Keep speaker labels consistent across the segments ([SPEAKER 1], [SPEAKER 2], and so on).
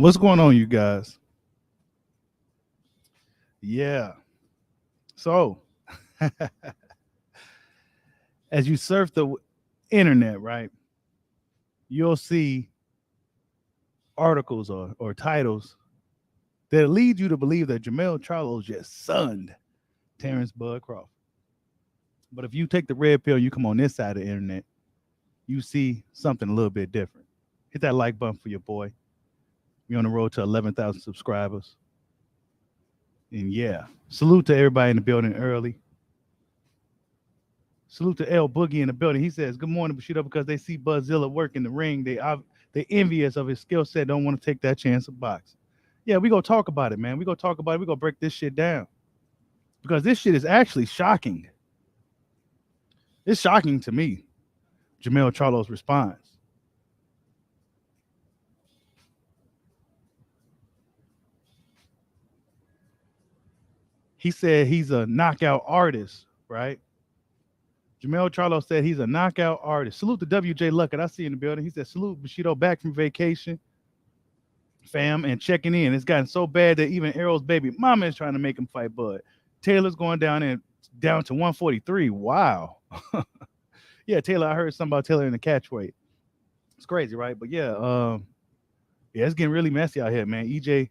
[SPEAKER 1] What's going on, you guys? Yeah. So, as you surf the internet, right, you'll see articles or titles that lead you to believe that Jamel Charlo just sunned Terence Bud Crawford. But if you take the red pill, you come on this side of the internet, you see something a little bit different. Hit that like button for your boy. We're on the road to 11,000 subscribers. And yeah, salute to everybody in the building early. Salute to L Boogie in the building. He says, "Good morning, Bushido." Because they see Buzzilla work in the ring, they envious of his skill set. Don't want to take that chance of boxing. Yeah, we gonna talk about it, man. We gonna talk about it. We gonna break this shit down because this shit is actually shocking. It's shocking to me. Jamel Charlo's response. He said he's a knockout artist, right? Jamel Charlo said he's a knockout artist. Salute to WJ Luckett. I see you in the building. He said, "Salute Bushido back from vacation, fam, and checking in. It's gotten so bad that even Errol's baby mama is trying to make him fight Bud. Taylor's going down to 143. Wow." Yeah, Taylor. I heard something about Taylor in the catchweight. It's crazy, right? But yeah, it's getting really messy out here, man. EJ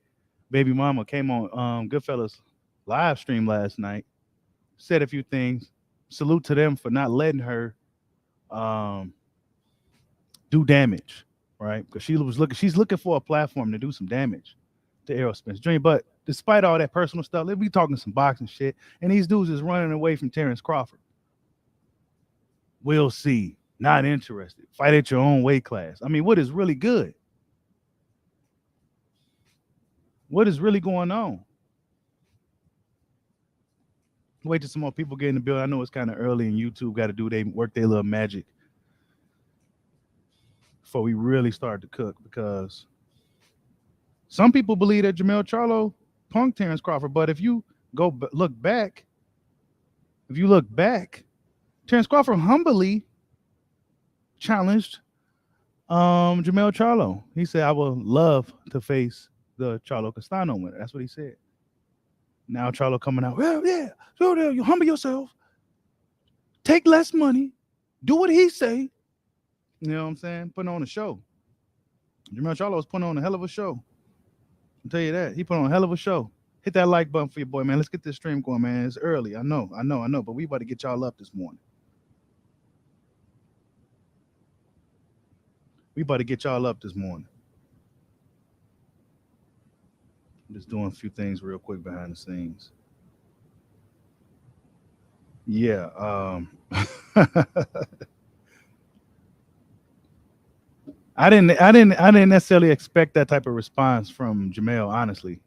[SPEAKER 1] baby mama came on Goodfellas live stream last night, said a few things. Salute to them for not letting her um, do damage, right? Because she's looking for a platform to do some damage to Errol Spence Dream. But despite all that personal stuff, let's be talking some boxing shit. And these dudes is running away from Terence Crawford. We'll see. Not interested. Fight at your own weight class. I mean, what is really good? What is really going on? Wait till some more people get in the building. I know it's kind of early and YouTube got to do they work their little magic before we really start to cook because some people believe that Jamel Charlo punked Terence Crawford, but if you look back, Terence Crawford humbly challenged Jamel Charlo. He said, "I would love to face the Charlo Castano winner." That's what he said. Now Charlo coming out, "Well, yeah, so you humble yourself, take less money, do what he say." You know what I'm saying? Putting on a show. Jamel Charlo was putting on a hell of a show. I'll tell you that. He put on a hell of a show. Hit that like button for your boy, man. Let's get this stream going, man. It's early. I know. But we about to get y'all up this morning. I'm just doing a few things real quick behind the scenes. Yeah. I didn't necessarily expect that type of response from Jamel, honestly.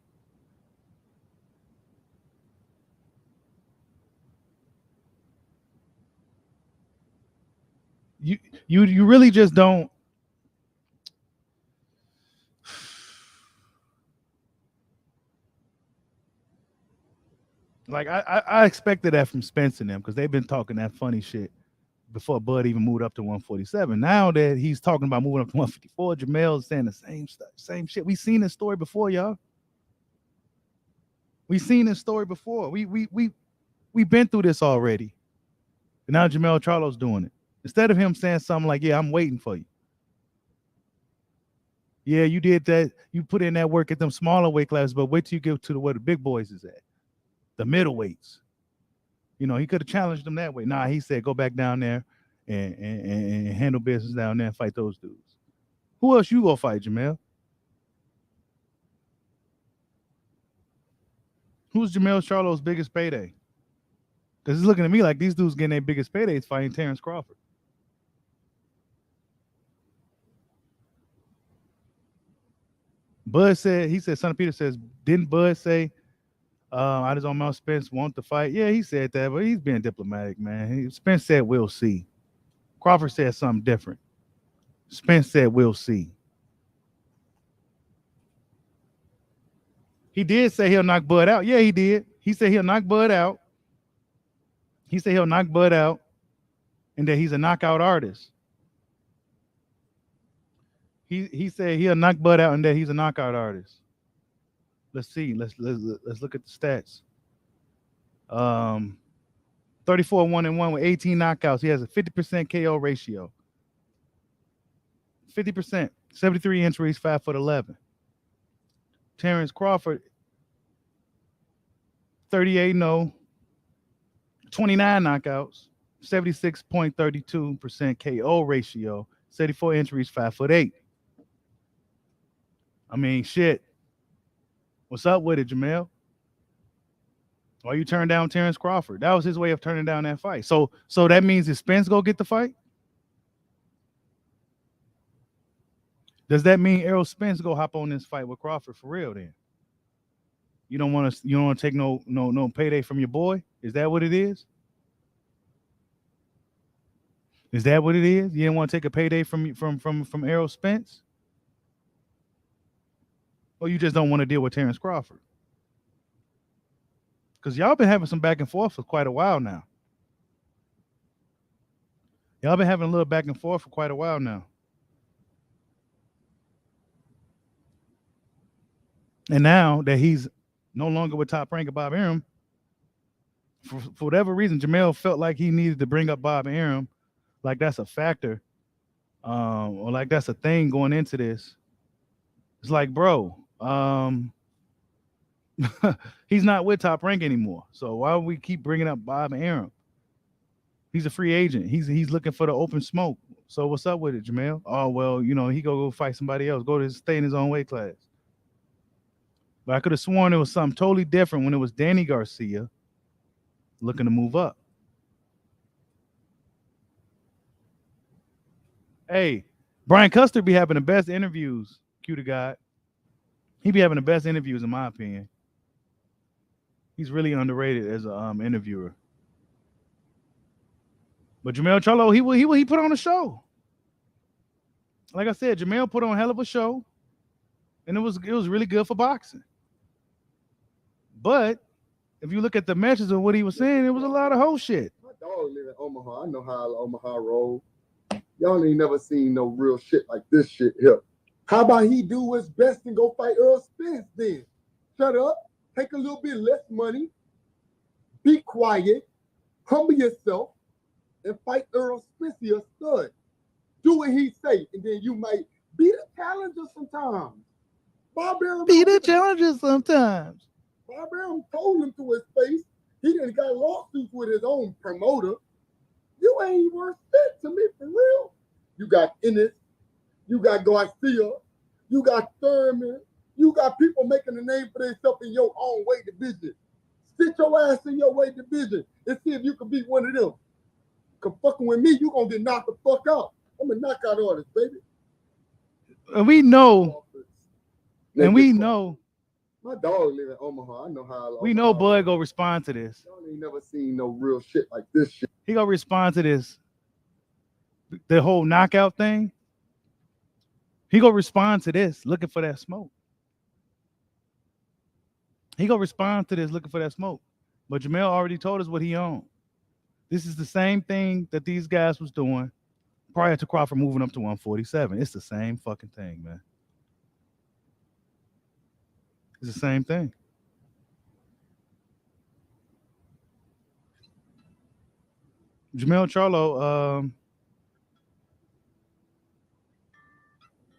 [SPEAKER 1] You you really just don't. Like I expected that from Spence and them because they've been talking that funny shit before Bud even moved up to 147. Now that he's talking about moving up to 154, Jamel's saying the same stuff, same shit. We seen this story before, y'all. We seen this story before. We been through this already. And now Jamel Charlo's doing it. Instead of him saying something like, "Yeah, I'm waiting for you. Yeah, you did that. You put in that work at them smaller weight classes, but wait till you get to where the big boys is at, the middleweights." You know, he could have challenged them that way. Nah, he said, "Go back down there and handle business down there and fight those dudes." Who else you gonna fight, Jamel? Who's Jamel Charlo's biggest payday? Because it's looking at me like these dudes getting their biggest paydays fighting Terence Crawford. Bud said, he said, Son of Peter says, didn't Bud say, "I just on Mount Spence want to fight"? Yeah, he said that, but he's being diplomatic, man. Spence said, "We'll see." Crawford said something different. Spence said, "We'll see." He did say he'll knock Bud out. Yeah, he did. He said he'll knock Bud out. And that he's a knockout artist. He said he'll knock Bud out and that he's a knockout artist. Let's see. Let's look at the stats. Um, 34 1-1 with 18 knockouts. He has a 50% KO ratio. 50%. 73 injuries, 5'11". Terence Crawford, 38-0, 29 knockouts, 76.32% KO ratio, 74 injuries, 5'8". I mean, shit. What's up with it, Jamel? Why you turned down Terence Crawford? That was his way of turning down that fight. So that means if Spence go get the fight? Does that mean Errol Spence go hop on this fight with Crawford for real then? You don't want to take no payday from your boy? Is that what it is? Is that what it is? You didn't want to take a payday from Errol Spence? Or you just don't want to deal with Terence Crawford? Because y'all been having some back and forth for quite a while now. Y'all been having a little back and forth for quite a while now. And now that he's no longer with Top Rank of Bob Arum, for whatever reason, Jamel felt like he needed to bring up Bob Arum, like that's a factor, or like that's a thing going into this. It's like, bro, he's not with Top Rank anymore. So why would we keep bringing up Bob Arum? He's a free agent. He's looking for the open smoke. So what's up with it, Jamel? Oh, well, he go fight somebody else. Stay in his own weight class. But I could have sworn it was something totally different when it was Danny Garcia looking to move up. Hey, Brian Custer be having the best interviews, Q to God. He be having the best interviews, in my opinion. He's really underrated as an interviewer. But Jamel Charlo, he put on a show. Like I said, Jamel put on a hell of a show, and it was really good for boxing. But if you look at the messages of what he was saying, it was a lot of whole shit.
[SPEAKER 2] My dog live in Omaha. I know how Omaha roll. Y'all ain't never seen no real shit like this shit here. How about he do his best and go fight Earl Spence then? Shut up, take a little bit less money, be quiet, humble yourself, and fight Earl Spence, your stud. Do what he say, and then you might be the challenger sometimes. Bob Arum
[SPEAKER 1] be the challenger sometimes.
[SPEAKER 2] Bob Arum told him to his face, he done got lawsuits with his own promoter. You ain't worth shit to me, for real. You got Ennis, you got Garcia, you got Thurman, you got people making a name for themselves in your own weight division. Sit your ass in your weight division and see if you can beat one of them. Cause fucking with me, you gonna get knocked the fuck out. I'm a knockout artist, baby.
[SPEAKER 1] And we know,
[SPEAKER 2] my dog live in Omaha. I know how.
[SPEAKER 1] We know Bud go respond to this.
[SPEAKER 2] Y'all ain't never seen no real shit like this shit.
[SPEAKER 1] He gonna respond to this. The whole knockout thing. He gonna respond to this, looking for that smoke. He gonna respond to this, looking for that smoke. But Jamel already told us what he owned. This is the same thing that these guys was doing prior to Crawford moving up to 147. It's the same fucking thing, man. It's the same thing. Jamel Charlo,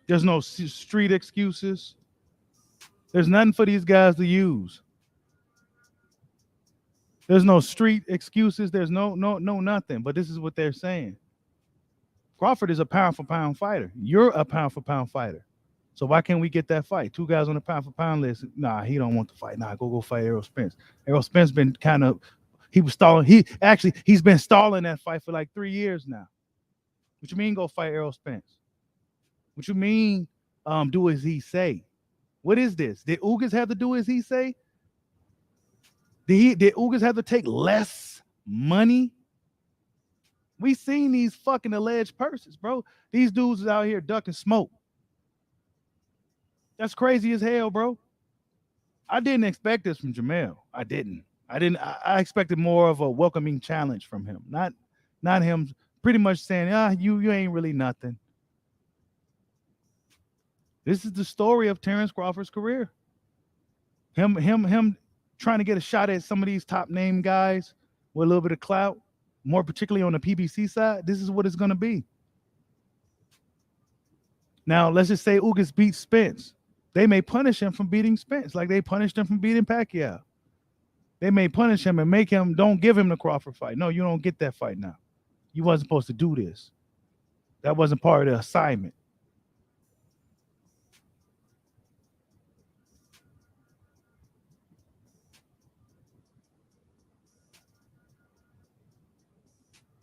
[SPEAKER 1] there's no street excuses. There's nothing for these guys to use. There's no street excuses. There's no nothing. But this is what they're saying. Crawford is a pound for pound fighter. You're a pound for pound fighter. So why can't we get that fight? Two guys on the pound for pound list. Nah, he don't want to fight. Nah, go fight Errol Spence. Errol Spence been he was stalling. He's been stalling that fight for like 3 years now. What you mean go fight Errol Spence? What you mean do as he say? What is this? Did Ugas have to do as he say? Did Ugas have to take less money? We seen these fucking alleged purses, bro. These dudes is out here ducking smoke. That's crazy as hell, bro. I didn't expect this from Jamel. I didn't. I expected more of a welcoming challenge from him. Not him pretty much saying, you ain't really nothing. This is the story of Terence Crawford's career. Him trying to get a shot at some of these top name guys with a little bit of clout, more particularly on the PBC side. This is what it's going to be. Now, let's just say Ugas beats Spence. They may punish him from beating Spence like they punished him from beating Pacquiao. They may punish him and make him, don't give him the Crawford fight. No, you don't get that fight now. You wasn't supposed to do this. That wasn't part of the assignment.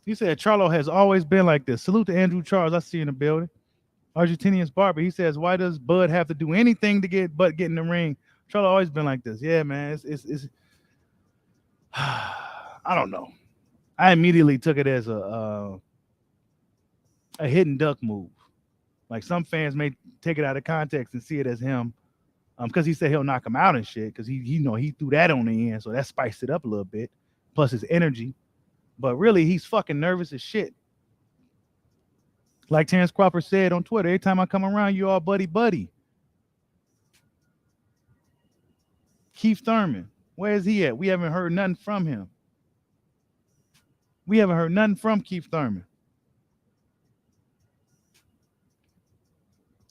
[SPEAKER 1] He said Charlo has always been like this. Salute to Andrew Charles. I see you in the building. Argentinian's barber. He says, why does Bud have to do anything to get in the ring? Charlo always been like this. Yeah, man. It's I don't know. I immediately took it as a hidden duck move. Like some fans may take it out of context and see it as him, because he said he'll knock him out and shit. Because he threw that on the end, so that spiced it up a little bit. Plus his energy, but really he's fucking nervous as shit. Like Terence Crawford said on Twitter, every time I come around, you all buddy. Keith Thurman, where is he at? We haven't heard nothing from him. We haven't heard nothing from Keith Thurman.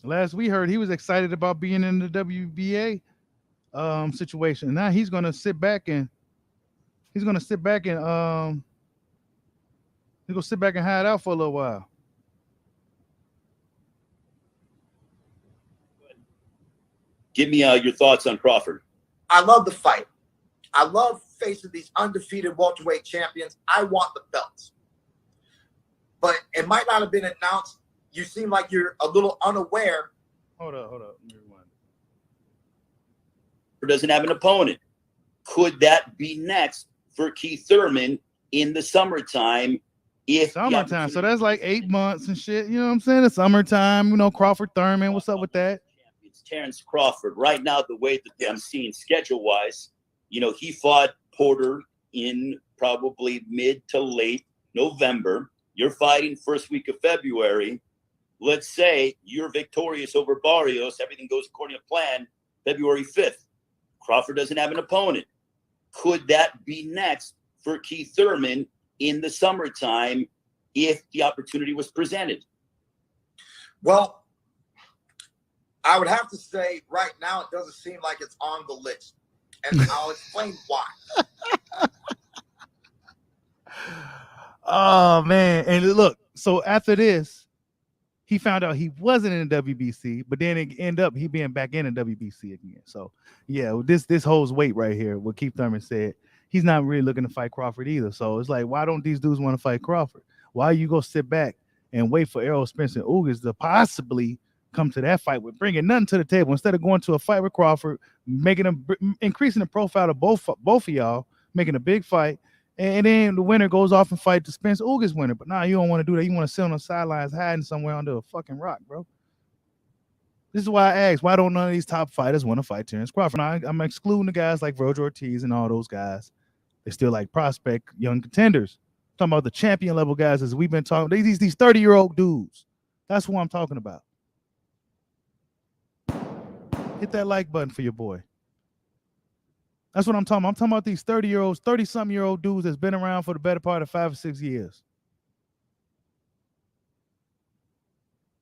[SPEAKER 1] Last we heard, he was excited about being in the WBA situation. Now he's gonna sit back and hide out for a little while.
[SPEAKER 3] Give me your thoughts on Crawford.
[SPEAKER 4] I love the fight. I love facing these undefeated welterweight champions. I want the belts. But it might not have been announced. You seem like you're a little unaware.
[SPEAKER 1] Hold up.
[SPEAKER 3] Doesn't have an opponent. Could that be next for Keith Thurman in the summertime? If
[SPEAKER 1] summertime, so that's like 8 months and shit. You know what I'm saying? It's summertime. Crawford Thurman. What's up with that?
[SPEAKER 3] It's Terence Crawford. Right now, the way that I'm seeing schedule-wise, he fought Porter in probably mid to late November. You're fighting first week of February. Let's say you're victorious over Barrios. Everything goes according to plan. February 5th. Crawford doesn't have an opponent. Could that be next for Keith Thurman in the summertime if the opportunity was presented?
[SPEAKER 4] Well, I would have to say right now it doesn't seem like it's on the list. And I'll explain why.
[SPEAKER 1] Oh, man. And look, so after this, he found out he wasn't in the WBC, but then it ended up he being back in the WBC again. So, yeah, this holds weight right here, what Keith Thurman said. He's not really looking to fight Crawford either. So it's like, why don't these dudes want to fight Crawford? Why you go sit back and wait for Errol Spence and Ugas to possibly come to that fight with bringing nothing to the table instead of going to a fight with Crawford, increasing the profile of both of y'all, making a big fight, and then the winner goes off and fight the Spence Ugas winner. But now you don't want to do that. You want to sit on the sidelines hiding somewhere under a fucking rock, bro. This is why I asked, why don't none of these top fighters want to fight Terence Crawford? Now, I'm excluding the guys like Virgil Ortiz and all those guys. They're still like prospect young contenders. I'm talking about the champion level guys as we've been talking. These 30-year-old dudes. That's who I'm talking about. Hit that like button for your boy. That's what I'm talking about. I'm talking about these 30-something-year-old dudes that's been around for the better part of 5 or 6 years.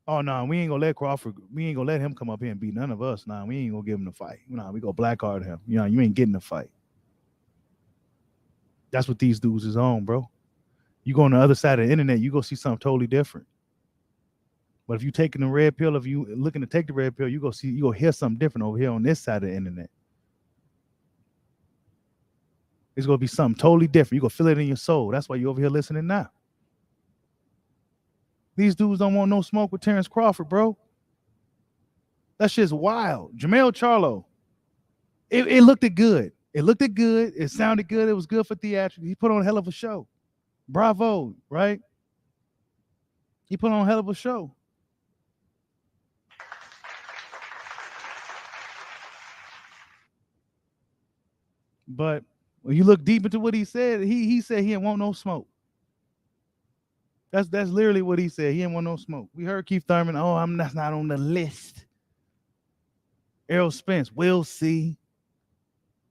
[SPEAKER 1] Oh, no, we ain't going to let Crawford, we ain't going to let him come up here and beat none of us. Nah, we ain't going to give him the fight. Nah, we going to blackguard him. You ain't getting the fight. That's what these dudes is on, bro. You go on the other side of the internet, you go see something totally different. But if you taking the red pill, if you looking to take the red pill, you go hear something different over here on this side of the internet. It's gonna be something totally different. You gonna feel it in your soul. That's why you over here listening now. These dudes don't want no smoke with Terence Crawford, bro. That shit's wild. Jermell Charlo. It looked good. It looked good. It sounded good. It was good for theatrics. He put on a hell of a show. Bravo, right? He put on a hell of a show. But when you look deep into what he said, he said he didn't want no smoke. That's literally what he said. He didn't want no smoke. We heard Keith Thurman, that's not on the list. Errol Spence, we'll see.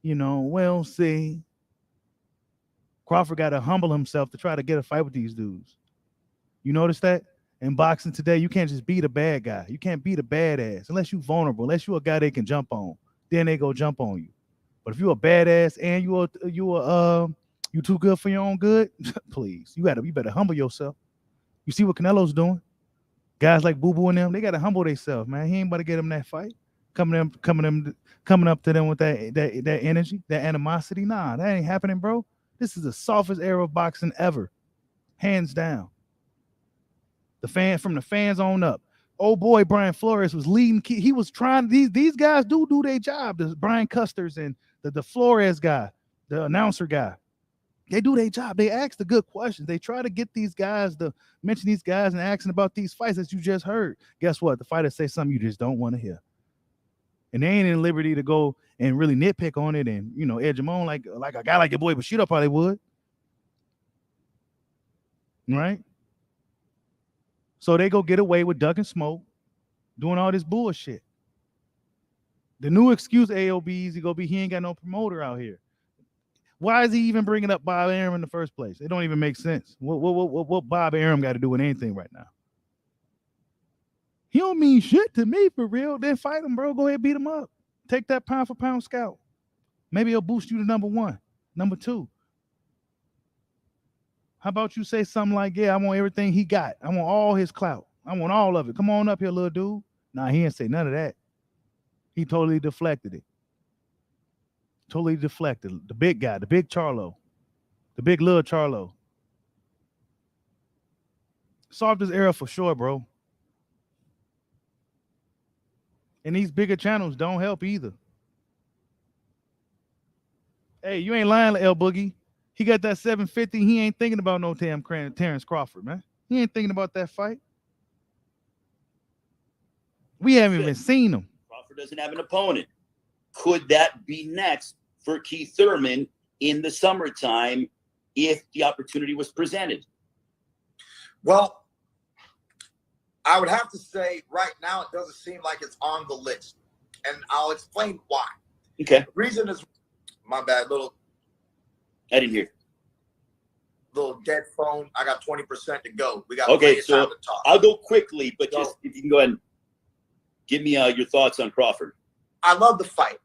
[SPEAKER 1] We'll see. Crawford got to humble himself to try to get a fight with these dudes. You notice that? In boxing today, you can't just beat a bad guy. You can't beat a badass unless you're vulnerable, unless you're a guy they can jump on. Then they go jump on you. But if you're a badass and you too good for your own good, please, you better humble yourself. You see what Canelo's doing? Guys like Boo Boo and them, they gotta humble themselves, man. He ain't about to get them that fight. Coming up to them with that energy, that animosity. Nah, that ain't happening, bro. This is the softest era of boxing ever, hands down. From the fans on up. Old boy Brian Flores was leading. He was trying. These guys do their job. The Brian Custers and the Flores guy, the announcer guy. They do their job. They ask the good questions. They try to get these guys to mention these guys and asking about these fights that you just heard. Guess what? The fighters say something you just don't want to hear. And they ain't in liberty to go and really nitpick on it and, edge them on like a guy like your boy Bushido probably would. Right? So they go get away with ducking smoke, doing all this bullshit. The new excuse AOBs go be he ain't got no promoter out here. Why is he even bringing up Bob Arum in the first place? It don't even make sense. What Bob Arum got to do with anything right now? He don't mean shit to me for real. Then fight him, bro. Go ahead, beat him up. Take that pound for pound scout. Maybe he'll boost you to number 1, number 2. How about you say something like, yeah, I want everything he got. I want all his clout. I want all of it. Come on up here, little dude. Nah, he didn't say none of that. He totally deflected it. Totally deflected. The big guy, the big Charlo. The big little Charlo. Solved this era for sure, bro. And these bigger channels don't help either. Hey, you ain't lying, L Boogie. He got that 750. He ain't thinking about no Terence Crawford, man. He ain't thinking about that fight. We haven't even seen him.
[SPEAKER 3] Crawford doesn't have an opponent. Could that be next for Keith Thurman in the summertime if the opportunity was presented?
[SPEAKER 4] Well, I would have to say right now it doesn't seem like it's on the list. And I'll explain why.
[SPEAKER 3] Okay.
[SPEAKER 4] The reason is, my bad,
[SPEAKER 3] I didn't hear.
[SPEAKER 4] Little dead phone. I got 20% to go. We got
[SPEAKER 3] okay,
[SPEAKER 4] plenty of
[SPEAKER 3] so
[SPEAKER 4] time to talk.
[SPEAKER 3] I'll go quickly, but just if you can go ahead and give me your thoughts on Crawford.
[SPEAKER 4] I love the fight.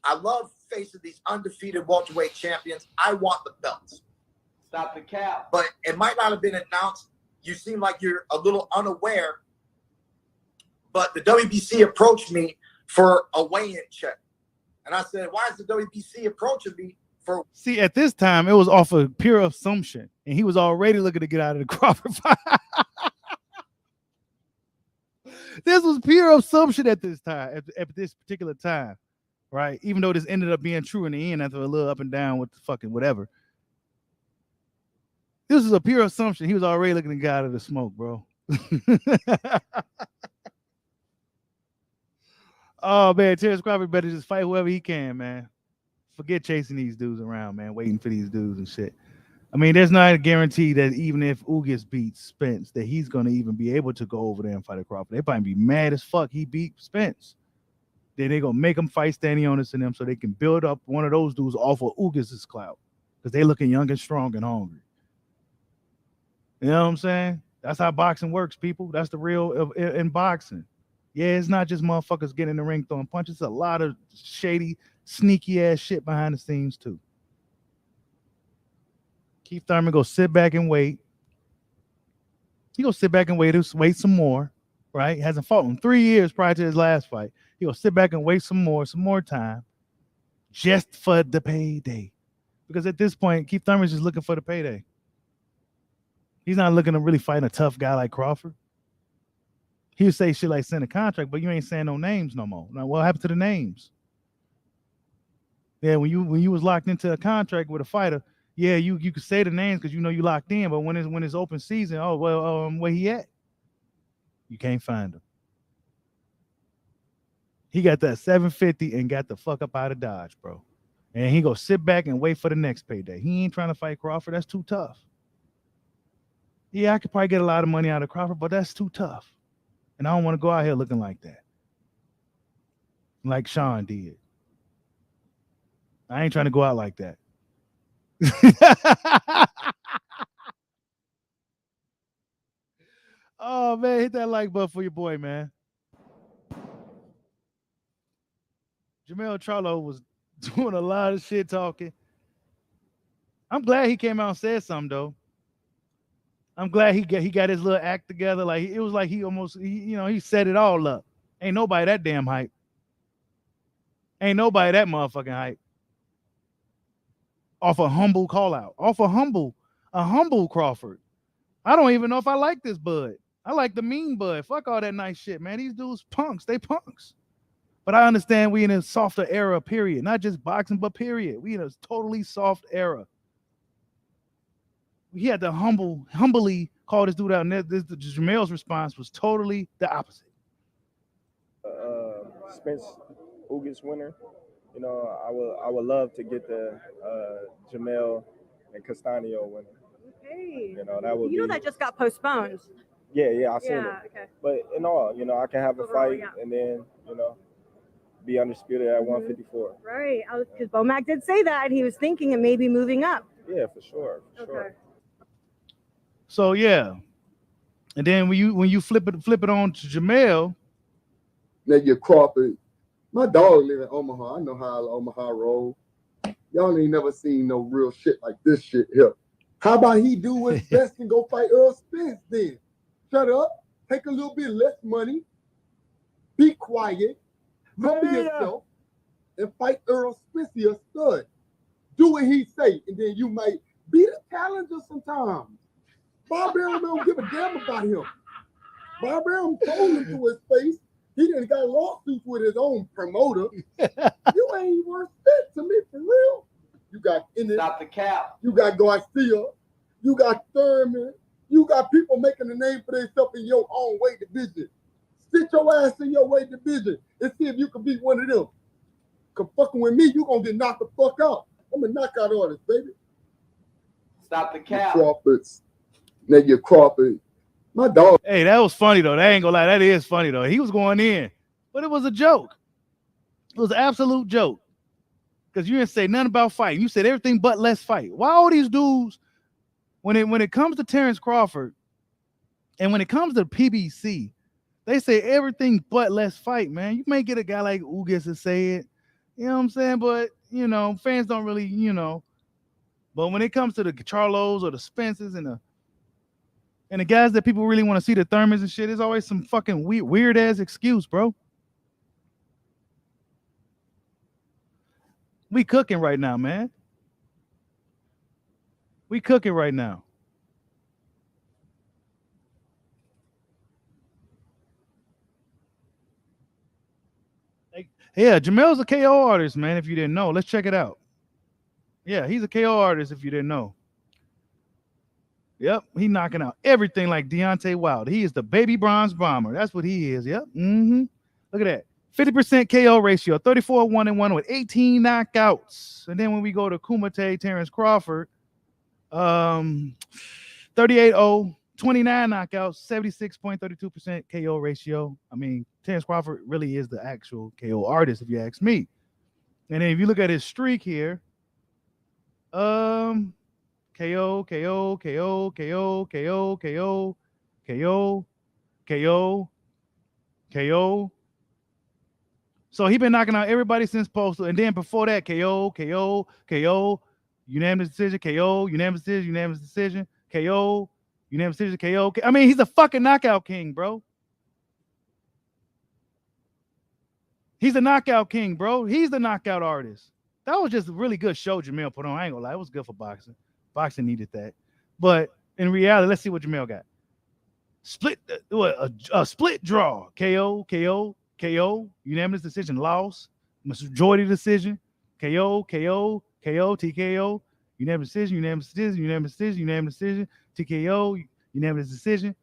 [SPEAKER 4] I love facing these undefeated welterweight champions. I want the belts.
[SPEAKER 5] Stop the cap.
[SPEAKER 4] But it might not have been announced. You seem like you're a little unaware. But the WBC approached me for a weigh-in check. And I said, why is the WBC approaching me for...
[SPEAKER 1] See, at this time, it was off of pure assumption. And he was already looking to get out of the Crawford fight. This was pure assumption at this time, at this particular time. Right? Even though this ended up being true in the end after a little up and down with the fucking whatever. This is a pure assumption. He was already looking to get out of the smoke, bro. Oh, man. Terence Crawford better just fight whoever he can, man. Forget chasing these dudes around, man. Waiting for these dudes and shit. I mean, there's not a guarantee that even if Ugas beats Spence, that he's going to even be able to go over there and fight a Crawford. They probably be mad as fuck he beat Spence. Then they're going to make him fight Stanionis and them so they can build up one of those dudes off of Ugas' clout because they looking young and strong and hungry. You know what I'm saying? That's how boxing works, people. That's the real in boxing. Yeah, it's not just motherfuckers getting in the ring throwing punches. It's a lot of shady, sneaky ass shit behind the scenes too. Keith Thurman go sit back and wait. He go sit back and wait some more, right? He hasn't fought in 3 years prior to his last fight. He go sit back and wait some more time, just for the payday. Because at this point, Keith Thurman's just looking for the payday. He's not looking to really fight a tough guy like Crawford. He would say shit like send a contract, but you ain't saying no names no more. Now, what happened to the names? Yeah, when you was locked into a contract with a fighter, yeah, you could say the names because you know you locked in, but when it's open season, oh well, where he at? You can't find him. He got that 750 and got the fuck up out of Dodge, bro. And he go sit back and wait for the next payday. He ain't trying to fight Crawford. That's too tough. Yeah, I could probably get a lot of money out of Crawford, but that's too tough. And I don't want to go out here looking like that. like Sean did. I ain't trying to go out like that. Oh man, hit that like button for your boy, man. Charlo was doing a lot of shit talking. I'm glad he came out and said something though. I'm glad he got his little act together. Like it was like he set it all up. Ain't nobody that damn hype. Ain't nobody that motherfucking hype. Off a humble call out. Off a humble Crawford. I don't even know if I like this bud. I like the mean bud. Fuck all that nice shit, man. These dudes punks. They punks. But I understand we in a softer era, period. Not just boxing, but period. We in a totally soft era. He had to humbly call this dude out. And Jamel's response was totally the opposite.
[SPEAKER 5] Spence who gets winner. You know, I would love to get the Jamel and Castaño winner.
[SPEAKER 6] Okay.
[SPEAKER 5] You know, that would
[SPEAKER 6] You know that just got postponed.
[SPEAKER 5] Yeah, I seen it.
[SPEAKER 6] Okay.
[SPEAKER 5] But in all, you know, I can have a
[SPEAKER 6] Overall,
[SPEAKER 5] fight
[SPEAKER 6] yeah.
[SPEAKER 5] and then, you know, be undisputed at 154.
[SPEAKER 6] Right. Because Bomac did say that. He was thinking of maybe moving up.
[SPEAKER 5] Yeah, for sure.
[SPEAKER 6] Okay.
[SPEAKER 1] So yeah. And then when you flip it on to Jamel.
[SPEAKER 2] Now you Crawford. My dog live in Omaha. I know how Omaha roll. Y'all ain't never seen no real shit like this shit here. How about he do what's best and go fight Earl Spence then? Shut up. Take a little bit less money. Be quiet. Humble yourself and fight Earl Spence, a stud. Do what he say, and then you might be the challenger sometimes. Bob Arum don't give a damn about him. Bob Arum told him to his face. He didn't got lawsuits with his own promoter. You ain't worth shit to me for real. You got
[SPEAKER 4] Stop the cap.
[SPEAKER 2] You got Garcia. You got Thurman. You got people making a name for themselves in your own weight division. Sit your ass in your weight division and see if you can beat one of them. Cause fucking with me, you gonna get knocked the fuck out. I'm a knockout artist, baby.
[SPEAKER 4] Stop the cap.
[SPEAKER 2] Crawfords. Now you Crawford. My dog.
[SPEAKER 1] Hey, that was funny though. That ain't gonna lie. That is funny though. He was going in, but it was a joke. It was an absolute joke. Because you didn't say nothing about fighting. You said everything but let's fight. Why all these dudes, when it comes to Terence Crawford, and when it comes to PBC, they say everything but let's fight, man. You may get a guy like Ugas to say it. You know what I'm saying? But, you know, fans don't really, you know. But when it comes to the Charlos or the Spences and the guys that people really want to see, the Thurmans and shit, there's always some fucking weird ass excuse, bro. We cooking right now, man. We cooking right now. Yeah, Jamel's a KO artist, man, if you didn't know. Let's check it out. Yeah, he's a KO artist if you didn't know. Yep, he knocking out everything like Deontay Wilder. He is the baby bronze bomber. That's what he is. Yep. Look at that. 50% KO ratio, 34-1-1 with 18 knockouts. And then when we go to Kumite, Terence Crawford, 38-0, 29 knockouts, 76.32% KO ratio. I mean, Terence Crawford really is the actual KO artist, if you ask me. And then if you look at his streak here, KO, KO, KO, KO, KO, KO, KO, KO, KO. So he been knocking out everybody since Postal. And then before that, KO, KO, KO, unanimous decision, KO, unanimous decision, KO, unanimous decision, KO. I mean, he's a fucking knockout king, bro. He's a knockout king, bro. He's the knockout artist. That was just a really good show Jamel put on. I ain't gonna lie. It was good for boxing. Boxing needed that. But in reality, let's see what Jamel got. A split draw. KO, KO, KO, unanimous decision, loss, majority decision, KO, KO, KO, TKO, unanimous decision, unanimous decision, unanimous decision, unanimous decision, TKO, unanimous decision,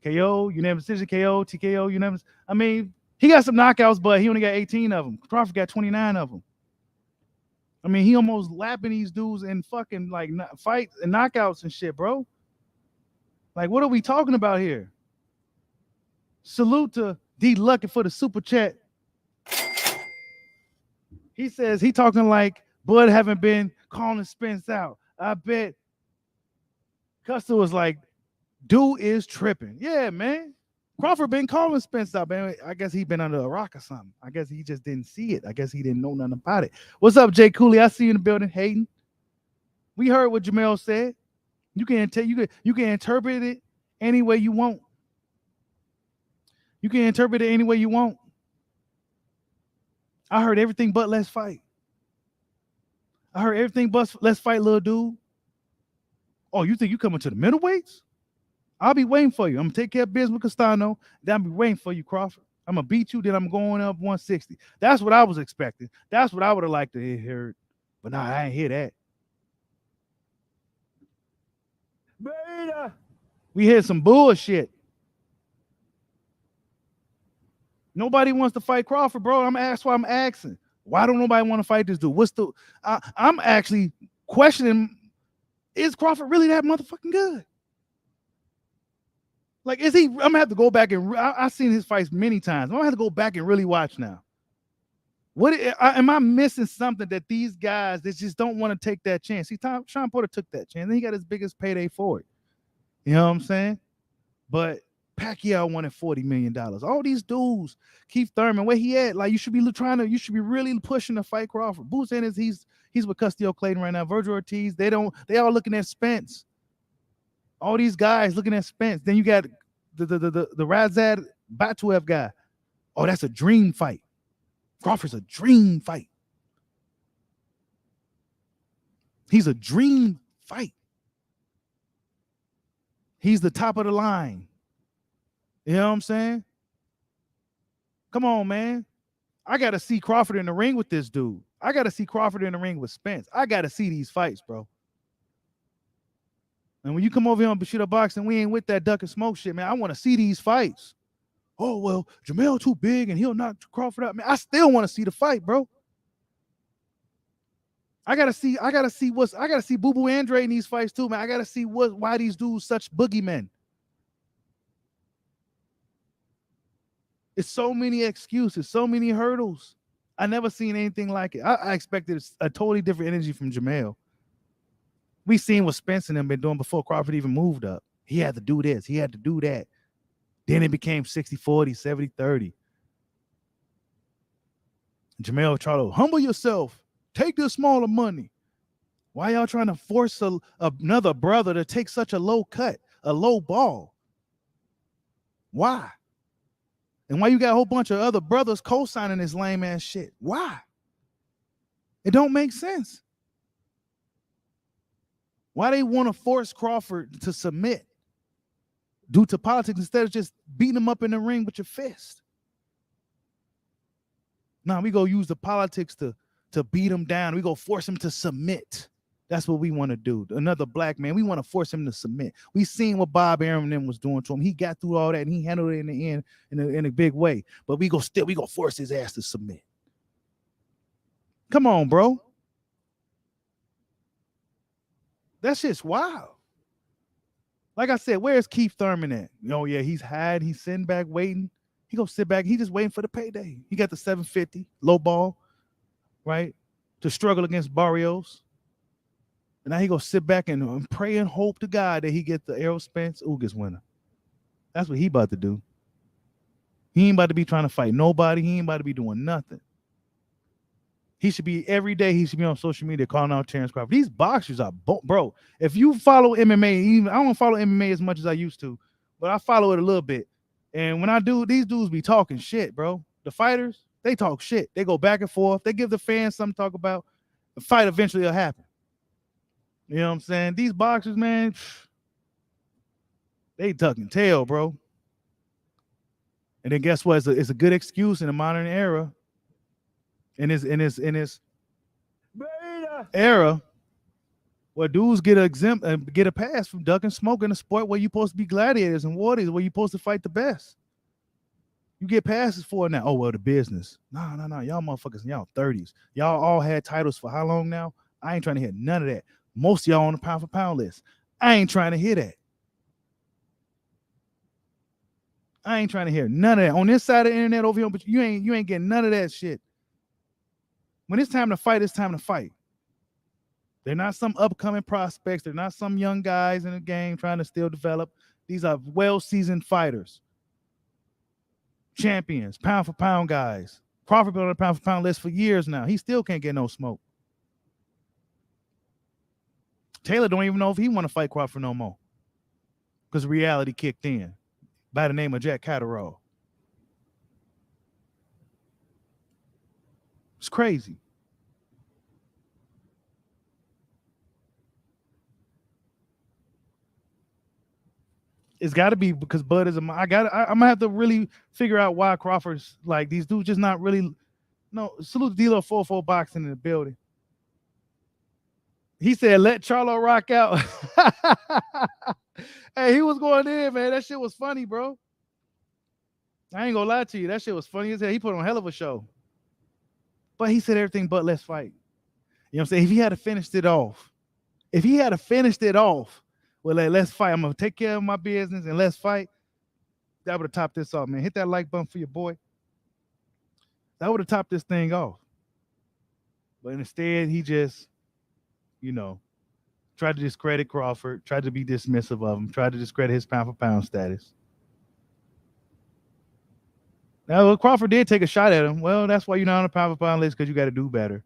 [SPEAKER 1] KO, unanimous decision, KO, TKO, unanimous. I mean, he got some knockouts, but he only got 18 of them. Crawford got 29 of them. I mean, he almost lapping these dudes in fucking like fights and knockouts and shit, bro. Like, what are we talking about here? Salute to D Lucky for the super chat. He says he talking like Bud haven't been calling Spence out. I bet Custer was like, dude is tripping. Yeah, man. Crawford been calling Spence out, man. I guess he been under a rock or something. I guess he just didn't see it. I guess he didn't know nothing about it. What's up, Jay Cooley? I see you in the building, Hayden. We heard what Jamel said. You can interpret it any way you want. You can interpret it any way you want. I heard everything but let's fight. I heard everything but let's fight, little dude. Oh, you think you coming to the middleweights? I'll be waiting for you. I'm gonna take care of business with Castano. Then I'll be waiting for you, Crawford. I'm gonna beat you. Then I'm going up 160. That's what I was expecting. That's what I would have liked to hear. But nah, I ain't hear that. Beta. We heard some bullshit. Nobody wants to fight Crawford, bro. That's why I'm asking. Why don't nobody want to fight this dude? I'm actually questioning, is Crawford really that motherfucking good? Like, is he? I'm gonna have to go back and I've seen his fights many times. I'm gonna have to go back and really watch now. Am I missing something that these guys that just don't want to take that chance? See, Sean Porter took that chance, and he got his biggest payday for it. You know what I'm saying? But Pacquiao wanted $40 million. All these dudes, Keith Thurman, where he at? Like, you should be really pushing to fight Crawford. Boots in is he's with Castillo Clayton right now. Virgil Ortiz, they all looking at Spence. All these guys looking at Spence. Then you got the Razad Batuev guy. Oh, that's a dream fight. Crawford's a dream fight. He's a dream fight. He's the top of the line. You know what I'm saying? Come on, man. I got to see Crawford in the ring with this dude. I got to see Crawford in the ring with Spence. I got to see these fights, bro. And when you come over here on Bushido Boxing, we ain't with that duck and smoke shit, man. I want to see these fights. Oh, well, Jamel too big and he'll knock Crawford out. Man, I still want to see the fight, bro. I gotta see Boo Boo Andre in these fights too, man. I gotta see why these dudes such boogeymen. It's so many excuses, so many hurdles. I never seen anything like it. I expected a totally different energy from Jamel. We seen what Spence and them been doing before Crawford even moved up. He had to do this. He had to do that. Then it became 60-40, 70-30. Jamel Charlo, humble yourself. Take the smaller money. Why y'all trying to force another brother to take such a low cut, a low ball? Why? And why you got a whole bunch of other brothers co-signing this lame ass shit? Why? It don't make sense. Why they want to force Crawford to submit due to politics instead of just beating him up in the ring with your fist? Now we go use the politics to beat him down. We go force him to submit. That's what we want to do. Another black man, we want to force him to submit. We seen what Bob Arum and them was doing to him. He got through all that and he handled it in the end in a big way. But we go force his ass to submit. Come on, bro. That shit's wild. Like I said, where's Keith Thurman at? Oh, yeah, he's sitting back waiting. He go sit back. He just waiting for the payday. He got the 750 low ball, right? To struggle against Barrios. And now he go sit back and pray and hope to God that he get the Errol Spence Ugas winner. That's what he about to do. He ain't about to be trying to fight nobody. He ain't about to be doing nothing. He should be every day. He should be on social media calling out Terence Crawford. These boxers are bro. If you follow MMA, I don't follow MMA as much as I used to, but I follow it a little bit. And when I do, these dudes be talking shit, bro. The fighters, they talk shit. They go back and forth. They give the fans something to talk about. The fight eventually will happen. You know what I'm saying? These boxers, man, they tucking tail, bro. And then guess what? It's a good excuse in the modern era. In this era, where dudes get a pass from ducking smoke in a sport where you're supposed to be gladiators and warriors, where you're supposed to fight the best. You get passes for it now. Oh, well, the business. No. Y'all motherfuckers in y'all 30s. Y'all all had titles for how long now? I ain't trying to hear none of that. Most of y'all on the pound for pound list. I ain't trying to hear that. I ain't trying to hear none of that. On this side of the internet over here, but you ain't getting none of that shit. When it's time to fight, it's time to fight. They're not some upcoming prospects. They're not some young guys in the game trying to still develop. These are well-seasoned fighters. Champions, pound for pound guys. Crawford been on the pound for pound list for years now. He still can't get no smoke. Taylor don't even know if he want to fight Crawford no more. Because reality kicked in by the name of Jack Catterall. It's crazy. It's got to be because Bud is I'm gonna have to really figure out why Crawford's like these dudes just not really. No, salute D'Lo 4-4 boxing in the building. He said, "Let Charlo rock out." Hey, he was going in, man. That shit was funny, bro. I ain't gonna lie to you. That shit was funny as hell. He put on a hell of a show. But he said everything but let's fight. You know what I'm saying? If he had finished it off, well, let's fight. I'm gonna take care of my business and let's fight. That would have topped this off, man. Hit that like button for your boy. That would have topped this thing off. But instead, he just, tried to discredit Crawford, tried to be dismissive of him, tried to discredit his pound for pound status. Now, Crawford did take a shot at him. Well, that's why you're not on the pound for pound list, because you got to do better.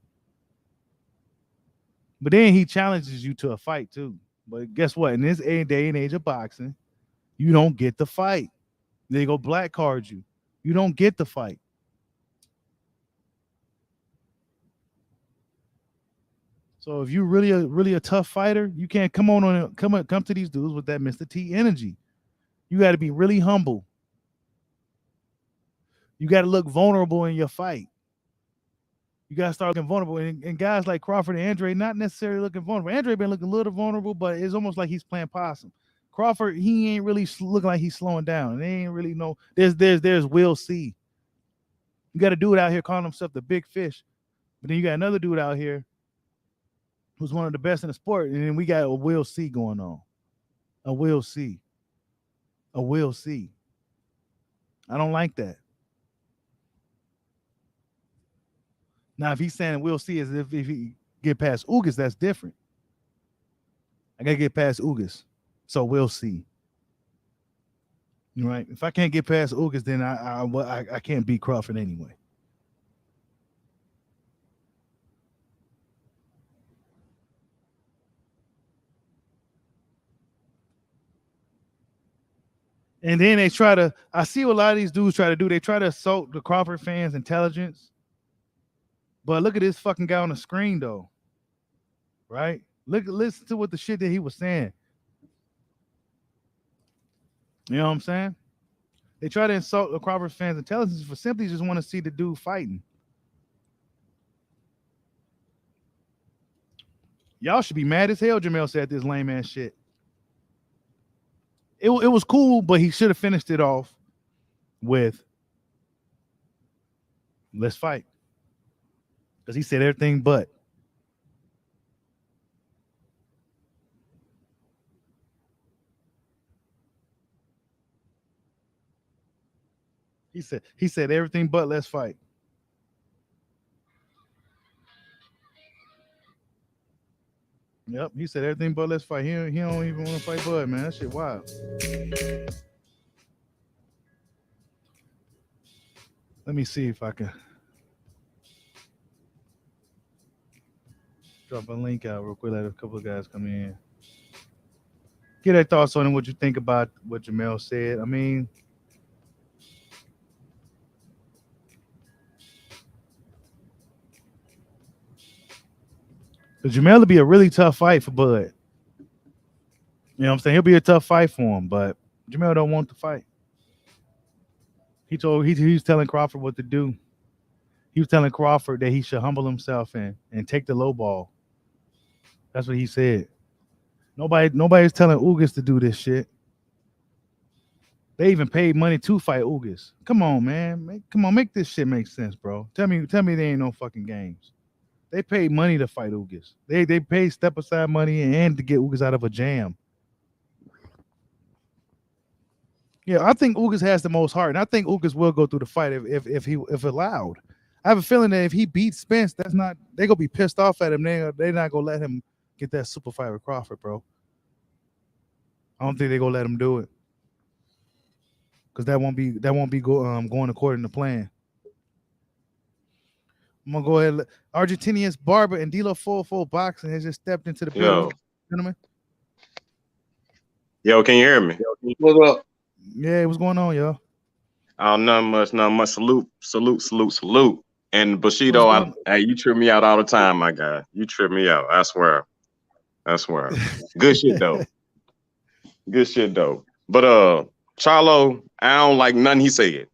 [SPEAKER 1] But then he challenges you to a fight, too. But guess what? In this day and age of boxing, you don't get the fight. They go black card you. You don't get the fight. So if you're really a tough fighter, you can't come to these dudes with that Mr. T energy. You got to be really humble. You got to look vulnerable in your fight. You got to start looking vulnerable. And guys like Crawford and Andre not necessarily looking vulnerable. Andre been looking a little vulnerable, but it's almost like he's playing possum. Crawford, he ain't really looking like he's slowing down. And they ain't really no. There's Will C. You got a dude out here calling himself the big fish. But then you got another dude out here who's one of the best in the sport. And then we got a Will C going on. A Will C. I don't like that. Now, if he's saying Will C as if he get past Ugas, that's different. I got to get past Ugas. So we'll see. Right? If I can't get past Ugas, then I can't beat Crawford anyway. And then I see what a lot of these dudes try to do. They try to assault the Crawford fans' intelligence. But look at this fucking guy on the screen, though. Right? Listen to what the shit that he was saying. You know what I'm saying? They try to insult the Crawford fans' intelligence for simply just want to see the dude fighting. Y'all should be mad as hell, Jamel said this lame ass shit. It was cool, but he should have finished it off with let's fight. Because he said everything but. He said everything but let's fight. Yep, he said everything but let's fight. He don't even want to fight Bud, man. That shit wild. Let me see if I can drop a link out real quick. Let a couple of guys come in. Get their thoughts on it, what you think about what Jamel said. I mean, Jamel will be a really tough fight for Bud. You know what I'm saying? He'll be a tough fight for him, but Jamel don't want to fight. He was telling Crawford what to do. He was telling Crawford that he should humble himself and take the low ball. That's what he said. Nobody's telling Ugas to do this shit. They even paid money to fight Ugas. Come on, man. Make this shit make sense, bro. Tell me there ain't no fucking games. They paid money to fight Ugas. They paid step aside money and to get Ugas out of a jam. Yeah, I think Ugas has the most heart, and I think Ugas will go through the fight if allowed. I have a feeling that if he beats Spence, they're gonna be pissed off at him. They're not gonna let him get that super fight with Crawford, bro. I don't think they're gonna let him do it. Because that won't be going according to plan. I'm gonna go ahead. Argentinian's Barber and Dilo Full Boxing has just stepped into the building, gentlemen.
[SPEAKER 7] Yo, can you hear me?
[SPEAKER 2] What's up?
[SPEAKER 1] Yeah, what's going on, yo?
[SPEAKER 7] Oh, not much. Salute. And Bushido, you trip me out all the time, my guy. You trip me out. I swear. Good shit though. But Charlo, I don't like nothing he said.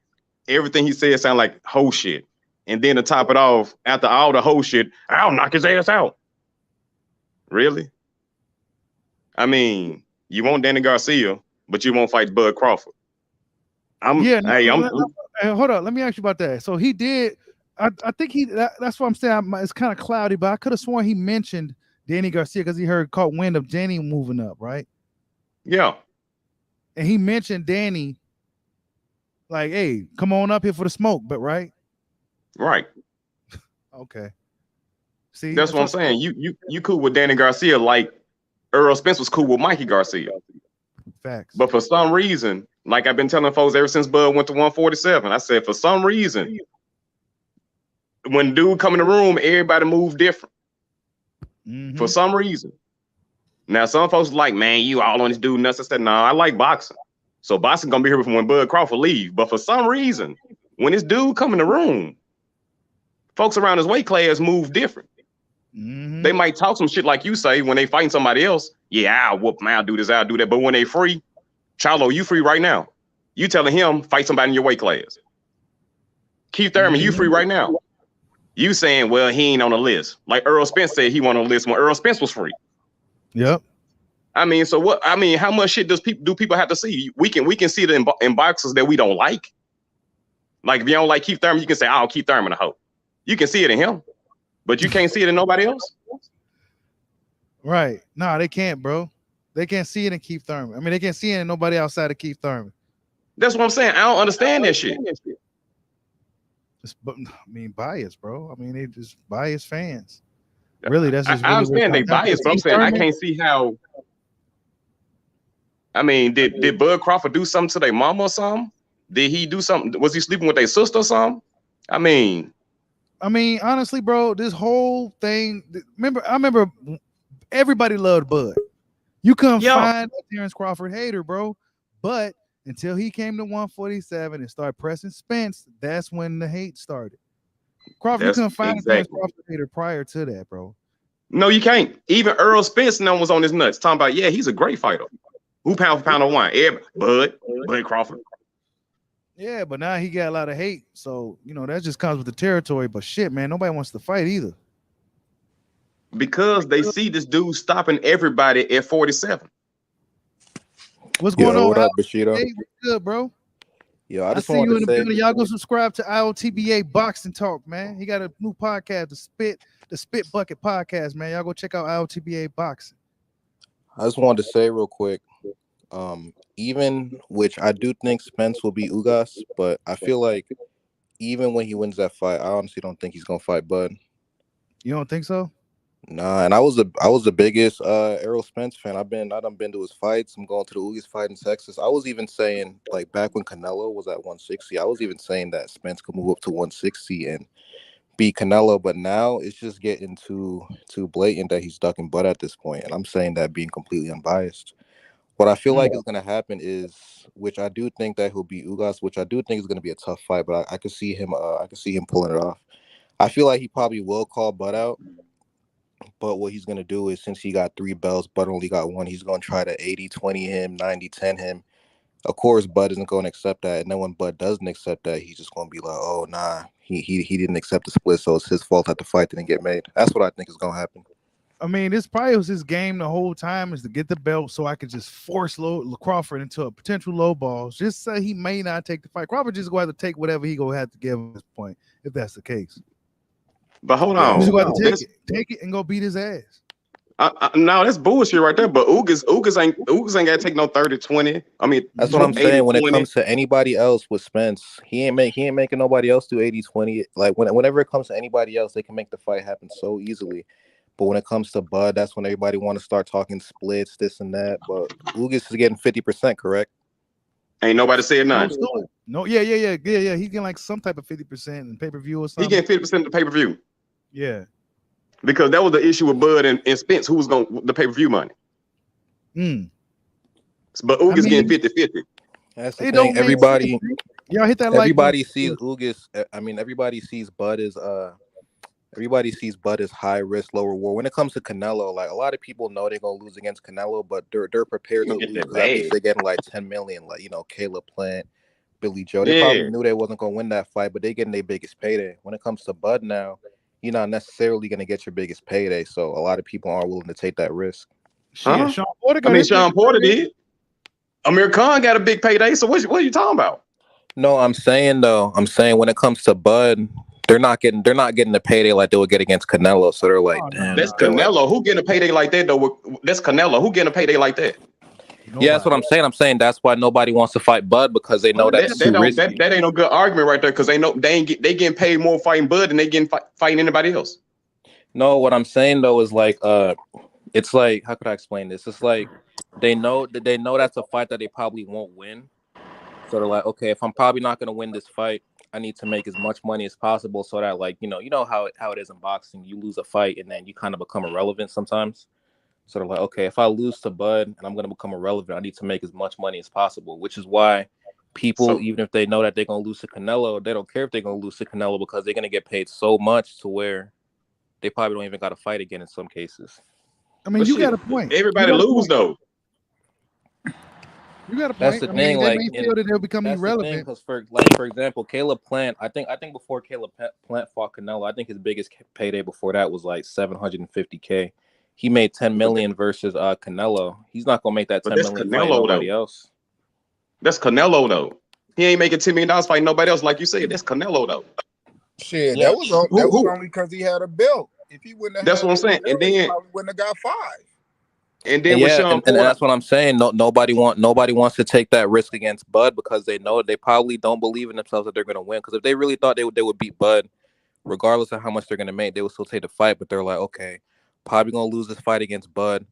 [SPEAKER 7] Everything he said sound like whole shit. And then to top it off, after all the whole shit, I'll knock his ass out. Really? I mean, you want Danny Garcia, but you won't fight Bud Crawford.
[SPEAKER 1] Hold on. Let me ask you about that. So he did. I think that's what I'm saying. It's kind of cloudy, but I could have sworn he mentioned Danny Garcia because he caught wind of Danny moving up, right?
[SPEAKER 7] Yeah.
[SPEAKER 1] And he mentioned Danny, like, hey, come on up here for the smoke, but right?
[SPEAKER 7] Right.
[SPEAKER 1] Okay. See,
[SPEAKER 7] that's what I'm saying. You cool with Danny Garcia like Earl Spence was cool with Mikey Garcia.
[SPEAKER 1] Facts.
[SPEAKER 7] But for some reason, like I've been telling folks ever since Bud went to 147, I said for some reason, when dude come in the room, everybody move different. Mm-hmm. For some reason. Now some folks like, man, you all on this dude nuts. I said, no, I like boxing. So boxing gonna be here from when Bud Crawford leave. But for some reason, when this dude come in the room, folks around his weight class move different. Mm-hmm. They might talk some shit like you say when they fighting somebody else. Yeah, I'll whoop them, I'll do this, I'll do that. But when they free, Charlo, you free right now. You telling him fight somebody in your weight class. Keith Thurman, you free right now. You saying, well, he ain't on the list. Like Earl Spence said he wasn't on the list when Earl Spence was free.
[SPEAKER 1] Yep.
[SPEAKER 7] I mean, so what? I mean, how much shit do people have to see? We can see it in boxers that we don't like. Like if you don't like Keith Thurman, you can say, oh, Keith Thurman a hoe. You can see it in him, but you can't see it in nobody else.
[SPEAKER 1] Right. No, they can't, bro. They can't see it in Keith Thurman. I mean, they can't see it in nobody outside of Keith Thurman.
[SPEAKER 7] That's what I'm saying. I don't understand that shit.
[SPEAKER 1] Bias, bro. I mean, they just biased fans. Really, that's just.
[SPEAKER 7] I understand they biased, but I'm saying I can't see how. I mean, did Bud Crawford do something to their mama or something? Did he do something? Was he sleeping with their sister or something? I mean,
[SPEAKER 1] honestly, bro, this whole thing. I remember everybody loved Bud. You couldn't find a Terence Crawford hater, bro. But until he came to 147 and started pressing Spence, that's when the hate started. Crawford, you couldn't find a Terence Crawford hater prior to that, bro.
[SPEAKER 7] No, you can't. Even Earl Spence was on his nuts, talking about, yeah, he's a great fighter. Who pound for pound of wine? Bud Crawford.
[SPEAKER 1] Yeah, but now he got a lot of hate. So, that just comes with the territory. But shit, man, nobody wants to fight either.
[SPEAKER 7] Because they see this dude stopping everybody at 47.
[SPEAKER 1] What's going on?
[SPEAKER 8] What up, Bushido?
[SPEAKER 1] Hey, what's good, bro?
[SPEAKER 8] Yo, I just wanted to say,
[SPEAKER 1] y'all go subscribe to IOTBA Boxing Talk, man. He got a new podcast, the Spit Bucket Podcast, man. Y'all go check out IOTBA Boxing.
[SPEAKER 8] I just wanted to say real quick, which I do think Spence will beat Ugas, but I feel like even when he wins that fight, I honestly don't think he's gonna fight Bud.
[SPEAKER 1] You don't think so?
[SPEAKER 8] Nah, and I was the biggest Errol Spence fan. I've done been to his fights. I'm going to the Ugas fight in Texas. I was even saying, like, back when Canelo was at 160, I was even saying that Spence could move up to 160 and beat Canelo, but now it's just getting too blatant that he's ducking Bud at this point. And I'm saying that being completely unbiased. What I feel like is going to happen is, which I do think that he'll beat Ugas, which I do think is going to be a tough fight, but I could see him pulling it off. I feel like he probably will call Bud out. But what he's going to do is, since he got 3 belts, Bud only got 1, he's going to try to 80-20 him, 90-10 him. Of course, Bud isn't going to accept that. And then when Bud doesn't accept that, he's just going to be like, oh, nah, he didn't accept the split, so it's his fault that the fight didn't get made. That's what I think is going to happen.
[SPEAKER 1] I mean, this probably was his game the whole time, is to get the belt so I could just force Crawford into a potential low ball, just so he may not take the fight. Crawford just going to have to take whatever he going to have to give at this point, if that's the case.
[SPEAKER 7] But hold on.
[SPEAKER 1] He's going to take it and go beat his ass.
[SPEAKER 7] No, that's bullshit right there. But Ugas ain't gotta take no 30-20. I mean,
[SPEAKER 8] That's what I'm
[SPEAKER 7] 80-20.
[SPEAKER 8] saying. When it comes to anybody else with Spence, he ain't making nobody else do 80-20. Like whenever it comes to anybody else, they can make the fight happen so easily. But when it comes to Bud, that's when everybody want to start talking splits, this and that. But Ugas is getting 50%, correct?
[SPEAKER 7] Ain't nobody said nothing.
[SPEAKER 1] No, yeah. He's getting like some type of 50% in pay-per-view or something.
[SPEAKER 7] He getting 50% of the pay-per-view.
[SPEAKER 1] Yeah.
[SPEAKER 7] Because that was the issue with Bud and Spence, who was going the pay-per-view money. But Ugas getting 50-50.
[SPEAKER 8] That's the thing. Everybody,
[SPEAKER 1] y'all hit that.
[SPEAKER 8] Everybody sees Ugas. I mean, everybody sees Bud as high risk, low reward. When it comes to Canelo, like a lot of people know they're gonna lose against Canelo, but they're prepared to lose because at least they're getting like 10 million. Like Caleb Plant, Billy Joe. They probably knew they wasn't gonna win that fight, but they getting their biggest payday. When it comes to Bud now, you're not necessarily gonna get your biggest payday, so a lot of people aren't willing to take that risk.
[SPEAKER 1] Sean Porter
[SPEAKER 7] Sean Porter did. Amir Khan got a big payday. So what are you talking about?
[SPEAKER 8] No, I'm saying when it comes to Bud, they're not getting the payday like they would get against Canelo. So they're like, damn.
[SPEAKER 7] That's Canelo. Who getting a payday like that though? That's Canelo. Who getting a payday like that?
[SPEAKER 8] Yeah, that's what I'm saying. I'm saying that's why nobody wants to fight Bud because they know that's too risky.
[SPEAKER 7] That ain't no good argument right there because they getting paid more fighting Bud than they getting fighting anybody else.
[SPEAKER 8] No, what I'm saying though is like it's like, how could I explain this? It's like they know that's a fight that they probably won't win. So they're like, okay, if I'm probably not going to win this fight, I need to make as much money as possible so that, like, you know how it is in boxing. You lose a fight and then you kind of become irrelevant sometimes. So they're like, okay, if I lose to Bud and I'm going to become irrelevant, I need to make as much money as possible, which is why people, even if they know that they're going to lose to Canelo, they don't care if they're going to lose to Canelo because they're going to get paid so much to where they probably don't even got to fight again in some cases.
[SPEAKER 1] I mean, you got a point.
[SPEAKER 7] Everybody lose though.
[SPEAKER 1] You got a point.
[SPEAKER 8] That's the thing. Like,
[SPEAKER 1] they may feel that they'll become irrelevant.
[SPEAKER 8] Because for example, Caleb Plant. I think before Caleb Plant fought Canelo, I think his biggest payday before that was like $750K. He made 10 million versus Canelo. He's not gonna make that 10 million fighting nobody else.
[SPEAKER 7] That's Canelo though. He ain't making $10 million fighting nobody else, like you said. That's Canelo though.
[SPEAKER 9] Shit, that was only because he had a belt. If he wouldn't have,
[SPEAKER 7] that's what I'm saying. And then
[SPEAKER 9] he probably wouldn't have got 5.
[SPEAKER 7] And then with Sean Porter,
[SPEAKER 8] and that's what I'm saying. Nobody wants to take that risk against Bud because they know they probably don't believe in themselves that they're going to win. Because if they really thought they would beat Bud, regardless of how much they're going to make, they would still take the fight. But they're like, okay, probably going to lose this fight against Bud.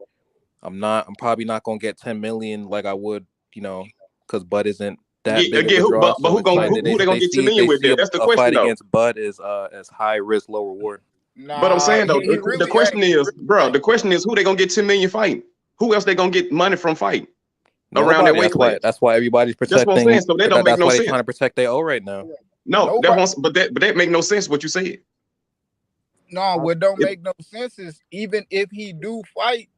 [SPEAKER 8] I'm probably not going to get 10 million like I would, because Bud isn't that big of a draw.
[SPEAKER 7] But who they going to get 10 million with? That's the question.
[SPEAKER 8] Fight against Bud is as high risk, low reward.
[SPEAKER 9] Nah,
[SPEAKER 7] but I'm saying though, the question is, who they gonna get 10 million fighting? Who else they gonna get money from fighting around that weight class?
[SPEAKER 8] That's why everybody's protecting.
[SPEAKER 7] That's what I'm saying. So that don't make no sense.
[SPEAKER 8] They're trying to protect their O right now.
[SPEAKER 7] No, but that make no sense. What you said.
[SPEAKER 9] No, what don't make no sense is even if he do fight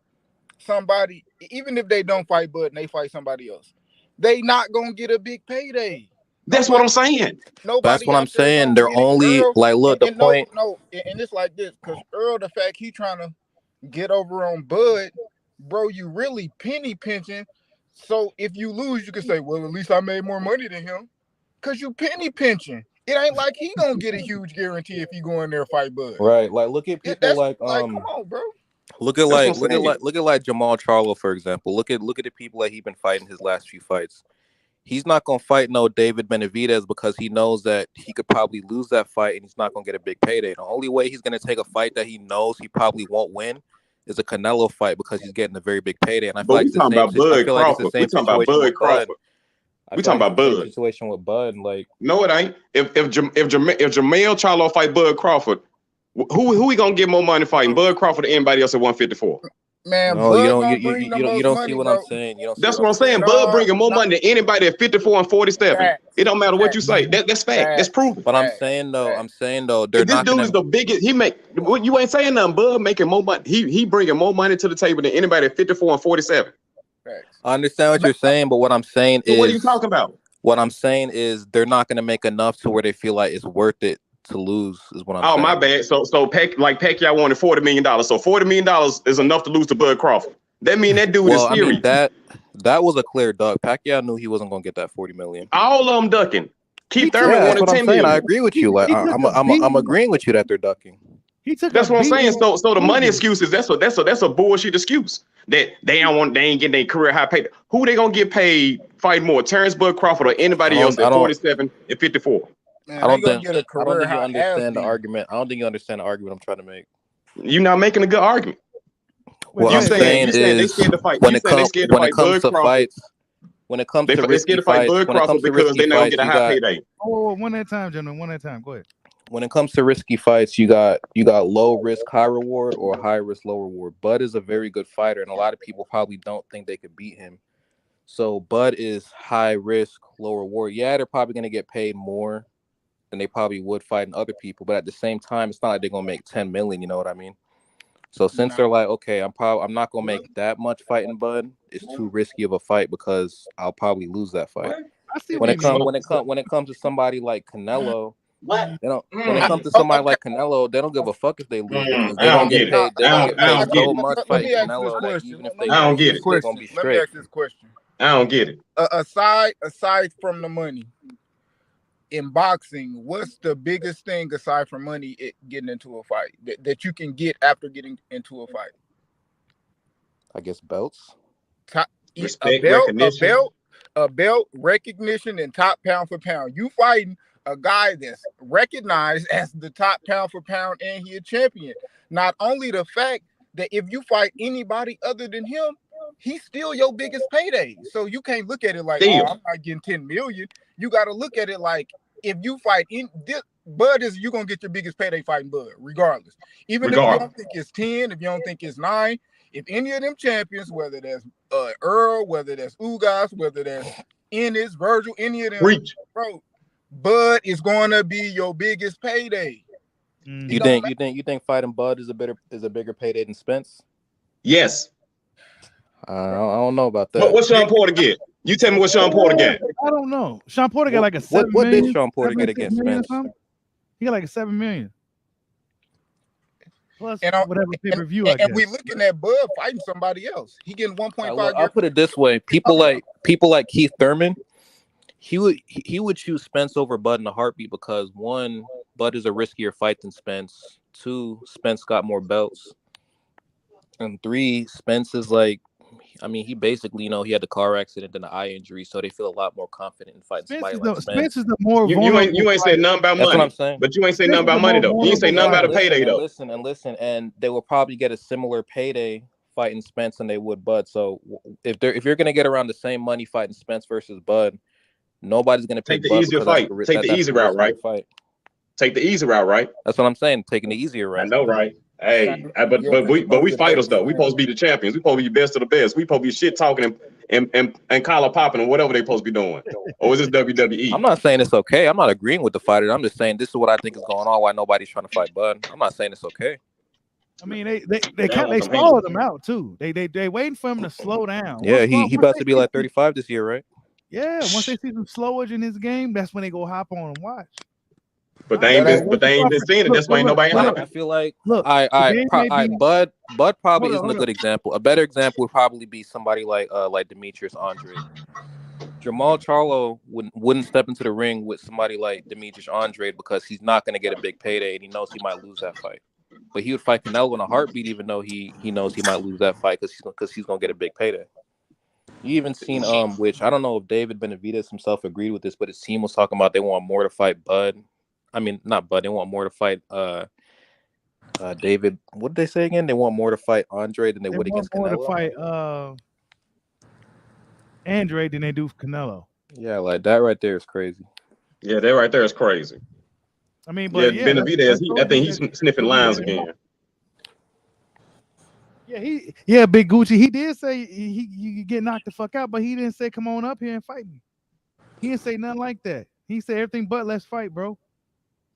[SPEAKER 9] somebody, even if they don't fight Bud and they fight somebody else, they not gonna get a big payday.
[SPEAKER 7] That's what I'm saying.
[SPEAKER 8] That's what I'm saying. They're only like, look, the point.
[SPEAKER 9] No, and it's like this because Earl, the fact he trying to get over on Bud, bro, you really penny pinching. So if you lose, you can say, well, at least I made more money than him, because you penny pinching. It ain't like he gonna get a huge guarantee if he go in there and fight Bud.
[SPEAKER 8] Right. Like, look at people like
[SPEAKER 9] come on, bro.
[SPEAKER 8] Look at like Jamal Charlo, for example. Look at the people that he been fighting his last few fights. He's not going to fight no David Benavidez because he knows that he could probably lose that fight and he's not going to get a big payday. The only way he's going to take a fight that he knows he probably won't win is a Canelo fight because he's getting a very big payday. And I feel like it's the same situation with Bud.
[SPEAKER 7] We talking about Bud.
[SPEAKER 8] Situation with Bud, like,
[SPEAKER 7] no, it ain't. If Jamel Charlo fight Bud Crawford, who he gonna get more money fighting, Bud Crawford or anybody else at 154?
[SPEAKER 9] Man,
[SPEAKER 8] no,
[SPEAKER 9] you
[SPEAKER 8] don't see what I'm saying.
[SPEAKER 7] That's what I'm saying. Bud bringing more money than anybody at 54 and 47. It don't matter what you say. That's fact. That's proven.
[SPEAKER 8] But I'm saying though, they're
[SPEAKER 7] this dude is the biggest. You ain't saying nothing. Bud making more money. He bringing more money to the table than anybody at 54 and 47.
[SPEAKER 8] I understand what you're saying, but what I'm saying is,
[SPEAKER 7] what are you talking about?
[SPEAKER 8] What I'm saying is they're not going to make enough to where they feel like it's worth it to lose. Is what I'm saying.
[SPEAKER 7] Oh, my bad. So Pacquiao wanted $40 million. So $40 million is enough to lose to Bud Crawford. That mean that dude is serious.
[SPEAKER 8] I mean, that was a clear duck. Pacquiao knew he wasn't going to get that $40 million.
[SPEAKER 7] All of them ducking. Keith Thurman wanted $10 million.
[SPEAKER 8] I agree with you. Like I'm agreeing with you that they're ducking.
[SPEAKER 1] He took.
[SPEAKER 7] That's
[SPEAKER 1] a
[SPEAKER 7] what I'm saying.
[SPEAKER 1] beating.
[SPEAKER 7] So the money excuses. That's a bullshit excuse. That they ain't getting their career high paid. Who they gonna get paid fighting more? Terence Bud Crawford or anybody else at 47 and 54?
[SPEAKER 9] Man,
[SPEAKER 8] I
[SPEAKER 9] they
[SPEAKER 8] don't
[SPEAKER 9] gonna
[SPEAKER 8] think
[SPEAKER 9] get a
[SPEAKER 8] I don't
[SPEAKER 9] career
[SPEAKER 8] think you
[SPEAKER 9] high ass
[SPEAKER 8] understand the
[SPEAKER 9] beating.
[SPEAKER 8] argument. I don't think you understand the argument I'm trying to make.
[SPEAKER 7] You're not making a good argument.
[SPEAKER 8] What
[SPEAKER 7] You
[SPEAKER 8] I'm saying
[SPEAKER 7] they
[SPEAKER 8] is
[SPEAKER 7] scared to fight.
[SPEAKER 8] when
[SPEAKER 7] You
[SPEAKER 8] it
[SPEAKER 7] saying they
[SPEAKER 8] comes
[SPEAKER 7] scared to fight Bud
[SPEAKER 8] to
[SPEAKER 7] Crawford.
[SPEAKER 8] fights, when it comes to
[SPEAKER 7] They
[SPEAKER 8] risky
[SPEAKER 7] scared to fight
[SPEAKER 8] fights,
[SPEAKER 7] Bud
[SPEAKER 8] when it comes
[SPEAKER 7] Crawford
[SPEAKER 8] to
[SPEAKER 7] because
[SPEAKER 8] risky
[SPEAKER 7] they're not gonna
[SPEAKER 8] fights,
[SPEAKER 7] get a high payday.
[SPEAKER 1] Oh, one at a time, gentlemen. One at a time. Go ahead.
[SPEAKER 8] when it comes to risky fights, you got low risk, high reward, or high risk, low reward. Bud is a very good fighter, and a lot of people probably don't think they could beat him. So Bud is high risk, low reward. Yeah, they're probably gonna get paid more than they probably would fighting other people, but at the same time, it's not like they're gonna make 10 million. You know what I mean? So since they're like, okay, I'm not gonna make that much fighting Bud. It's too risky of a fight because I'll probably lose that fight.
[SPEAKER 1] I see
[SPEAKER 8] When
[SPEAKER 1] what you mean.
[SPEAKER 8] it comes to somebody like Canelo,
[SPEAKER 3] What?
[SPEAKER 8] they don't. When it comes to somebody like Canelo, they don't give a fuck if they lose because they're gonna get paid. They're gonna get paid so much
[SPEAKER 9] Let
[SPEAKER 8] fighting
[SPEAKER 9] me ask this
[SPEAKER 8] Canelo that
[SPEAKER 9] question.
[SPEAKER 8] even if
[SPEAKER 9] Let
[SPEAKER 8] they
[SPEAKER 9] me ask
[SPEAKER 8] lose,
[SPEAKER 9] this
[SPEAKER 8] they're gonna be
[SPEAKER 9] question. Let me
[SPEAKER 8] straight.
[SPEAKER 9] ask this question.
[SPEAKER 7] I don't get it.
[SPEAKER 9] Aside from the money, in boxing, what's the biggest thing aside from money getting into a fight that you can get after getting into a fight?
[SPEAKER 8] I guess belts.
[SPEAKER 7] Respect, recognition.
[SPEAKER 9] A belt, recognition, and top pound for pound. You fighting a guy that's recognized as the top pound for pound and he a champion. Not only the fact that if you fight anybody other than him, he's still your biggest payday. So you can't look at it like, oh, I'm not getting 10 million. You got to look at it like if you fight in this, Bud is you're gonna get your biggest payday fighting Bud, regardless. Even if you don't think it's 10, if you don't think it's 9, if any of them champions, whether that's Earl, whether that's Ugas, whether that's Ennis, Virgil, any of them, bro, Bud is gonna be your biggest payday.
[SPEAKER 8] You think fighting Bud is a bigger payday than Spence?
[SPEAKER 7] Yes.
[SPEAKER 8] I don't know about that.
[SPEAKER 7] What's Sean Porter get? You tell me what Sean Porter get.
[SPEAKER 1] I don't know. Sean Porter got like a 7
[SPEAKER 8] what
[SPEAKER 1] million.
[SPEAKER 8] Did Sean Porter get against Spence?
[SPEAKER 1] He got like a 7 million. Plus
[SPEAKER 9] and
[SPEAKER 1] whatever pay-per-view, I guess.
[SPEAKER 9] And we looking at Bud fighting somebody else. He getting 1.5.
[SPEAKER 8] I'll put it this way: people like Keith Thurman, he would choose Spence over Bud in a heartbeat because 1, Bud is a riskier fight than Spence. 2, Spence got more belts, and 3, Spence is like, I mean, he basically, he had the car accident and the eye injury, so they feel a lot more confident in fighting somebody like Spence.
[SPEAKER 1] Spence is the more vulnerable.
[SPEAKER 7] You ain't saying nothing about money.
[SPEAKER 8] That's what I'm saying.
[SPEAKER 7] But you ain't saying nothing about money though. You ain't say nothing about a payday though.
[SPEAKER 8] Listen, and they will probably get a similar payday fighting Spence than they would Bud. So if you're gonna get around the same money fighting Spence versus Bud, nobody's gonna pick
[SPEAKER 7] Take the
[SPEAKER 8] Bud
[SPEAKER 7] easier fight. Take the easy route, right? Take the easy route, right?
[SPEAKER 8] That's what I'm saying. Taking the easier route.
[SPEAKER 7] I know, right? Hey, but we fighters though. We supposed to be the champions. We supposed to be best of the best. We supposed to be shit talking and collar popping and whatever they supposed to be doing. Or is this WWE?
[SPEAKER 8] I'm not saying it's okay. I'm not agreeing with the fighter. I'm just saying this is what I think is going on. Why nobody's trying to fight Bud? I'm not saying it's okay.
[SPEAKER 1] I mean, they swallowed him out too. They waiting for him to slow down.
[SPEAKER 8] Yeah, he about to be like 35 this year, right?
[SPEAKER 1] Yeah, once they see some slowage in his game, that's when they go hop on and watch.
[SPEAKER 7] But they ain't been seeing it. That's why ain't nobody hopping.
[SPEAKER 8] I feel like Bud probably isn't a good example. A better example would probably be somebody like Demetrius Andrade. Jamal Charlo wouldn't step into the ring with somebody like Demetrius Andrade because he's not going to get a big payday and he knows he might lose that fight. But he would fight Canelo in a heartbeat, even though he knows he might lose that fight because he's going to get a big payday. You even seen which I don't know if David Benavidez himself agreed with this, but his team was talking about they want more to fight Bud. I mean, not Bud. They want more to fight David. What did they say again? They want more to fight Andre than they would against Canelo.
[SPEAKER 1] More to fight Andre than they do Canelo.
[SPEAKER 8] Yeah, like that right there is crazy.
[SPEAKER 7] Yeah, that right there is crazy.
[SPEAKER 1] I mean, but
[SPEAKER 7] Benavidez, I think he's sniffing lines again.
[SPEAKER 1] Yeah, Big Gucci. He did say he get knocked the fuck out, but he didn't say come on up here and fight me. He didn't say nothing like that. He said everything but let's fight, bro.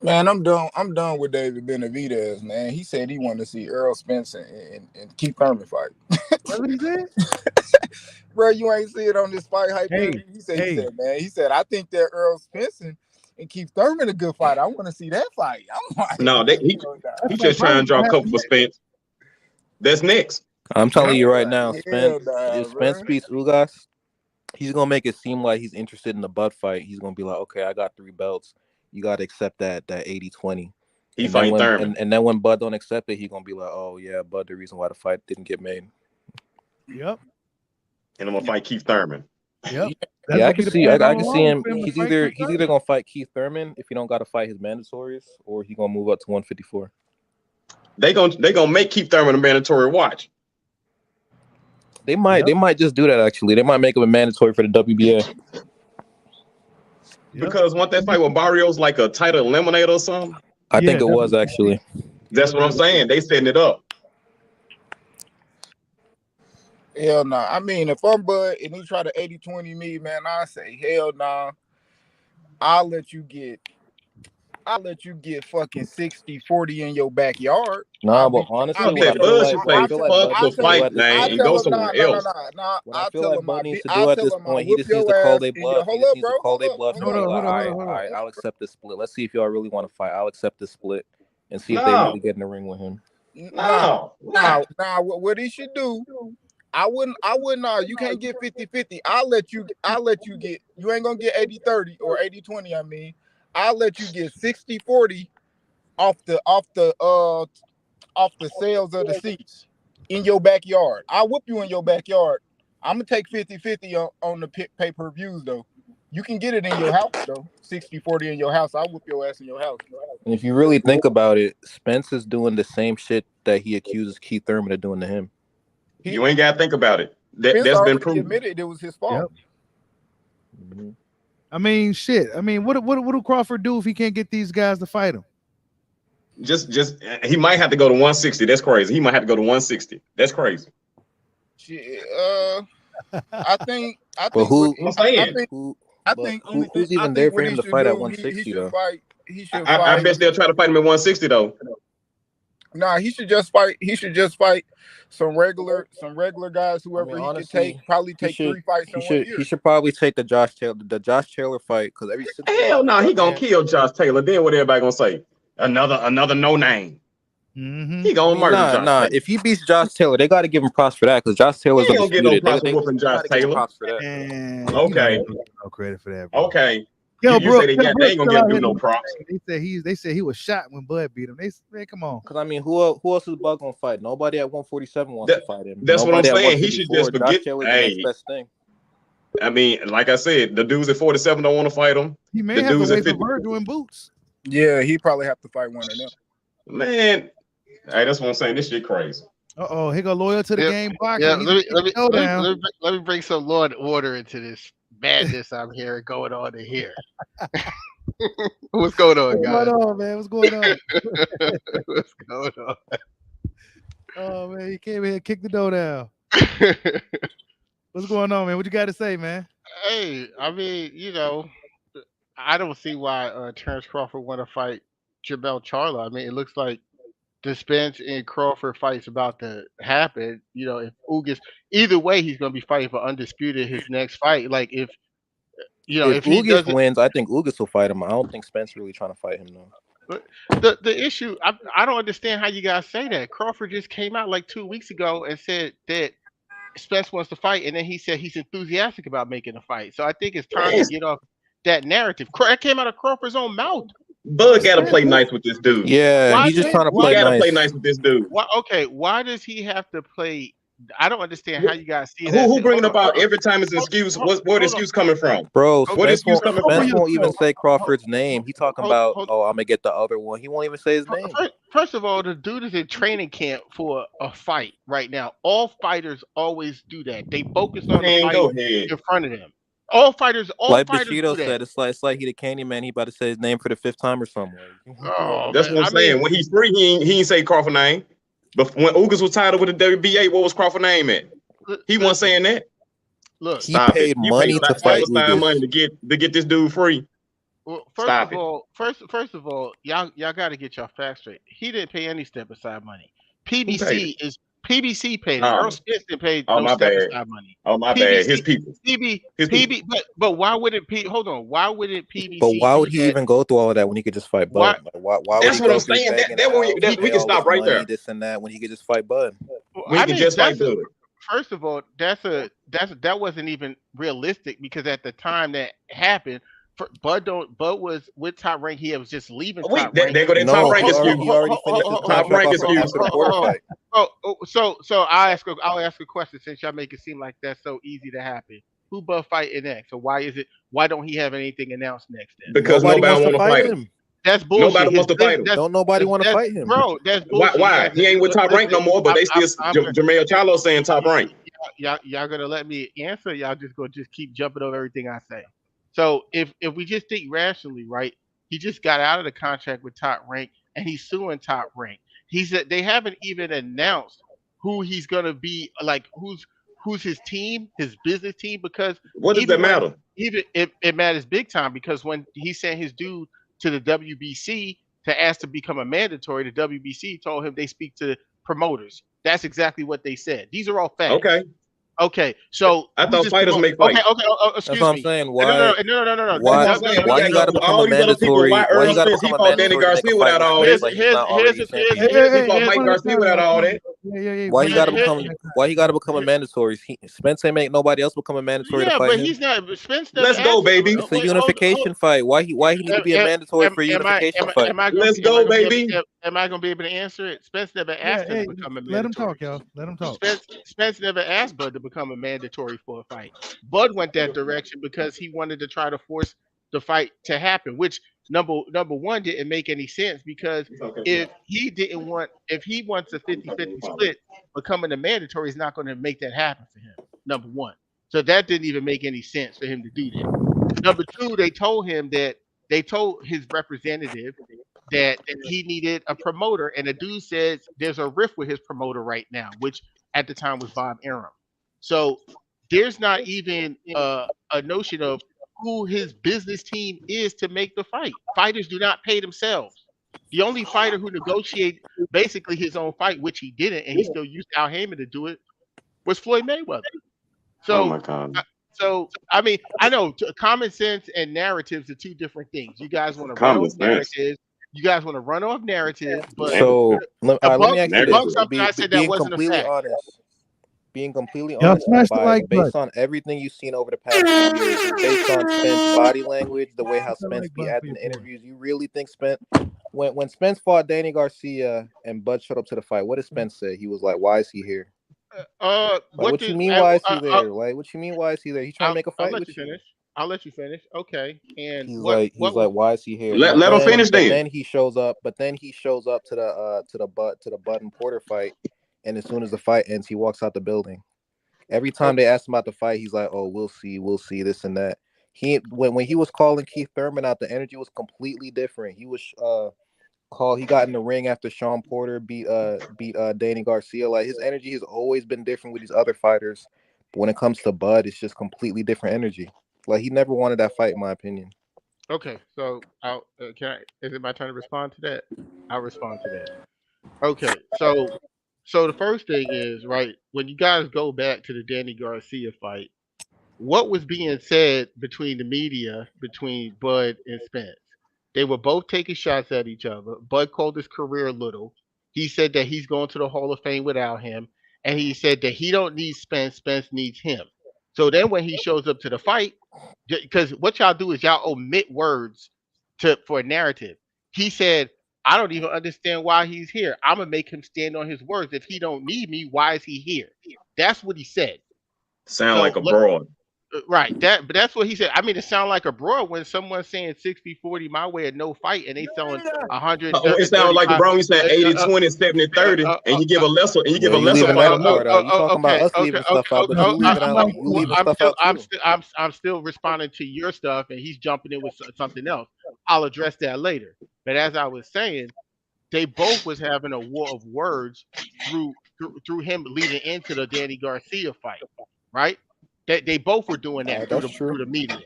[SPEAKER 9] Man, I'm done with David Benavidez, man. He said he wanted to see Earl Spence and Keith Thurman fight.
[SPEAKER 1] That's what he said?
[SPEAKER 9] Bro, you ain't see it on this fight hype. He said, I think that Earl Spence and Keith Thurman a good fight. I want to see that fight.
[SPEAKER 7] He just trying to draw a couple for Spence. That's next.
[SPEAKER 8] I'm telling you right now, Spence, if Spence beats Ugas, he's gonna make it seem like he's interested in the Bud fight. He's gonna be like, okay, I got 3 belts. You got to accept that 80-20.
[SPEAKER 7] He
[SPEAKER 8] And then
[SPEAKER 7] fighting
[SPEAKER 8] when
[SPEAKER 7] Thurman.
[SPEAKER 8] and then when Bud don't accept it, he gonna be like, "Oh yeah, Bud, the reason why the fight didn't get made."
[SPEAKER 1] Yep.
[SPEAKER 7] And I'm gonna fight Keith Thurman.
[SPEAKER 1] Yep.
[SPEAKER 8] Yeah, I
[SPEAKER 1] gonna be
[SPEAKER 8] can
[SPEAKER 1] the
[SPEAKER 8] see.
[SPEAKER 1] plan
[SPEAKER 8] I
[SPEAKER 1] all
[SPEAKER 8] can see
[SPEAKER 1] along
[SPEAKER 8] him.
[SPEAKER 1] for him to
[SPEAKER 8] He's
[SPEAKER 1] fight
[SPEAKER 8] either
[SPEAKER 1] Keith Thurman.
[SPEAKER 8] gonna fight Keith Thurman if he don't got to fight his mandatories, or he gonna move up to 154.
[SPEAKER 7] They gonna make Keith Thurman a mandatory watch.
[SPEAKER 8] They might just do that. Actually, they might make him a mandatory for the WBA.
[SPEAKER 7] Because once that fight with Barrios like a title eliminator or something.
[SPEAKER 8] I think it was actually.
[SPEAKER 7] That's what I'm saying. They setting it up.
[SPEAKER 9] Hell no. I mean, if I'm Bud and he try to 80-20 me, man, I say hell no. I'll let you get fucking 60-40 in your backyard.
[SPEAKER 8] Nah, but honestly, what I feel
[SPEAKER 7] Bud
[SPEAKER 8] like,
[SPEAKER 7] should play fuck the fight, man, and go somewhere else.
[SPEAKER 8] What I feel like Bud needs to do at this point, he just needs to call their bluff. He just needs to call their bluff and be like, all right, I'll accept this split. Let's see if y'all really want to fight. I'll accept this split and see if they really get in the ring with him.
[SPEAKER 9] Nah, what he should do, I wouldn't you can't get 50-50. I'll let you get, you ain't gonna get 80-30 or 80-20, I mean. I'll let you get 60-40 off the sales of the seats in your backyard. I'll whoop you in your backyard. I'm gonna take 50-50 on the pay-per-views though. You can get it in your house though. 60-40 in your house. I'll whoop your ass in your house.
[SPEAKER 8] And if you really think about it, Spence is doing the same shit that he accuses Keith Thurman of doing to him.
[SPEAKER 7] You ain't gotta think about it. That's been proven.
[SPEAKER 9] Admitted it was his fault.
[SPEAKER 1] Yep. I mean, shit. I mean, what do Crawford do if he can't get these guys to fight him?
[SPEAKER 7] Just he might have to go to 160. That's crazy. He might have to go to 160. That's crazy.
[SPEAKER 9] I think.
[SPEAKER 8] But who?
[SPEAKER 7] I'm saying.
[SPEAKER 8] Who's even there for him to fight at 160 though?
[SPEAKER 9] He should fight.
[SPEAKER 7] I bet they'll try to fight him at 160 though.
[SPEAKER 9] Nah, he should just fight. He should just fight some regular guys, whoever he can take. Probably take 3 fights in 1 year.
[SPEAKER 8] He should probably take the Josh Taylor fight because every
[SPEAKER 7] hell no, he gonna kill Josh Taylor. Then what everybody gonna say? Another no name.
[SPEAKER 1] Mm-hmm.
[SPEAKER 7] He gonna murder Josh Taylor.
[SPEAKER 8] If he beats Josh Taylor, they got to give him props for that because Josh Taylor's
[SPEAKER 7] he don't get no props for whooping
[SPEAKER 8] Josh
[SPEAKER 7] Taylor. Okay,
[SPEAKER 1] no credit for that.
[SPEAKER 7] Bro. Okay.
[SPEAKER 1] Yo,
[SPEAKER 7] you
[SPEAKER 1] bro,
[SPEAKER 7] say they ain't gonna give him no props.
[SPEAKER 1] They said he was shot when Bud beat him. Man, come on.
[SPEAKER 8] Because I mean, who else is Bud gonna fight? Nobody at 147 wants to fight him.
[SPEAKER 7] That's
[SPEAKER 8] Nobody
[SPEAKER 7] what I'm saying. He should just forget.
[SPEAKER 8] Josh the next best thing.
[SPEAKER 7] I mean, like I said, the dudes at 47 don't want to fight him.
[SPEAKER 1] He may have to wait for Virgil in boots.
[SPEAKER 9] Yeah, he probably have to fight one of them.
[SPEAKER 7] Man, hey, that's what I'm saying. This shit crazy.
[SPEAKER 1] He go loyal to the game.
[SPEAKER 10] Yeah, let me bring some law and order into this madness I'm hearing going on in here. What's going on, guys?
[SPEAKER 1] What's going on, man? What's going on?
[SPEAKER 10] What's going on?
[SPEAKER 1] Oh man, he came in and kicked the door down. What's going on, man? What you got to say, man?
[SPEAKER 10] Hey, I mean, I don't see why Terence Crawford want to fight Jamel Charlo. I mean, it looks like the Spence and Crawford fight's about to happen. If Ugas, either way, he's going to be fighting for undisputed his next fight. Like if
[SPEAKER 8] Ugas wins, I think Ugas will fight him. I don't think Spence really trying to fight him though.
[SPEAKER 10] The issue, I don't understand how you guys say that. Crawford just came out like 2 weeks ago and said that Spence wants to fight, and then he said he's enthusiastic about making a fight. So I think it's time to get off that narrative. That came out of Crawford's own mouth.
[SPEAKER 7] Bud got to play nice with this dude.
[SPEAKER 8] Yeah, he's just trying to play nice.
[SPEAKER 7] He got to play nice with this dude.
[SPEAKER 10] Why does he have to play? I don't understand how you guys see
[SPEAKER 7] that. Who bringing about every time it's an excuse? Where the excuse coming from?
[SPEAKER 8] Bro,
[SPEAKER 7] what excuse coming from?
[SPEAKER 8] Spence won't even say Crawford's name. He talking about, I'm gonna get the other one. He won't even say his name.
[SPEAKER 10] First of all, the dude is in training camp for a fight right now. All fighters always do that. They focus on the fight in front of them. All fighters
[SPEAKER 8] Bushido said, it's like he the candy man. He about to say his name for the 5th time or something.
[SPEAKER 7] That's what I'm saying. When he's free, he ain't say Crawford's name. But when Ugas was tied up with the WBA, what was Crawford's name at? He wasn't saying that.
[SPEAKER 10] Look,
[SPEAKER 8] he paid money to fight Ugas.
[SPEAKER 7] Money to get this dude free.
[SPEAKER 10] Well, first of all, y'all got to get your facts straight. He didn't pay any step aside money. PBC paid it. Earl Spence didn't pay no step aside money.
[SPEAKER 7] Oh my bad. His people.
[SPEAKER 10] But why wouldn't hold on? Why wouldn't PBC?
[SPEAKER 8] But why would he even go through all of that when he could just fight Bud? Why
[SPEAKER 7] that's what I'm saying. We can stop right there.
[SPEAKER 8] This and that when he could just fight Bud.
[SPEAKER 7] We can just fight Bud.
[SPEAKER 10] First of all, that wasn't even realistic because at the time that happened, Bud was with Top Rank. He was just leaving
[SPEAKER 7] Wait,
[SPEAKER 10] Top Rank.
[SPEAKER 7] there go that
[SPEAKER 8] No,
[SPEAKER 7] Top Rank
[SPEAKER 8] he
[SPEAKER 7] excuse.
[SPEAKER 8] already finished his
[SPEAKER 7] Top
[SPEAKER 8] contract
[SPEAKER 7] Rank
[SPEAKER 8] off
[SPEAKER 7] excuse.
[SPEAKER 8] after the Porter fight.
[SPEAKER 10] So I'll ask a question since y'all make it seem like that's so easy to happen. Who Bud fighting next? Or why don't he have anything announced next then?
[SPEAKER 7] Because
[SPEAKER 8] Nobody
[SPEAKER 7] nobody
[SPEAKER 8] wants to
[SPEAKER 7] want to
[SPEAKER 8] fight
[SPEAKER 7] fight him.
[SPEAKER 8] him.
[SPEAKER 10] That's bullshit.
[SPEAKER 7] Nobody wants to fight him.
[SPEAKER 8] Don't nobody want to fight him.
[SPEAKER 10] Bro, that's
[SPEAKER 7] Why?
[SPEAKER 10] bullshit.
[SPEAKER 7] Why? He ain't with Top Rank no more, but they still Jermaine Charlo saying Top Rank.
[SPEAKER 10] Y'all gonna let me answer? Y'all just gonna keep jumping over everything I say. So if we just think rationally, right? He just got out of the contract with Top Rank and he's suing Top Rank. They haven't even announced who he's gonna be, like who's his team, his business team, because
[SPEAKER 7] What does that matter?
[SPEAKER 10] Even it matters big time, because when he sent his dude to the WBC to ask to become a mandatory, the WBC told him they speak to promoters. That's exactly what they said. These are all facts. Okay, so
[SPEAKER 7] I thought fighters make fights.
[SPEAKER 10] Okay, excuse
[SPEAKER 8] That's what I'm
[SPEAKER 10] me.
[SPEAKER 8] saying. Why?
[SPEAKER 10] No.
[SPEAKER 8] Why he got to become a mandatory? Why he got to become a mandatory to make a fight with Spence like he's not already a champion?
[SPEAKER 7] He fought Mike Garcia without all that.
[SPEAKER 8] Why he got to become? Why he got to become a mandatory? Spence ain't make nobody else become a mandatory to fight
[SPEAKER 10] but
[SPEAKER 8] him.
[SPEAKER 10] he's not. Spence.
[SPEAKER 7] Let's go, baby.
[SPEAKER 8] It's a unification fight. Why he need to be a mandatory for a unification fight?
[SPEAKER 7] Let's go, baby.
[SPEAKER 10] Am I gonna be able to answer it? Spence never asked him to become a mandatory.
[SPEAKER 1] Let him talk, y'all. Let him talk.
[SPEAKER 10] Spence never asked Bud to become a mandatory for a fight. Bud went that direction because he wanted to try to force the fight to happen, which number one didn't make any sense, because if he wants a 50-50 split, becoming a mandatory is not going to make that happen for him. Number one. So that didn't even make any sense for him to do that. Number two, they told his representative that he needed a promoter, and the dude says there's a rift with his promoter right now, which at the time was Bob Arum. So there's not even a notion of who his business team is to make the fight. Fighters do not pay themselves. The only fighter who negotiated basically his own fight, which he didn't, and he still used Al Heyman to do it, was Floyd Mayweather. So,
[SPEAKER 7] oh my God.
[SPEAKER 10] So I mean, I know common sense and narratives are two different things. You guys want to run off narratives. You guys want to run off narratives, but
[SPEAKER 8] so let me ask you this:
[SPEAKER 10] I said that wasn't a fact.
[SPEAKER 8] Being completely honest, based on everything you've seen over the past 2 years, and based on Spence's body language, the way how Spence be at in the interviews, you really think Spence, when Spence fought Danny Garcia and Bud showed up to the fight, what did Spence say? He was like, "Why is he here?" What you mean? Why is he there? Like, what you mean? Why is he there? He's trying to make a fight with you.
[SPEAKER 10] I'll let you finish. Okay. And
[SPEAKER 8] he's like, why is he here?
[SPEAKER 7] Let him finish then.
[SPEAKER 8] Then he shows up. But then he shows up to the Bud and Porter fight, and as soon as the fight ends, he walks out the building. Every time they ask him about the fight, he's like, "Oh, we'll see, this and that." When he was calling Keith Thurman out, the energy was completely different. He was he got in the ring after Sean Porter beat Danny Garcia. Like, his energy has always been different with these other fighters, but when it comes to Bud, it's just completely different energy. Like, he never wanted that fight, in my opinion.
[SPEAKER 10] Okay, so is it my turn to respond to that? I'll respond to that. Okay, so the first thing is, right, when you guys go back to the Danny Garcia fight, what was being said between the media, between Bud and Spence? They were both taking shots at each other. Bud called his career little. He said that he's going to the Hall of Fame without him. And he said that he don't need Spence. Spence needs him. So then when he shows up to the fight, because what y'all do is y'all omit words for a narrative. He said, I don't even understand why he's here. I'm going to make him stand on his words. If he don't need me, why is he here? That's what he said.
[SPEAKER 7] Sound like a broad.
[SPEAKER 10] Right. But that's what he said. I mean, it sounds like a broad when someone's saying 60-40 my way and no fight, and they selling 100.
[SPEAKER 7] It sounds like a broad. You said 80-20, 70-30, and you give a lesser, and you give a lesser fight more.
[SPEAKER 8] You talking about us leaving stuff out, but you leaving stuff out too.
[SPEAKER 10] I'm still responding to your stuff, and he's jumping in with something else. I'll address that later. But as I was saying, they both was having a war of words through him leading into the Danny Garcia fight, right? They both were doing that through the media.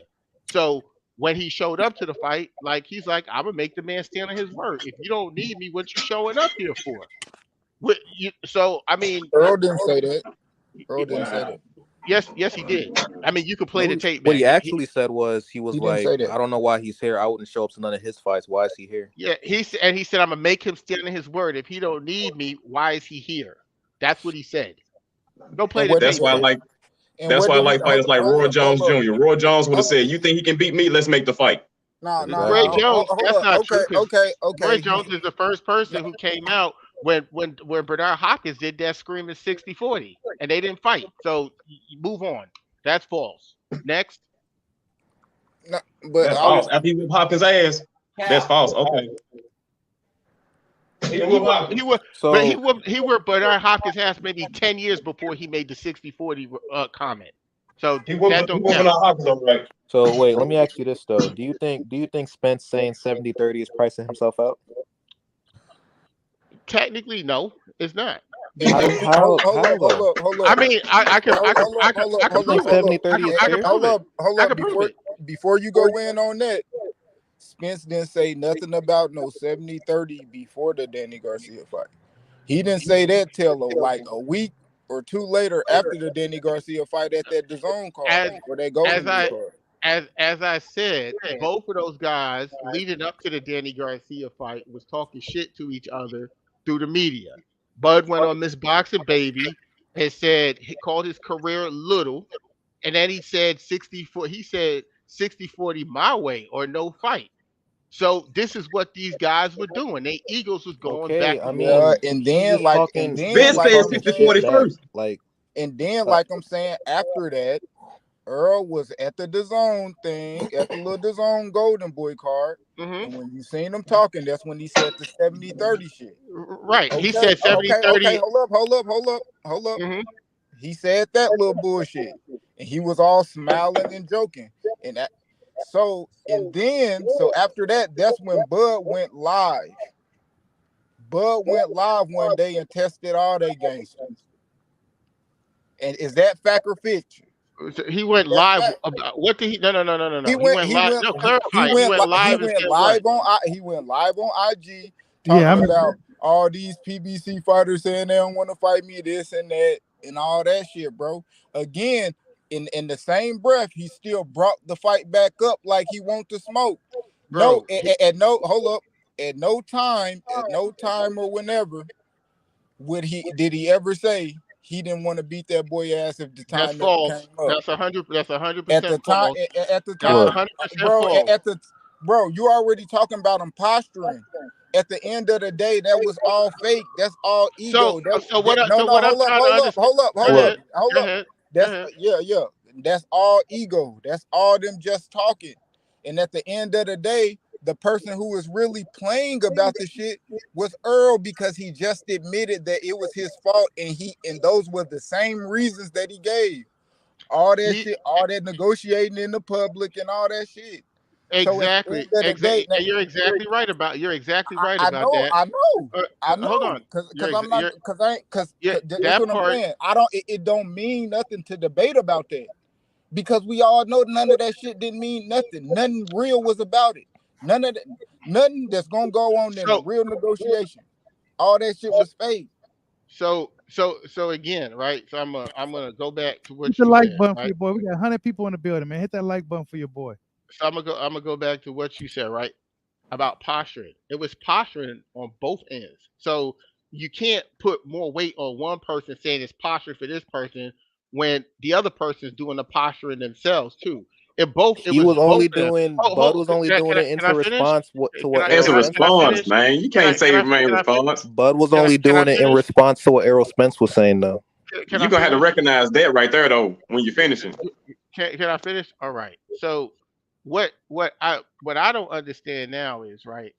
[SPEAKER 10] So when he showed up to the fight, like, he's like, I'm gonna make the man stand on his word. If you don't need me, what you showing up here for? So I mean,
[SPEAKER 9] Earl didn't say that. Earl didn't say that.
[SPEAKER 10] Yes, he did. I mean, you could play the tape.
[SPEAKER 8] What he actually said was, he like, I don't know why he's here. I wouldn't show up to none of his fights. Why is he here?
[SPEAKER 10] Yeah, he said, I'm gonna make him stand on his word. If he don't need me, why is he here? That's what he said. Go play the tape.
[SPEAKER 7] That's why, like,
[SPEAKER 9] And
[SPEAKER 7] That's
[SPEAKER 9] what
[SPEAKER 7] why I
[SPEAKER 9] did
[SPEAKER 7] like fighters like Roy Jones Jr. Roy Jones would have said, "You think he can beat me? Let's make the fight."
[SPEAKER 9] No,
[SPEAKER 10] Roy
[SPEAKER 8] Exactly.
[SPEAKER 10] Jones,
[SPEAKER 9] hold
[SPEAKER 10] that's
[SPEAKER 9] up.
[SPEAKER 10] not true because Roy
[SPEAKER 9] Okay.
[SPEAKER 10] Jones is the first person who came out when Bernard Hopkins did that screaming 60-40 and they didn't fight. So you move on. That's false. Next.
[SPEAKER 9] No, but
[SPEAKER 7] That's
[SPEAKER 9] I was
[SPEAKER 7] false. After he whooped Hopkins' ass, that's false. Okay. He
[SPEAKER 10] He
[SPEAKER 7] whooped
[SPEAKER 10] would,
[SPEAKER 7] Hopkins.
[SPEAKER 10] but
[SPEAKER 8] So
[SPEAKER 10] he would Bernard Hopkins' ass maybe 10 years before he made the 60-40 comment. So
[SPEAKER 7] He
[SPEAKER 10] that don't
[SPEAKER 7] whooping
[SPEAKER 10] count.
[SPEAKER 7] out Hopkins, all right.
[SPEAKER 8] so wait, let me ask you this though. Do you think Spence saying 70-30 is pricing himself out?
[SPEAKER 10] Technically, no, it's not.
[SPEAKER 8] How though?
[SPEAKER 9] hold
[SPEAKER 10] I
[SPEAKER 9] up.
[SPEAKER 10] mean, I can
[SPEAKER 8] You think
[SPEAKER 10] prove it.
[SPEAKER 8] 70-30 is
[SPEAKER 10] I can
[SPEAKER 8] fair?
[SPEAKER 10] prove it.
[SPEAKER 9] Hold
[SPEAKER 10] I
[SPEAKER 9] up.
[SPEAKER 10] can prove it.
[SPEAKER 9] Before you go in on that, Spence didn't say nothing about no 70-30 before the Danny Garcia fight. He didn't say that till like a week or two later after the Danny Garcia fight at that DAZN card
[SPEAKER 10] As
[SPEAKER 9] or that Golden
[SPEAKER 10] as I
[SPEAKER 9] Boy card.
[SPEAKER 10] as I said, both of those guys leading up to the Danny Garcia fight was talking shit to each other through the media. Bud went on Miss Boxing Baby and said he called his career little, and then he said 60-40. He said 60-40 my way or no fight. So this is what these guys were doing. Their egos was going back
[SPEAKER 8] Okay, I
[SPEAKER 10] and
[SPEAKER 9] Yeah,
[SPEAKER 10] forth.
[SPEAKER 8] mean,
[SPEAKER 9] and
[SPEAKER 8] he
[SPEAKER 9] then
[SPEAKER 8] was talking
[SPEAKER 7] Spence
[SPEAKER 9] like
[SPEAKER 7] said
[SPEAKER 9] I'm saying,
[SPEAKER 7] 60-40
[SPEAKER 8] back.
[SPEAKER 7] first.
[SPEAKER 8] Like
[SPEAKER 9] and then like I'm saying, after that, Earl was at the DAZN thing, at the little DAZN Golden Boy card.
[SPEAKER 10] Mhm.
[SPEAKER 9] And when you seen him talking, that's when he said the 70-30 shit.
[SPEAKER 10] Right. He
[SPEAKER 9] Okay,
[SPEAKER 10] said 70-30.
[SPEAKER 9] hold up.
[SPEAKER 10] Mhm.
[SPEAKER 9] He said that little bullshit. And he was all smiling and joking. And that, so after that, that's when Bud went live. Bud went live one day and tested all they gangsters. And is that fact or fiction?
[SPEAKER 10] So he went
[SPEAKER 9] That's
[SPEAKER 10] live
[SPEAKER 9] fact.
[SPEAKER 10] about what did he? No.
[SPEAKER 9] He
[SPEAKER 10] He
[SPEAKER 9] went
[SPEAKER 10] went
[SPEAKER 9] he
[SPEAKER 10] live.
[SPEAKER 9] went
[SPEAKER 10] No,
[SPEAKER 9] he,
[SPEAKER 10] clarify.
[SPEAKER 9] he
[SPEAKER 10] He
[SPEAKER 9] went
[SPEAKER 10] went
[SPEAKER 9] li- he
[SPEAKER 10] live and
[SPEAKER 9] went
[SPEAKER 10] said what?
[SPEAKER 9] live on he went live on IG
[SPEAKER 1] Yeah,
[SPEAKER 9] talking
[SPEAKER 1] I'm
[SPEAKER 9] about all these PBC fighters saying they don't want to fight me, this and that, and all that shit, bro. Again, in the same breath, he still brought the fight back up like he want to smoke. No,
[SPEAKER 10] Bro, he,
[SPEAKER 9] at no hold up. At no time or whenever did he ever say he didn't want to beat that boy ass if the
[SPEAKER 10] that's
[SPEAKER 9] time ever came
[SPEAKER 10] false.
[SPEAKER 9] up.
[SPEAKER 10] That's 100. That's
[SPEAKER 9] At the
[SPEAKER 10] 100%
[SPEAKER 9] time,
[SPEAKER 10] false.
[SPEAKER 9] at the
[SPEAKER 10] That's
[SPEAKER 9] time,
[SPEAKER 8] what?
[SPEAKER 10] 100%
[SPEAKER 9] bro.
[SPEAKER 10] false.
[SPEAKER 9] Bro, you already talking about him posturing. At the end of the day, that was all fake. That's all
[SPEAKER 10] So
[SPEAKER 9] ego.
[SPEAKER 10] what I'm trying to understand. Go
[SPEAKER 8] What?
[SPEAKER 10] ahead. Go ahead.
[SPEAKER 9] Yeah. That's all ego. That's all them just talking. And at the end of the day, the person who was really playing about the shit was Earl, because he just admitted that it was his fault, and those were the same reasons that he gave. All that
[SPEAKER 10] He
[SPEAKER 9] shit, all that negotiating in the public and all that shit. So at the end
[SPEAKER 10] exactly.
[SPEAKER 9] of the day,
[SPEAKER 10] And you're exactly right about. You're exactly right
[SPEAKER 9] I
[SPEAKER 10] about that. Hold
[SPEAKER 9] know,
[SPEAKER 10] on.
[SPEAKER 9] because
[SPEAKER 10] Yeah,
[SPEAKER 9] that's
[SPEAKER 10] that
[SPEAKER 9] what I'm
[SPEAKER 10] part.
[SPEAKER 9] saying. It don't mean nothing to debate about that, because we all know none of that shit didn't mean nothing. Nothing real was about it. Nothing that's gonna go on in a
[SPEAKER 10] So
[SPEAKER 9] real negotiation. All that shit was fake.
[SPEAKER 10] so again, right? So I'm gonna go back to
[SPEAKER 1] hit
[SPEAKER 10] what
[SPEAKER 1] the
[SPEAKER 10] you
[SPEAKER 1] like
[SPEAKER 10] said,
[SPEAKER 1] button for
[SPEAKER 10] right?
[SPEAKER 1] your boy. We got 100 people in the building, man. Hit that like button for your boy.
[SPEAKER 10] So I'm gonna go back to what you said, right? About posturing. It was posturing on both ends. So you can't put more weight on one person saying it's posture for this person when the other person's doing the posturing themselves too. It
[SPEAKER 8] He
[SPEAKER 10] was
[SPEAKER 8] was
[SPEAKER 10] both
[SPEAKER 8] only
[SPEAKER 10] of them.
[SPEAKER 8] doing Bud
[SPEAKER 10] Oh,
[SPEAKER 8] was only doing it
[SPEAKER 10] can I
[SPEAKER 8] into
[SPEAKER 10] finish?
[SPEAKER 8] response to what
[SPEAKER 7] As
[SPEAKER 8] Errol
[SPEAKER 7] a
[SPEAKER 8] Spence
[SPEAKER 10] Can I
[SPEAKER 8] was
[SPEAKER 7] response,
[SPEAKER 8] saying.
[SPEAKER 10] finish?
[SPEAKER 7] man. You can't say main
[SPEAKER 10] Can I finish?
[SPEAKER 7] response.
[SPEAKER 8] Bud was
[SPEAKER 10] Can I
[SPEAKER 8] only
[SPEAKER 10] can I
[SPEAKER 8] doing it in
[SPEAKER 10] finish?
[SPEAKER 8] response to what Errol Spence was saying though.
[SPEAKER 10] Can I
[SPEAKER 7] You're gonna have to
[SPEAKER 10] finish?
[SPEAKER 7] recognize that right there though when you're finishing.
[SPEAKER 10] Can I finish? All right. So what I don't understand now is, right,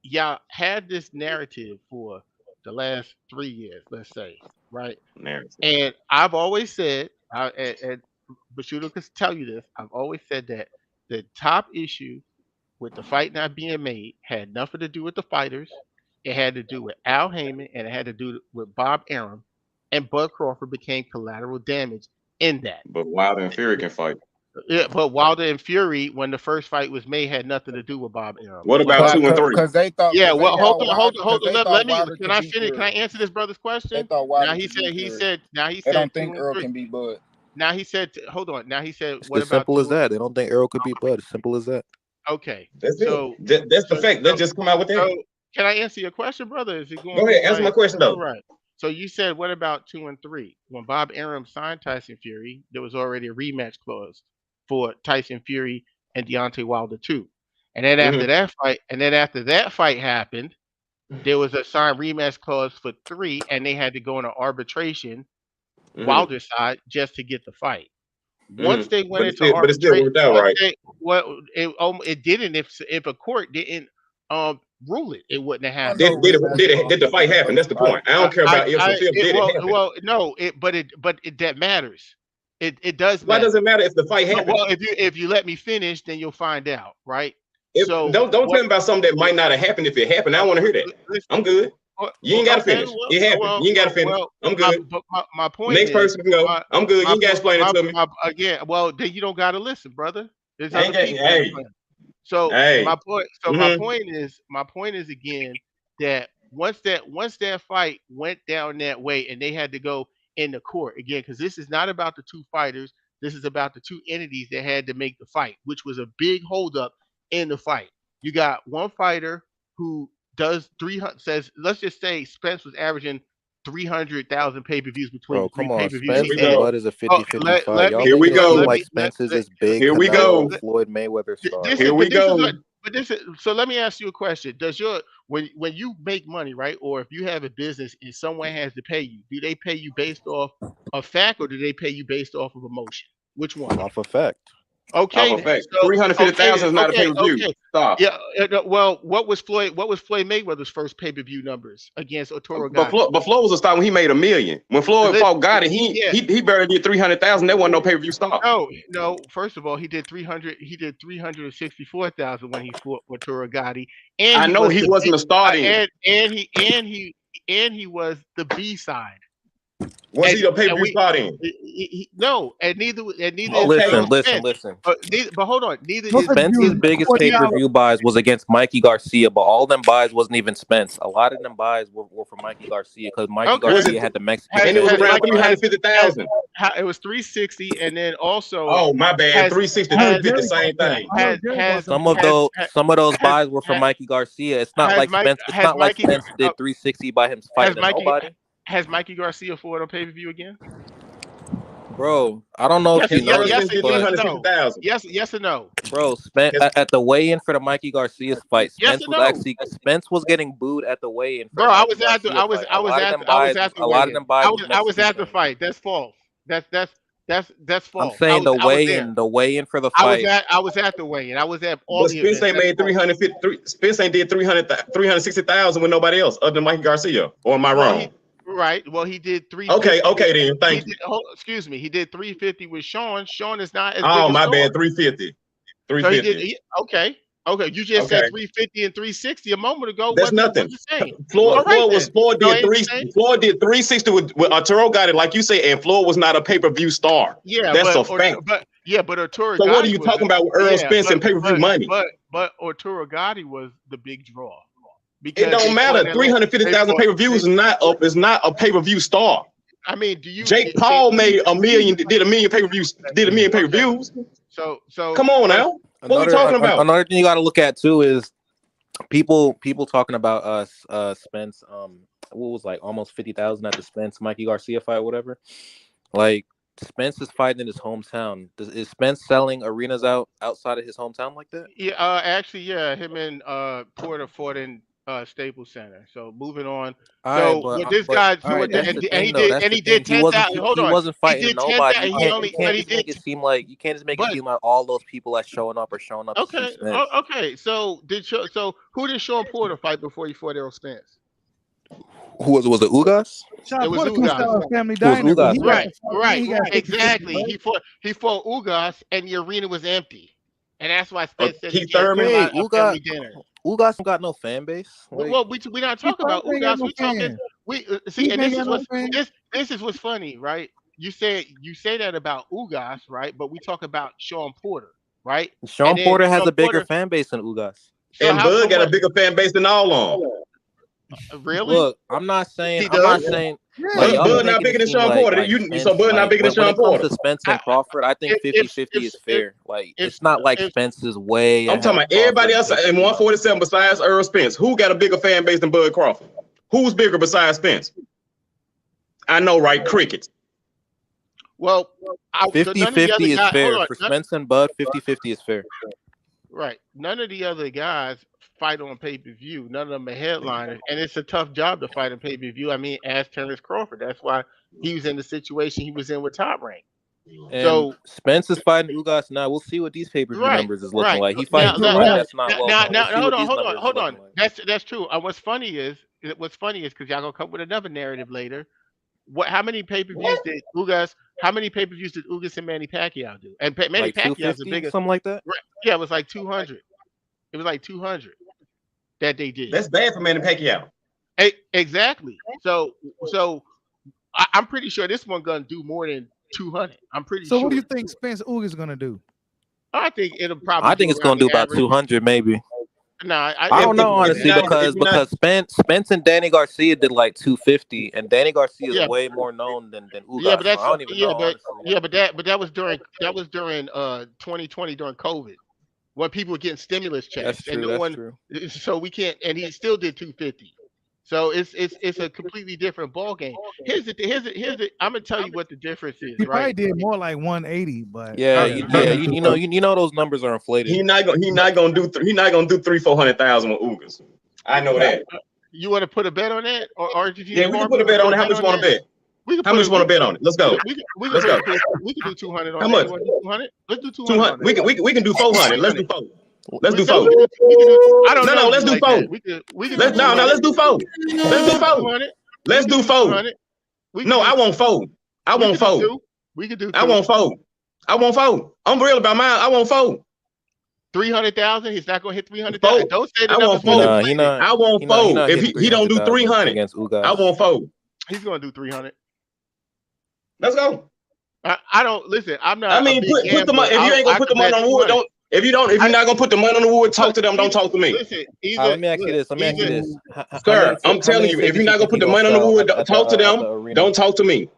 [SPEAKER 10] y'all had this narrative for the last 3 years, let's say, right?
[SPEAKER 7] Narrative.
[SPEAKER 10] And I've always said, and Bashuda could tell you this, I've always said that the top issue with the fight not being made had nothing to do with the fighters. It had to do with Al Heyman, and it had to do with Bob Arum, and Bud Crawford became collateral damage in that.
[SPEAKER 7] But Wilder and Fury can fight.
[SPEAKER 10] Yeah, but Wilder and Fury, when the first fight was made, had nothing to do with Bob Arum.
[SPEAKER 7] What
[SPEAKER 10] When
[SPEAKER 7] about
[SPEAKER 10] Bob,
[SPEAKER 7] 2 and 3?
[SPEAKER 9] Because they thought.
[SPEAKER 10] yeah,
[SPEAKER 9] Because they
[SPEAKER 10] well,
[SPEAKER 9] thought Wilder. Because they
[SPEAKER 10] let
[SPEAKER 9] thought
[SPEAKER 10] me.
[SPEAKER 9] Wilder
[SPEAKER 10] Can
[SPEAKER 9] could
[SPEAKER 10] I
[SPEAKER 9] beat
[SPEAKER 10] finish? Can I
[SPEAKER 9] Fury.
[SPEAKER 10] answer this brother's
[SPEAKER 9] They
[SPEAKER 10] question?
[SPEAKER 9] thought
[SPEAKER 10] Now
[SPEAKER 9] Wilder
[SPEAKER 10] he
[SPEAKER 9] could
[SPEAKER 10] said.
[SPEAKER 9] beat Fury.
[SPEAKER 10] Now he
[SPEAKER 9] They
[SPEAKER 10] said
[SPEAKER 9] don't
[SPEAKER 10] 2
[SPEAKER 9] think
[SPEAKER 10] and
[SPEAKER 9] Earl
[SPEAKER 10] 3.
[SPEAKER 9] can beat Bud.
[SPEAKER 10] Now he said. Hold on. Now he said.
[SPEAKER 8] It's
[SPEAKER 10] What
[SPEAKER 8] as
[SPEAKER 10] about
[SPEAKER 8] simple as
[SPEAKER 10] 2?
[SPEAKER 8] that. They don't think Errol could beat Bud. As simple as that.
[SPEAKER 10] Okay.
[SPEAKER 7] That's it.
[SPEAKER 10] So
[SPEAKER 7] That's the fact. Let's just come out with that.
[SPEAKER 10] so can I answer your question, brother? Is it going
[SPEAKER 7] Go
[SPEAKER 10] to be
[SPEAKER 7] ahead, answer my
[SPEAKER 10] like,
[SPEAKER 7] question
[SPEAKER 10] all
[SPEAKER 7] though.
[SPEAKER 10] right? So you said, what about 2 and 3? When Bob Arum signed Tyson Fury, there was already a rematch clause for Tyson Fury and Deontay Wilder 2. And then after that fight happened, there was a signed rematch clause for 3, and they had to go into arbitration, Wilder's side, just to get the fight. Once they went into
[SPEAKER 7] but it still
[SPEAKER 10] arbitration,
[SPEAKER 7] worked out, right?
[SPEAKER 10] it didn't. If a court didn't rule it, it wouldn't have
[SPEAKER 7] Did
[SPEAKER 10] happened.
[SPEAKER 7] the fight happen? That's the point. I don't care about if or if. Did it happen?
[SPEAKER 10] Well, no, that matters. It does.
[SPEAKER 7] Why
[SPEAKER 10] matter.
[SPEAKER 7] does it matter if the fight happened?
[SPEAKER 10] Well, if you let me finish, then you'll find out, right?
[SPEAKER 7] Don't tell me about something that might not have happened if it happened. I don't want to hear that. I'm good. You ain't got to finish. It happened. You ain't got to finish. I'm good.
[SPEAKER 10] My point
[SPEAKER 7] Next
[SPEAKER 10] is,
[SPEAKER 7] person can go. I'm good. You ain't got to explain it to me.
[SPEAKER 10] Again, well, then you don't got to listen, brother. There's
[SPEAKER 7] Ain't
[SPEAKER 10] other
[SPEAKER 7] got-
[SPEAKER 10] people.
[SPEAKER 7] hey.
[SPEAKER 10] So
[SPEAKER 7] Hey.
[SPEAKER 10] my point. So my point is again that once that fight went down that way and they had to go in the court again, because this is not about the two fighters. This is about the two entities that had to make the fight, which was a big holdup in the fight. You got one fighter who does 300. Says, let's just say Spence was averaging 300,000 pay-per-views between
[SPEAKER 8] Bro,
[SPEAKER 10] the three
[SPEAKER 8] come on.
[SPEAKER 10] pay-per-views
[SPEAKER 8] Spence
[SPEAKER 10] he
[SPEAKER 8] and
[SPEAKER 10] had.
[SPEAKER 8] Bud is a 50-50 fight. Y'all
[SPEAKER 7] Here we
[SPEAKER 8] making it
[SPEAKER 7] go.
[SPEAKER 8] seem like Spence is this big
[SPEAKER 7] Here we
[SPEAKER 8] Canelo
[SPEAKER 7] go.
[SPEAKER 8] Floyd Mayweather star.
[SPEAKER 7] Here we go.
[SPEAKER 10] So let me ask you a question. When you make money, right? Or if you have a business and someone has to pay you, do they pay you based off a fact or do they pay you based off of emotion? Which one?
[SPEAKER 8] Off of fact.
[SPEAKER 10] Okay.
[SPEAKER 7] Off of fact.
[SPEAKER 10] So,
[SPEAKER 7] 350,000 is not a pay-per-view.
[SPEAKER 10] Okay.
[SPEAKER 7] Stop.
[SPEAKER 10] Yeah. Well, what was Floyd Mayweather's first pay-per-view numbers against Arturo
[SPEAKER 7] But
[SPEAKER 10] Gatti?
[SPEAKER 7] Floyd was a star when he made $1 million. When Floyd fought Gotti, he barely did 300,000. That wasn't no pay-per-view star.
[SPEAKER 10] No. First of all, he did 364,000 when he fought Arturo Gatti. And
[SPEAKER 7] I know he wasn't a star then.
[SPEAKER 10] And he was the B side.
[SPEAKER 7] Was he the pay-per-view star then?
[SPEAKER 10] No, and neither.
[SPEAKER 8] Listen.
[SPEAKER 10] But hold on, neither is
[SPEAKER 8] Spence's biggest pay-per-view buys was against Mikey Garcia, but all them buys wasn't even Spence. A lot of them buys were for Mikey Garcia because Mikey Garcia had the Mexican.
[SPEAKER 7] And it was around 350,000.
[SPEAKER 10] It was 360, and then also.
[SPEAKER 7] Oh my bad, 360, 350, same thing.
[SPEAKER 8] Some of those buys were for Mikey Garcia. It's not like Spence. It's not like Spence did 360 by him fighting nobody.
[SPEAKER 10] Has Mikey Garcia fought on pay-per-view again?
[SPEAKER 8] Bro, I don't know if you know
[SPEAKER 10] yes,
[SPEAKER 8] this, but
[SPEAKER 10] yes or no.
[SPEAKER 8] Bro, Spence at the weigh-in for the Mikey Garcia fight, Spence was getting booed at the weigh-in.
[SPEAKER 10] Bro, I was at the fight. That's false. That's false.
[SPEAKER 8] I'm saying the weigh-in for the fight.
[SPEAKER 10] I was at the weigh-in. I was at all the
[SPEAKER 7] Spence ain't made 350. Spence ain't did 360,000 with nobody else other than Mikey Garcia. Or am I wrong?
[SPEAKER 10] Right. Well, he did 350.
[SPEAKER 7] Okay then. Thank you.
[SPEAKER 10] Excuse me. He did 350 with Sean. Sean is not as
[SPEAKER 7] Oh,
[SPEAKER 10] big
[SPEAKER 7] my
[SPEAKER 10] as
[SPEAKER 7] bad. 350. 350.
[SPEAKER 10] Okay. You just said 350 and 360 a moment ago.
[SPEAKER 7] That's nothing. Floyd did 360 with Arturo Gatti, like you say, and Floyd was not a pay-per-view star.
[SPEAKER 10] Yeah,
[SPEAKER 7] that's a fact.
[SPEAKER 10] But Arturo.
[SPEAKER 7] So what are you talking about with Earl Spence and pay-per-view money?
[SPEAKER 10] But Arturo Gatti was the big draw.
[SPEAKER 7] It don't matter. 350,000 pay-per-views is not a pay-per-view star.
[SPEAKER 10] I mean, do you?
[SPEAKER 7] Jake Paul made $1 million, did a million pay-per-views, So come on now. What are we talking about?
[SPEAKER 8] Another thing you got to look at too is people talking about Spence. What was like almost 50,000 at the Spence Mikey Garcia fight, whatever. Like Spence is fighting in his hometown. Is Spence selling arenas outside of his hometown like that?
[SPEAKER 10] Yeah, actually, yeah. Him and Porter fought in Staples Center. So moving on. He did 10,000. Hold on.
[SPEAKER 8] He wasn't fighting nobody. You can't make it seem like all those people that showing up are showing up.
[SPEAKER 10] Okay. So who did Sean Porter fight before he fought Errol Spence?
[SPEAKER 8] Who was it? Ugas?
[SPEAKER 10] It was Ugas.
[SPEAKER 1] Family Diner.
[SPEAKER 10] Right. Exactly. He fought Ugas, and the arena was empty, and that's why Spence said
[SPEAKER 8] Thurman. Ugas don't got no fan base.
[SPEAKER 10] Well, we're not talking about Ugas. We're talking. This is what's funny, right? You say that about Ugas, right? But we talk about Sean Porter, right?
[SPEAKER 8] Sean Porter has a bigger fan base than Ugas.
[SPEAKER 7] And Bud got a bigger fan base than all of them.
[SPEAKER 10] Really?
[SPEAKER 8] Look, I'm not saying.
[SPEAKER 7] Bud not bigger than Sean Porter. So Bud not bigger than Sean Porter.
[SPEAKER 8] When it comes to Spence and Crawford, I think 50-50 is fair. It's not like Spence is way.
[SPEAKER 7] I'm talking about everybody else in 147 besides Earl Spence. Who got a bigger fan base than Bud Crawford? Who's bigger besides Spence? I know, right? Crickets.
[SPEAKER 10] Well, so none of the
[SPEAKER 8] 50-50
[SPEAKER 10] other
[SPEAKER 8] is
[SPEAKER 10] guys.
[SPEAKER 8] fair.
[SPEAKER 10] Hold on.
[SPEAKER 8] For Spence and Bud, 50-50 is fair.
[SPEAKER 10] Right. None of the other guys fight on pay-per-view. None of them are headliners. And it's a tough job to fight on pay-per-view. I mean, ask Terence Crawford. That's why he was in the situation he was in with Top Rank.
[SPEAKER 8] And
[SPEAKER 10] So
[SPEAKER 8] Spence is fighting Ugas now. We'll see what these pay-per-view
[SPEAKER 10] right,
[SPEAKER 8] numbers is looking
[SPEAKER 10] right.
[SPEAKER 8] like. He
[SPEAKER 10] Now,
[SPEAKER 8] fighting
[SPEAKER 10] now,
[SPEAKER 8] somebody
[SPEAKER 10] now,
[SPEAKER 8] that's not well
[SPEAKER 10] now,
[SPEAKER 8] known.
[SPEAKER 10] now,
[SPEAKER 8] We'll see what these numbers
[SPEAKER 10] hold
[SPEAKER 8] is
[SPEAKER 10] on.
[SPEAKER 8] looking like.
[SPEAKER 10] That's true. What's funny is because y'all gonna come with another narrative later. How many pay-per-views did Ugas? How many pay-per-views did Ugas and Manny Pacquiao do? And Manny
[SPEAKER 8] Like
[SPEAKER 10] Pacquiao's the
[SPEAKER 8] 250,
[SPEAKER 10] biggest.
[SPEAKER 8] something like that.
[SPEAKER 10] Right, yeah, it was like 200. It was like 200 that they did.
[SPEAKER 7] That's bad for Manny Pacquiao.
[SPEAKER 10] Exactly. So I'm pretty sure this one gonna do more than 200. I'm pretty
[SPEAKER 1] So
[SPEAKER 10] sure.
[SPEAKER 1] what do you think Spence Ugas is gonna do?
[SPEAKER 10] I think it'll probably.
[SPEAKER 8] I think it's going to do about 200, maybe.
[SPEAKER 10] Nah,
[SPEAKER 8] I don't know, honestly, because Spence and Danny Garcia did like 250, and Danny Garcia is way more known than Ugas.
[SPEAKER 10] Yeah, but that's
[SPEAKER 8] so I don't even know.
[SPEAKER 10] but that was during 2020 during COVID, when people were getting stimulus checks.
[SPEAKER 8] That's true. That's true.
[SPEAKER 10] So we can't, and he still did 250. So it's a completely different ball game. Here's the I'm gonna tell you what the difference is.
[SPEAKER 1] He
[SPEAKER 10] right?
[SPEAKER 1] probably did more like 180, but
[SPEAKER 8] you know those numbers are inflated.
[SPEAKER 7] He's not gonna do 300,000-400,000 with Ugas. I know that.
[SPEAKER 10] You want to put a bet on that, or did you?
[SPEAKER 7] Yeah, we can put a bet on it. How much you want to bet? How much you want to bet on it? Let's go. Let's go.
[SPEAKER 10] We can do 200 on
[SPEAKER 7] How
[SPEAKER 10] that.
[SPEAKER 7] much?
[SPEAKER 10] 200? Let's do 200.
[SPEAKER 7] We can do 400. Let's do 4. Let's do 4.
[SPEAKER 10] I don't know.
[SPEAKER 7] No, let's do 4. Let's do 4. Let's do 4. Let's do 4. No, I want 4. I want 4.
[SPEAKER 10] We can do 2.
[SPEAKER 7] I want 4. I want 4. I'm real about mine. I want 4.
[SPEAKER 10] 300,000. He's not gonna hit 300,000. Don't say the
[SPEAKER 7] I want 4. I want 4. If he don't do 300, I want 4.
[SPEAKER 10] He's gonna do 300.
[SPEAKER 7] Let's go.
[SPEAKER 10] I don't listen. I'm not.
[SPEAKER 7] I mean, put the money. If you ain't gonna put the money on wood, don't. If you're not gonna put the money on the wood, talk to them. Don't talk to me.
[SPEAKER 10] Listen,
[SPEAKER 8] let me ask you this.
[SPEAKER 7] Sir, I'm telling you, if you're not gonna put the money on the wood, talk to them. Don't talk to me.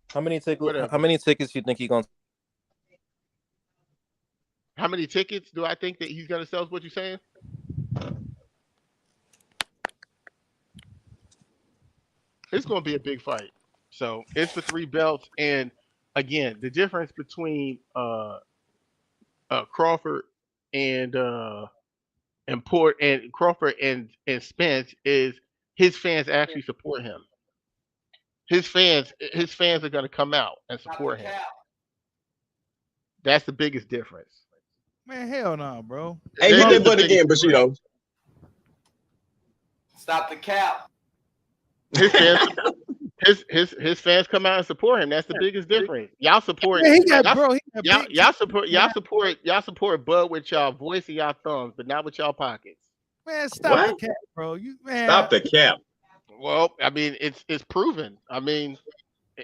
[SPEAKER 8] How many tickets you think he's gonna?
[SPEAKER 10] How many tickets do I think that he's gonna sell? Is what you're saying? It's gonna be a big fight. So it's for 3 belts, and again, the difference between Crawford and Crawford and Spence is his fans actually support him. His fans are gonna come out and support him. That's the biggest difference.
[SPEAKER 1] Man, hell no, bro.
[SPEAKER 7] Hey, hit that button again, Bushido.
[SPEAKER 11] Stop the cap.
[SPEAKER 10] His fans come out and support him. That's the biggest difference. Y'all support.
[SPEAKER 1] Man,
[SPEAKER 10] y'all support Bud with y'all voice and y'all thumbs, but not with y'all pockets.
[SPEAKER 1] Man, stop the cap, bro.
[SPEAKER 7] Stop the cap.
[SPEAKER 10] Well, I mean, it's proven. I mean,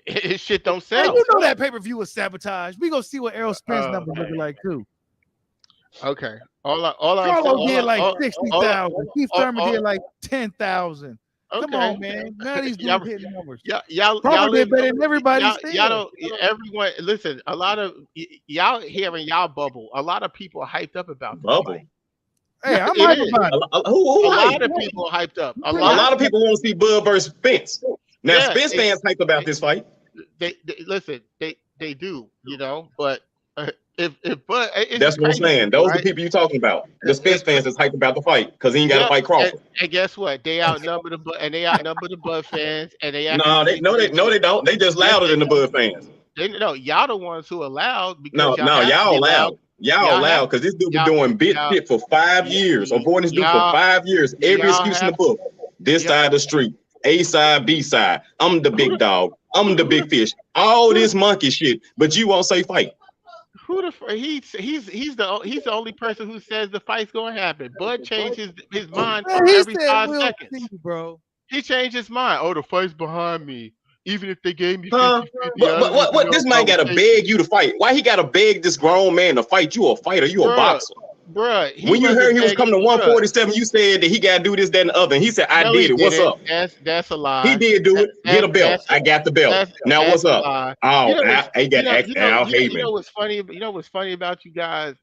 [SPEAKER 10] his shit don't sell.
[SPEAKER 1] Man, you know that pay-per-view was sabotage. We gonna see what Errol Spence numbers looking like too.
[SPEAKER 10] Okay.
[SPEAKER 1] Charlo did like 60,000. Keith Thurman did like 10,000. Come on, man. None of these dudes hitting numbers.
[SPEAKER 10] Y'all
[SPEAKER 1] did better than everybody.
[SPEAKER 10] Y'all don't. Everyone, listen. A lot of y'all hearing y'all bubble. A lot of people are hyped up about
[SPEAKER 7] bubble.
[SPEAKER 1] Hey, I'm hyped about it.
[SPEAKER 10] A lot of people are hyped up. A
[SPEAKER 7] lot of people want to see Bud versus Spence. Now, Spence fans hyped about this fight.
[SPEAKER 10] They listen. They do. You know, but. If Bud,
[SPEAKER 7] that's what I'm saying. Those are the people you're talking about. The Spence fans is hyped about the fight because he ain't got to fight Crawford.
[SPEAKER 10] And guess what? They outnumber the Bud fans, and they
[SPEAKER 7] don't. They just louder than the Bud fans.
[SPEAKER 10] Y'all the ones who are loud.
[SPEAKER 7] Y'all loud. Y'all loud because this dude been doing shit for 5 years. Avoiding this dude for 5 years. Every excuse in the book. This side of the street. A side, B side. I'm the big dog. I'm the big fish. All this monkey shit, but you won't say fight.
[SPEAKER 10] Who the he's the only person who says the fight's gonna happen. Bud changed his mind every 5 seconds.
[SPEAKER 1] Bro.
[SPEAKER 10] He changed his mind. Oh, the fight's behind me. Even if they gave me 50-50,
[SPEAKER 7] what this man gotta beg you to fight? Why he gotta beg this grown man to fight? You a fighter, you a boxer.
[SPEAKER 10] Bruh,
[SPEAKER 7] when you heard he was coming to 147, you said that he gotta do this, that, and the other. And he said, I did it. What's up?
[SPEAKER 10] That's a lie.
[SPEAKER 7] He did do it. Get a belt. I got the belt. Now what's up? Oh, he got Al Heyman.
[SPEAKER 10] You know what's funny? You know what's funny about you guys?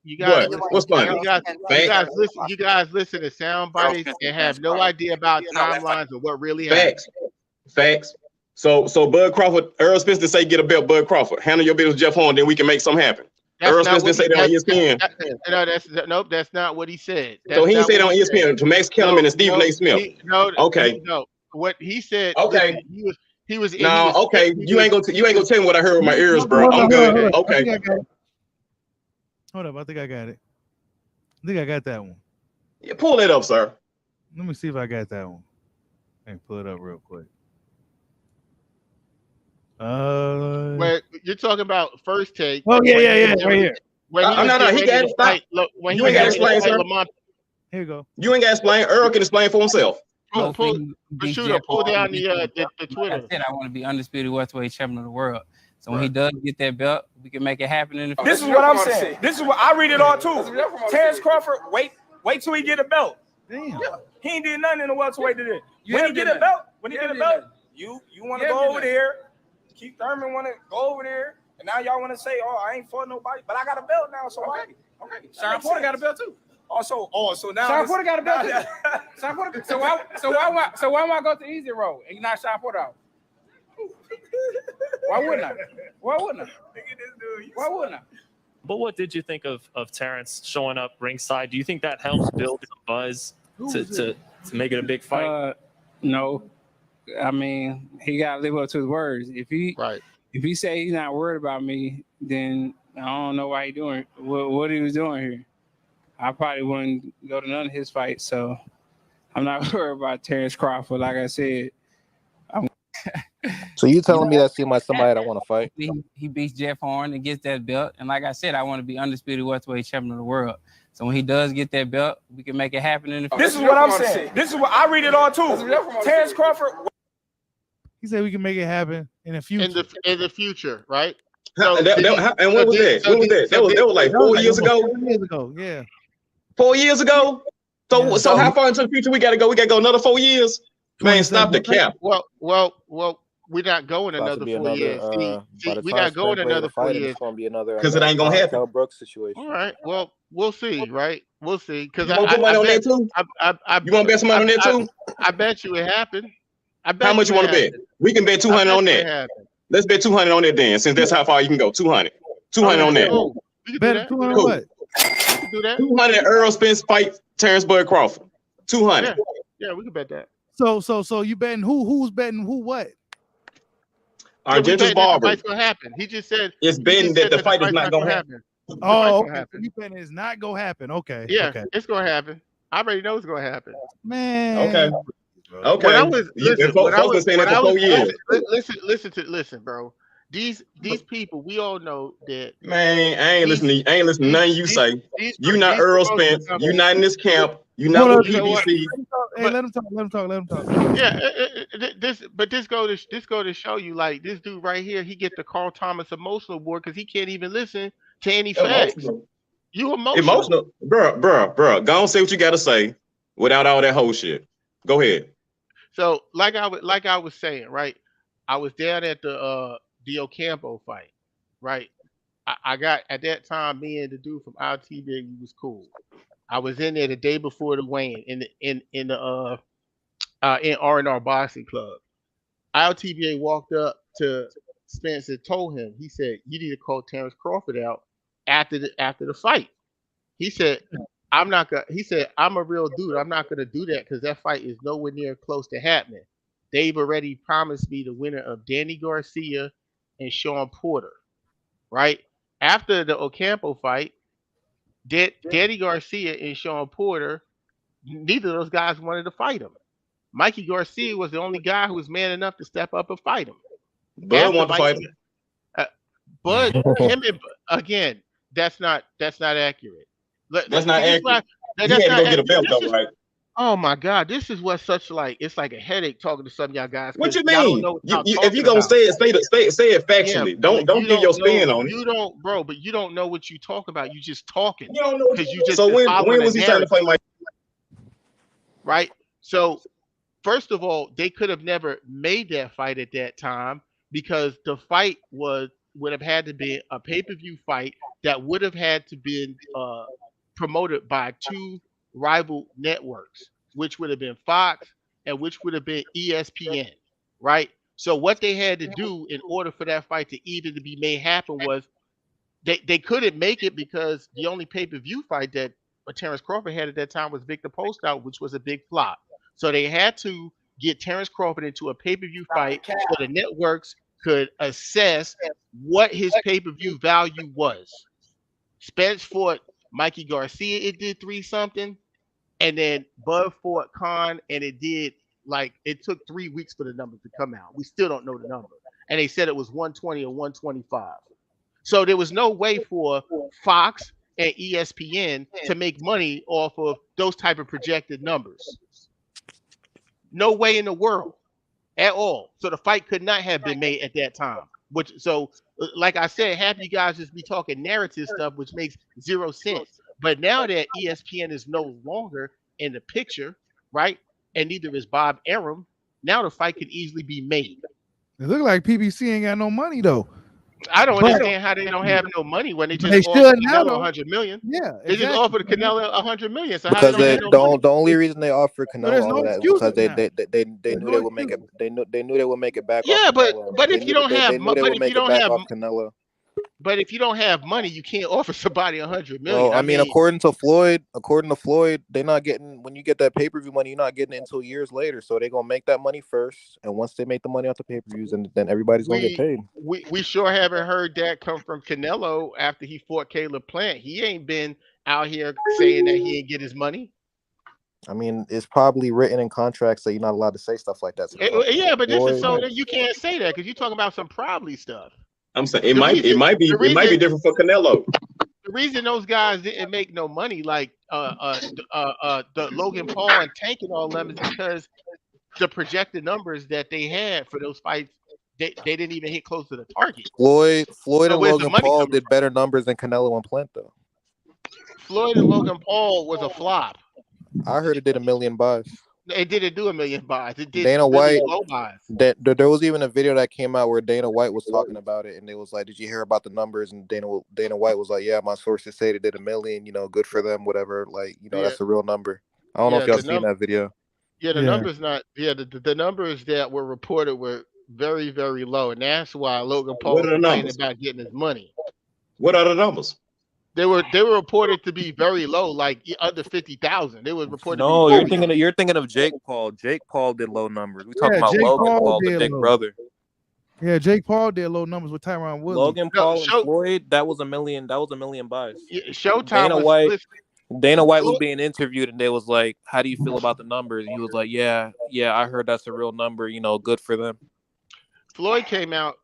[SPEAKER 7] What's funny?
[SPEAKER 10] You guys listen to sound bites and have no idea about timelines or what really happened.
[SPEAKER 7] Facts. So Bud Crawford, Earl Spence did say get a belt. Bud Crawford, handle your business, Jeff Horn. Then we can make something happen. Earl Spence did say that on ESPN.
[SPEAKER 10] Nope, that's not what he said.
[SPEAKER 7] So he didn't say that on ESPN to Max Kellerman and Stephen A. Smith. Okay.
[SPEAKER 10] What he said.
[SPEAKER 7] Okay.
[SPEAKER 10] Listen, he was.
[SPEAKER 7] No. Okay. You ain't gonna tell me what I heard with my ears, bro. I'm good. Okay.
[SPEAKER 1] Hold up. I think I got it. I think I got that one.
[SPEAKER 7] Yeah, pull it up, sir.
[SPEAKER 1] Let me see if I got that one. Let me pull it up real quick.
[SPEAKER 10] Where you're talking about first take.
[SPEAKER 1] Oh yeah, right here.
[SPEAKER 7] No, he got to stop. Look, you ain't got to explain, sir.
[SPEAKER 1] Here you go.
[SPEAKER 7] You ain't got to explain. Earl can explain for himself.
[SPEAKER 10] Pull down the Twitter.
[SPEAKER 11] I said I want to be undisputed welterweight champion of the world. So when he does get that belt, we can make it happen in the future.
[SPEAKER 12] This is what I'm saying. This is what I read it all too. Terence Crawford, wait till he get a belt.
[SPEAKER 1] Damn.
[SPEAKER 12] He ain't did nothing in the welterweight today. When he get a belt, you want to go over there. Keith Thurman want to go over there, and now y'all want to say, "Oh, I ain't fought nobody, but I got a belt now." So okay.
[SPEAKER 13] Sean Porter got a belt too.
[SPEAKER 12] So now
[SPEAKER 13] Sean Porter got a belt too. Sean Porter. So why am I go to easy road and not Sean Porter out? Why wouldn't I? Why wouldn't I?
[SPEAKER 14] But what did you think of Terence showing up ringside? Do you think that helps build a buzz to make it a big fight?
[SPEAKER 13] No. I mean, he gotta live up to his words. If he say he's not worried about me, then I don't know why he doing what he was doing here. I probably wouldn't go to none of his fights, so I'm not worried about Terence Crawford. Like I said,
[SPEAKER 8] So you telling me that seems like somebody that want to fight?
[SPEAKER 13] He beats Jeff Horn and gets that belt, and like I said, I want to be undisputed welterweight champion of the world. So when he does get that belt, we can make it happen in the future.
[SPEAKER 12] This is what I'm saying. This is what I read it all too. Terence Crawford.
[SPEAKER 1] He said we can make it happen in the future.
[SPEAKER 10] In the future, right?
[SPEAKER 7] And what was that? That was like 4 years ago.
[SPEAKER 1] 4 years ago, yeah.
[SPEAKER 7] 4 years ago. So how far into the future we gotta go? We gotta go another 4 years. Man, stop the cap.
[SPEAKER 10] Well, we're not going another 4 years. We're not going another 4 years.
[SPEAKER 8] It's gonna be another
[SPEAKER 7] because it ain't gonna happen.
[SPEAKER 8] Brooks situation.
[SPEAKER 10] All right. Well, we'll see, right? We'll see. Because
[SPEAKER 7] you want to put money on that too? You want to bet some money on that too?
[SPEAKER 10] I bet you it happened.
[SPEAKER 7] How much you want to bet? We can bet 200 on that. Let's bet 200 on that then, since that's how far you can go. 200. 200 on that.
[SPEAKER 1] Bet 200 on what?
[SPEAKER 10] Do that.
[SPEAKER 7] 200 Earl Spence fight Terence Bud Crawford. 200.
[SPEAKER 10] Yeah, we can bet that.
[SPEAKER 1] So you betting who's betting who what?
[SPEAKER 7] Argenta's Barber.
[SPEAKER 10] The fight's gonna happen. He just said
[SPEAKER 7] it's betting that the fight is not gonna happen.
[SPEAKER 1] Oh, okay. You betting it's not gonna happen. Okay.
[SPEAKER 10] Yeah,
[SPEAKER 1] okay.
[SPEAKER 10] It's gonna happen. I already know it's gonna happen.
[SPEAKER 1] Man.
[SPEAKER 7] Okay. Okay.
[SPEAKER 10] Listen, bro. These people, we all know that.
[SPEAKER 7] Man, I ain't listening to nothing you say. You not Earl Spence. You not in this camp. You not with BBC.
[SPEAKER 1] Hey, let him talk.
[SPEAKER 10] Yeah, this go to show you, like, this dude right here, he get the Carl Thomas Emotional Award because he can't even listen to any facts. You emotional,
[SPEAKER 7] bro. Go on, say what you gotta say without all that whole shit. Go ahead.
[SPEAKER 10] So, like I was saying, right? I was down at the Ocampo fight, right? I got, at that time, me and the dude from ITV was cool. I was in there the day before the weigh-in in R&R Boxing Club. ITVA walked up to Spence and told him, he said, "You need to call Terence Crawford out after the fight." He said, "I'm not gonna." He said, "I'm a real dude. I'm not gonna do that because that fight is nowhere near close to happening. They've already promised me the winner of Danny Garcia and Sean Porter, right?" After the Ocampo fight, Danny Garcia and Sean Porter, neither of those guys wanted to fight him. Mikey Garcia was the only guy who was man enough to step up and fight him.
[SPEAKER 7] Bud wanted to fight him.
[SPEAKER 10] But him and, again, that's not accurate.
[SPEAKER 7] That's not accurate. He had to go get a belt though, right?
[SPEAKER 10] Oh my God, this is what it's like a headache talking to some of y'all guys.
[SPEAKER 7] What you mean? If you gonna say it factually. Yeah, don't give your spin on it.
[SPEAKER 10] You don't, bro, but you don't know what you talk about. You just talking.
[SPEAKER 7] You don't know because you just. So when was he trying to play Mike?
[SPEAKER 10] Right. So first of all, they could have never made that fight at that time because the fight would have had to be a pay-per-view fight that would have had to be promoted by two rival networks, which would have been Fox and which would have been ESPN, right?
[SPEAKER 15] So what they had to do in order for that fight to be made happen was they couldn't make it because the only pay-per-view fight that Terence Crawford had at that time was Victor Post-out, which was a big flop. So they had to get Terence Crawford into a pay-per-view fight so the networks could assess what his pay-per-view value was. Spence fought Mikey Garcia, it did 3-something, and then Bud fought Khan, and it took 3 weeks for the numbers to come out. We still don't know the number. And they said it was 120 or 125. So there was no way for Fox and ESPN to make money off of those type of projected numbers. No way in the world at all. So the fight could not have been made at that time. Like I said, half you guys just be talking narrative stuff, which makes 0 sense. But now that ESPN is no longer in the picture, right? And neither is Bob Arum, now the fight can easily be made.
[SPEAKER 1] It look like PBC ain't got no money though.
[SPEAKER 15] I don't understand how they don't have no money when they just
[SPEAKER 1] They
[SPEAKER 15] offered
[SPEAKER 1] should now,
[SPEAKER 15] Canelo
[SPEAKER 1] though.
[SPEAKER 15] 100 million.
[SPEAKER 1] Yeah,
[SPEAKER 15] They just offered Canelo 100 million. So how
[SPEAKER 8] Because
[SPEAKER 15] they don't have no money?
[SPEAKER 8] the only reason they offered
[SPEAKER 1] No, there's
[SPEAKER 8] Canelo
[SPEAKER 1] no
[SPEAKER 8] all that is
[SPEAKER 1] excuses
[SPEAKER 8] because they
[SPEAKER 1] There's
[SPEAKER 8] knew
[SPEAKER 1] no
[SPEAKER 8] they would make it.
[SPEAKER 1] excuses.
[SPEAKER 8] They knew they would make it back.
[SPEAKER 15] Yeah,
[SPEAKER 8] off Canelo.
[SPEAKER 15] but
[SPEAKER 8] They
[SPEAKER 15] if you
[SPEAKER 8] knew
[SPEAKER 15] don't
[SPEAKER 8] they
[SPEAKER 15] have,
[SPEAKER 8] knew they
[SPEAKER 15] but
[SPEAKER 8] would
[SPEAKER 15] if
[SPEAKER 8] make
[SPEAKER 15] you
[SPEAKER 8] it
[SPEAKER 15] don't
[SPEAKER 8] back
[SPEAKER 15] have,
[SPEAKER 8] off Canelo.
[SPEAKER 15] but if you don't have money, you can't offer somebody 100 million.
[SPEAKER 8] Well, I mean, according to Floyd, they're not getting, when you get that pay-per-view money, you're not getting it until years later. So they're gonna make that money first, and once they make the money off the pay-per-views, and then everybody's gonna get paid.
[SPEAKER 15] we sure haven't heard that come from Canelo after he fought Caleb Plant. He ain't been out here saying that he ain't get his money.
[SPEAKER 8] I mean, it's probably written in contracts that you're not allowed to say stuff like that.
[SPEAKER 15] Yeah, but this is so that you can't say that because you're talking about some probably stuff.
[SPEAKER 7] I'm saying it might be different for Canelo.
[SPEAKER 15] The reason those guys didn't make no money, like the Logan Paul and Tank and all them, is because the projected numbers that they had for those fights, they didn't even hit close to the target.
[SPEAKER 8] Floyd
[SPEAKER 15] So
[SPEAKER 8] and
[SPEAKER 15] where's the
[SPEAKER 8] Logan
[SPEAKER 15] money
[SPEAKER 8] Paul
[SPEAKER 15] coming
[SPEAKER 8] did better numbers than Canelo and Plant, though.
[SPEAKER 15] Floyd and Logan Paul was a flop.
[SPEAKER 8] I heard it did 1 million buys.
[SPEAKER 15] It didn't do 1 million buys. It did
[SPEAKER 8] Dana
[SPEAKER 15] really
[SPEAKER 8] White,
[SPEAKER 15] low buys.
[SPEAKER 8] there was even a video that came out where Dana White was talking about it, and they was like, "Did you hear about the numbers?" And Dana White was like, "Yeah, my sources say they did 1 million. You know, good for them, whatever. Like, you know, that's a real number." I don't know if y'all seen that video.
[SPEAKER 15] Yeah, the numbers not. Yeah, the numbers that were reported were very, very low, and that's why Logan Paul was complaining about getting his money.
[SPEAKER 7] What are the numbers?
[SPEAKER 15] They were reported to be very low, like under 50,000. They were reported.
[SPEAKER 8] No,
[SPEAKER 15] to be
[SPEAKER 8] you're thinking of Jake Paul. Jake Paul did low numbers. We talking
[SPEAKER 1] Yeah,
[SPEAKER 8] about
[SPEAKER 1] Jake
[SPEAKER 8] Logan
[SPEAKER 1] Paul
[SPEAKER 8] Paul, the
[SPEAKER 1] did
[SPEAKER 8] big
[SPEAKER 1] low.
[SPEAKER 8] brother.
[SPEAKER 1] Yeah, Jake Paul did low numbers with Tyron Woodley.
[SPEAKER 8] Logan Paul and Floyd, that was 1 million. That was 1 million buys.
[SPEAKER 15] Showtime
[SPEAKER 8] Dana White was being interviewed, and they was like, "How do you feel about the numbers?" He was like, "Yeah, I heard that's a real number. You know, good for them."
[SPEAKER 15] Floyd came out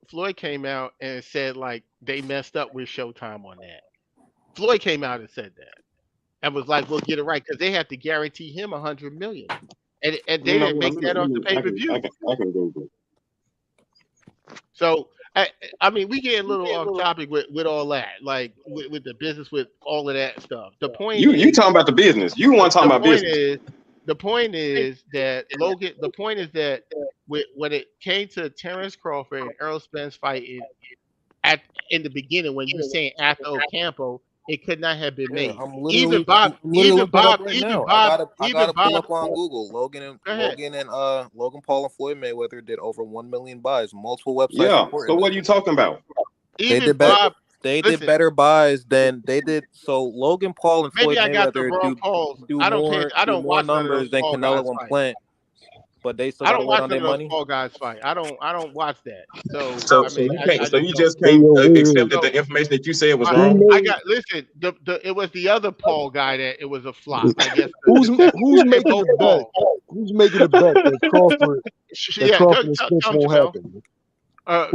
[SPEAKER 15] and said like they messed up with Showtime on that. Floyd came out and said that, and was like, "We'll get it right," because they have to guarantee him 100 million, and they didn't make that off the pay-per-view.
[SPEAKER 7] I can go with.
[SPEAKER 15] So I mean, we get a little off topic with all that, like with the business, with all of that stuff. The point
[SPEAKER 7] You talking about the business. You want to talk about business.
[SPEAKER 15] The point is that Logan. The point is that when it came to Terence Crawford and Errol Spence fighting in the beginning, when you were saying after Ocampo, it could not have been made. Even Bob,
[SPEAKER 8] I gotta pull up on Google. Logan Paul and Floyd Mayweather did over 1 million buys. Multiple websites.
[SPEAKER 7] Yeah. So what are you talking about?
[SPEAKER 8] They did better. They did better buys than they did. So Logan Paul and Floyd Mayweather do more numbers than Canelo and Plant. But they still gotta wait on their money.
[SPEAKER 15] Paul guys fight. I don't watch that.
[SPEAKER 7] So you just can't accept that the information that you said was wrong.
[SPEAKER 15] It was the other Paul guy that it was a flop. I guess.
[SPEAKER 16] Who's making the bet? Who's making the bet that Crawford and Spence won't happen?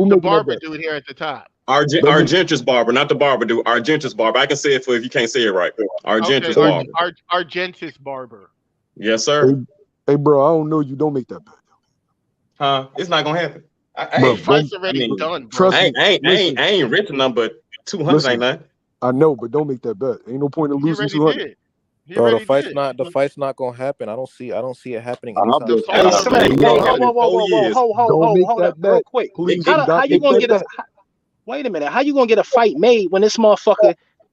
[SPEAKER 15] The barber dude here at the top.
[SPEAKER 7] Argentus barber, not the barber dude. Argentus barber. I can say it if you can't say it right. Argentus barber.
[SPEAKER 15] Argentus barber.
[SPEAKER 7] Yes, sir.
[SPEAKER 16] Hey, bro, I don't know you. Don't make that bet.
[SPEAKER 7] It's not gonna happen.
[SPEAKER 15] Fight's already done, bro.
[SPEAKER 7] I ain't rich enough, but 200 ain't nothing.
[SPEAKER 16] I know, but don't make that bet. Ain't no point in losing 200.
[SPEAKER 8] Bro, the fight's not gonna happen. I don't see it happening.
[SPEAKER 16] Don't make that bet.
[SPEAKER 17] Real quick. How you gonna get a? Wait a minute. How you gonna get a fight made when this motherfucker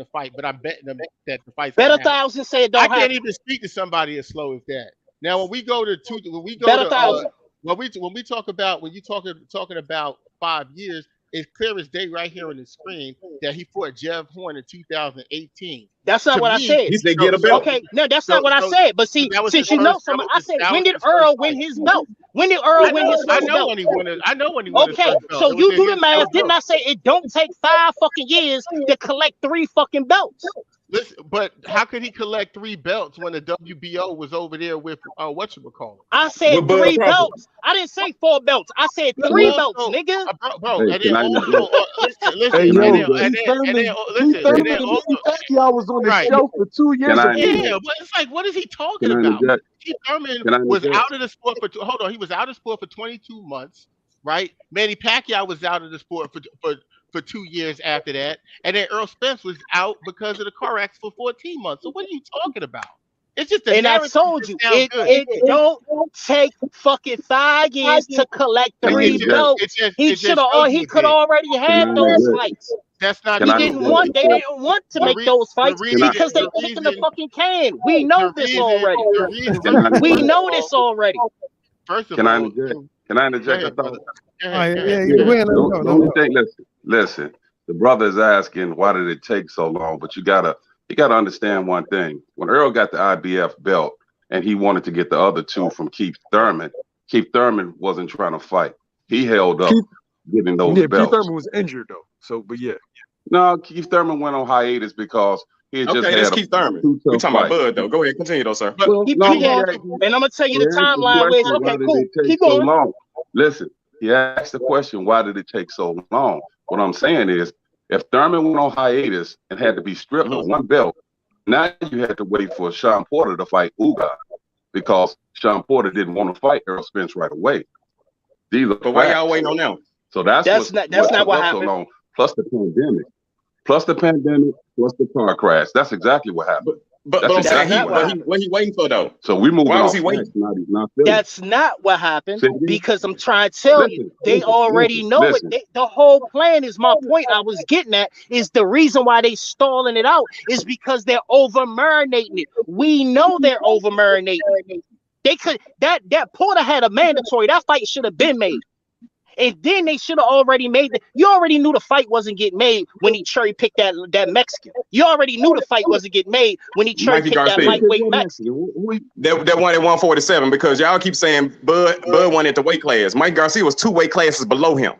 [SPEAKER 15] the fight, but I'm betting them that the fight's
[SPEAKER 17] Bet
[SPEAKER 15] gonna
[SPEAKER 17] a
[SPEAKER 15] happen.
[SPEAKER 17] thousand say it
[SPEAKER 15] I
[SPEAKER 17] don't
[SPEAKER 15] can't
[SPEAKER 17] happen.
[SPEAKER 15] even speak to somebody as slow as that. Now, when we go to
[SPEAKER 17] Bet 1,000.
[SPEAKER 15] when we talk about when you talking about 5 years, it's clear as day right here on the screen that he fought Jeff Horn in 2018.
[SPEAKER 17] That's not what I said.
[SPEAKER 7] He said get a belt.
[SPEAKER 17] Okay, no, that's not what I said. But see, since you know something, I said, when did Earl win his belt? When did Earl win his first belt?
[SPEAKER 15] I know when he won his
[SPEAKER 17] Okay,
[SPEAKER 15] first belt.
[SPEAKER 17] so you do the math. Didn't I say it don't take 5 fucking years to collect 3 fucking belts?
[SPEAKER 15] Listen, but how could he collect 3 belts when the WBO was over there with whatchamacallit?
[SPEAKER 17] I said 3 belts. I didn't say 4 belts. I said 3 belts, nigga.
[SPEAKER 15] Bro, and then also, listen,
[SPEAKER 16] Hey, yo,
[SPEAKER 15] and then
[SPEAKER 16] Pacquiao was on the show for 2 years.
[SPEAKER 15] Yeah, but it's like, what is he talking about? Keith Thurman was out of the sport for he was out of sport for 22 months, right? Manny Pacquiao was out of the sport for 2 years after that, and then Earl Spence was out because of the car accident for 14 months. So what are you talking about? It's just
[SPEAKER 17] and I told you it don't take fucking 5 years to collect 3 belts. He could already had those fights.
[SPEAKER 15] That's not.
[SPEAKER 17] They didn't want to make those fights because they kicking the fucking can. We know this already. We know this already.
[SPEAKER 15] First of
[SPEAKER 18] Can I
[SPEAKER 15] all,
[SPEAKER 18] interject a thought?
[SPEAKER 16] Listen,
[SPEAKER 18] the brother is asking why did it take so long, but you gotta understand one thing. When Earl got the IBF belt and he wanted to get the other 2 from Keith Thurman wasn't trying to fight. He held up getting those belts.
[SPEAKER 16] Keith Thurman was injured though. So, but yeah.
[SPEAKER 18] No, Keith Thurman went on hiatus because he had just had
[SPEAKER 7] that's Keith Thurman. We talking about Bud though. Go ahead, continue though, sir.
[SPEAKER 17] And I'm gonna tell you the timeline. Okay, cool. Keep going.
[SPEAKER 18] So long? Listen, he asked the question, why did it take so long? What I'm saying is, if Thurman went on hiatus and had to be stripped of 1 belt, now you had to wait for Sean Porter to fight Uga because Sean Porter didn't want to fight Earl Spence right away. But
[SPEAKER 7] why y'all waiting on them?
[SPEAKER 18] So that's not what happened. So long, plus the pandemic, plus the car crash. That's exactly what happened.
[SPEAKER 7] But I'm saying what he waiting for though?
[SPEAKER 18] So we moved.
[SPEAKER 7] Why was he waiting?
[SPEAKER 17] That's not what happened because I'm trying to tell you, they already know it. The whole plan is my point. I was getting at is the reason why they stalling it out is because they're over marinating it. We know they're over marinating. They could that Porter had a mandatory. That fight should have been made. And then they should have already made you already knew the fight wasn't getting made when he cherry picked that Mexican. You already knew the fight wasn't getting made when he cherry picked that lightweight Mexican.
[SPEAKER 7] That one at 147 because y'all keep saying Bud won at the weight class. Mike Garcia was 2 weight classes below him.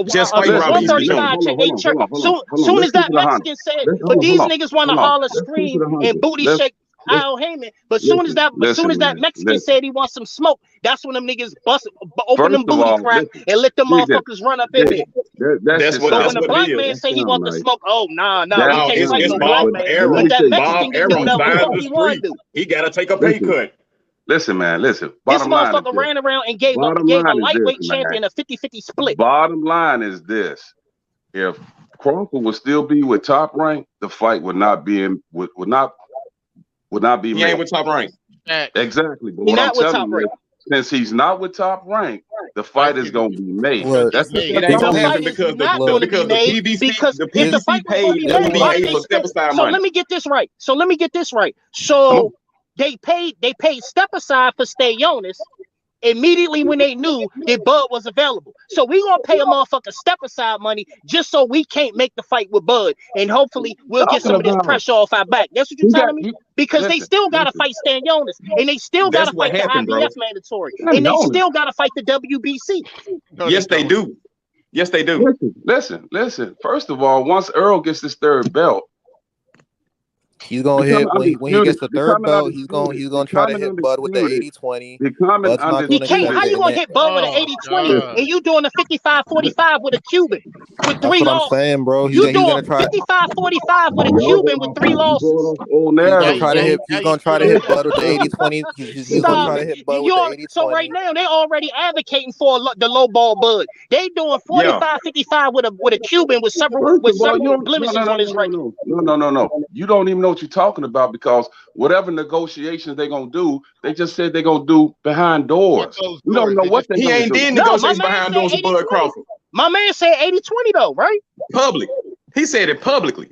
[SPEAKER 7] Just like Robert.
[SPEAKER 17] Soon as that Mexican said, but these niggas want to holler, scream, and booty shake Al Heyman. But soon as that Mexican said he wants some smoke, that's when them niggas open them booty crack and let them motherfuckers run up in there.
[SPEAKER 7] That's
[SPEAKER 17] when the black man say he want the smoke, oh nah, he can't fight no black man. Let that Mexican do whatever the fuck he want to do.
[SPEAKER 7] He gotta take a pay cut.
[SPEAKER 18] Listen, man, listen.
[SPEAKER 17] This motherfucker ran around and gave a lightweight champion a 50-50 split.
[SPEAKER 18] Bottom line is this: if Crawford would still be with Top Rank, the fight would not be made.
[SPEAKER 7] He ain't with Top Rank.
[SPEAKER 18] Exactly. But what I'm telling you, since he's not with Top Rank, the fight is going to be made. That's the
[SPEAKER 7] it ain't gonna happen because the PBC paid WBA for step aside money.
[SPEAKER 17] So let me get this right. So they paid step aside for Stayonis immediately when they knew that Bud was available. So we gonna pay a motherfucker step aside money just so we can't make the fight with Bud, and hopefully we'll get some of this pressure off our back. That's what you're telling me? Because they still gotta fight Stayonis, and they still gotta fight the IBF mandatory, and they still gotta fight the WBC.
[SPEAKER 7] Yes, they do. Yes, they do.
[SPEAKER 18] Listen. First of all, once Earl gets his 3rd belt,
[SPEAKER 8] he's gonna hit when he gets the 3rd belt. He's gonna try to hit Bud with the 80-20.
[SPEAKER 17] He can't. How you gonna hit Bud with an 80-20 and you doing a 55-45 with a Cuban with 3 losses?
[SPEAKER 8] That's what I'm saying, bro.
[SPEAKER 17] You doing 55-45 with a Cuban with 3 losses?
[SPEAKER 8] He's gonna try to hit Bud with the 80-20. He's gonna try to hit Bud with the 80-20.
[SPEAKER 17] So right now they already advocating for the low ball Bud. They doing 45-55 with a Cuban with several blemishes on his record.
[SPEAKER 18] No. You don't even know what you're talking about because whatever negotiations they're gonna do, they just said they're gonna do behind doors. You don't know what
[SPEAKER 7] he ain't did negotiations behind doors with Bud Crawford.
[SPEAKER 17] My man said 80-20 though, right?
[SPEAKER 7] Public. He said it publicly.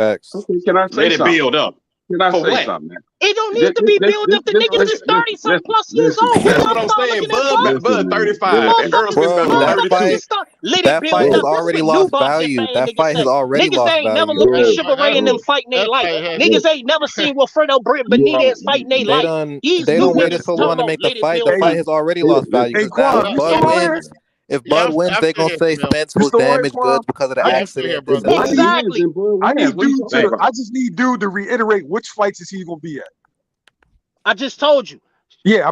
[SPEAKER 8] Facts.
[SPEAKER 18] Okay, can I say
[SPEAKER 19] Let it
[SPEAKER 18] something?
[SPEAKER 19] build up.
[SPEAKER 18] Can I
[SPEAKER 17] For
[SPEAKER 18] say
[SPEAKER 17] what?
[SPEAKER 18] something, man?
[SPEAKER 17] It don't need to be built up. The niggas is 30-something plus years old.
[SPEAKER 7] That's
[SPEAKER 17] Y'all
[SPEAKER 7] what I'm
[SPEAKER 17] start
[SPEAKER 7] saying.
[SPEAKER 17] looking at
[SPEAKER 7] Bud
[SPEAKER 17] These
[SPEAKER 7] 35 and Earl Spence about to be
[SPEAKER 8] Bro, that
[SPEAKER 7] 32.
[SPEAKER 8] fight,
[SPEAKER 17] let it
[SPEAKER 8] that
[SPEAKER 17] build
[SPEAKER 8] fight has
[SPEAKER 17] up. That's
[SPEAKER 8] already
[SPEAKER 17] what new
[SPEAKER 8] lost
[SPEAKER 17] boxing
[SPEAKER 8] value.
[SPEAKER 17] fan
[SPEAKER 8] That
[SPEAKER 17] niggas
[SPEAKER 8] fight has
[SPEAKER 17] say.
[SPEAKER 8] already
[SPEAKER 17] Niggas
[SPEAKER 8] lost
[SPEAKER 17] ain't never
[SPEAKER 8] value,
[SPEAKER 17] looked at
[SPEAKER 8] bro.
[SPEAKER 17] Sugar Ray and them fight in their life. Niggas ain't never seen Wilfredo Benitez fight in their
[SPEAKER 8] They
[SPEAKER 17] life.
[SPEAKER 8] done
[SPEAKER 17] These
[SPEAKER 8] they
[SPEAKER 17] new
[SPEAKER 8] done waited
[SPEAKER 17] niggas
[SPEAKER 8] so long
[SPEAKER 17] talking
[SPEAKER 8] to
[SPEAKER 17] about
[SPEAKER 8] make the
[SPEAKER 17] let it
[SPEAKER 8] fight.
[SPEAKER 17] build
[SPEAKER 8] The fight
[SPEAKER 17] up.
[SPEAKER 8] has already lost value
[SPEAKER 16] Hey,
[SPEAKER 8] because now
[SPEAKER 16] Quan, you still on here?
[SPEAKER 8] if Bud wins,
[SPEAKER 15] I'm
[SPEAKER 8] they
[SPEAKER 15] still
[SPEAKER 8] gonna
[SPEAKER 15] here,
[SPEAKER 8] say
[SPEAKER 15] Jamel.
[SPEAKER 8] Spence
[SPEAKER 16] You
[SPEAKER 8] was
[SPEAKER 16] still on here,
[SPEAKER 8] damaged
[SPEAKER 16] Quan?
[SPEAKER 8] goods because of the
[SPEAKER 15] I am still here,
[SPEAKER 8] accident.
[SPEAKER 15] brother.
[SPEAKER 16] I need
[SPEAKER 17] Exactly.
[SPEAKER 16] I need
[SPEAKER 18] What you
[SPEAKER 16] dude
[SPEAKER 18] talking
[SPEAKER 16] to.
[SPEAKER 18] about?
[SPEAKER 16] I just need dude to reiterate which fights is he gonna be at.
[SPEAKER 17] I just told you.
[SPEAKER 16] Yeah,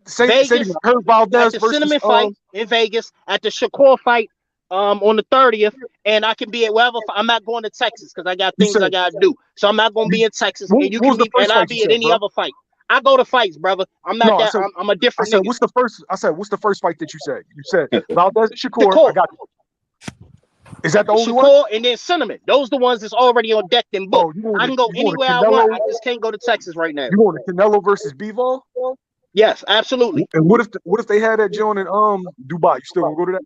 [SPEAKER 16] say it
[SPEAKER 17] Vegas
[SPEAKER 16] again. Herb
[SPEAKER 17] at
[SPEAKER 16] Valdez
[SPEAKER 17] the
[SPEAKER 16] versus
[SPEAKER 17] Cinnamon fight in Vegas, at the Shakur fight on the 30th, and I can be at wherever. I'm not going to Texas because I got
[SPEAKER 16] you
[SPEAKER 17] things
[SPEAKER 16] said
[SPEAKER 17] I gotta do. So I'm not gonna be in Texas,
[SPEAKER 16] what
[SPEAKER 17] and you
[SPEAKER 16] was
[SPEAKER 17] can
[SPEAKER 16] the
[SPEAKER 17] be,
[SPEAKER 16] first
[SPEAKER 17] and I'll
[SPEAKER 16] fight you
[SPEAKER 17] be at
[SPEAKER 16] said,
[SPEAKER 17] any
[SPEAKER 16] bro?
[SPEAKER 17] other fight. I go to fights, brother. I'm not
[SPEAKER 16] No,
[SPEAKER 17] that. I'm a different nigga.
[SPEAKER 16] what's the first? I said what's the first fight that you said? You said Valdez and Shakur. I got you. Is that the only one?
[SPEAKER 17] Shakur and then Cinnamon. Those the ones that's already on deck and booked. I can go anywhere I want. I just can't go to Texas right now.
[SPEAKER 16] You going to Canelo versus Bivol?
[SPEAKER 17] Yes, absolutely.
[SPEAKER 16] And what if they had that joint in Dubai? You still gonna go to that?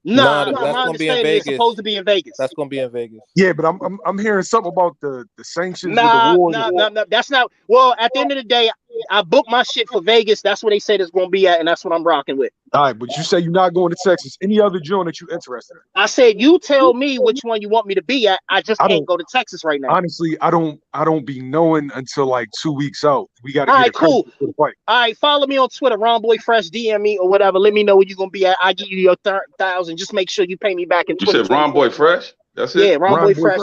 [SPEAKER 17] Nah,
[SPEAKER 8] that's
[SPEAKER 17] my
[SPEAKER 8] gonna be in
[SPEAKER 17] understanding is
[SPEAKER 8] Vegas.
[SPEAKER 17] supposed to be in Vegas.
[SPEAKER 8] That's gonna be in Vegas.
[SPEAKER 16] Yeah, but I'm hearing something about the sanctions with the war.
[SPEAKER 17] Nah. That's not. Well, at the end of the day, I booked my shit for Vegas. That's where they said it's gonna be at, and that's what I'm rocking with.
[SPEAKER 16] All right, but you say you're not going to Texas. Any other joint that you're interested in?
[SPEAKER 17] I said you tell me which one you want me to be at. I just can't go to Texas right now.
[SPEAKER 16] Honestly, I don't be knowing until like 2 weeks out. We got to
[SPEAKER 17] All
[SPEAKER 16] get
[SPEAKER 17] right, cool.
[SPEAKER 16] for the fight.
[SPEAKER 17] All right, follow me on Twitter, Ron Boy Fresh, DM me or whatever. Let me know where you're gonna be at. I give you your 1,000. Just make sure you pay me back in
[SPEAKER 18] You said Ron
[SPEAKER 17] 2024.
[SPEAKER 18] Boy Fresh? That's it?
[SPEAKER 17] Yeah, Ron Boy Fresh.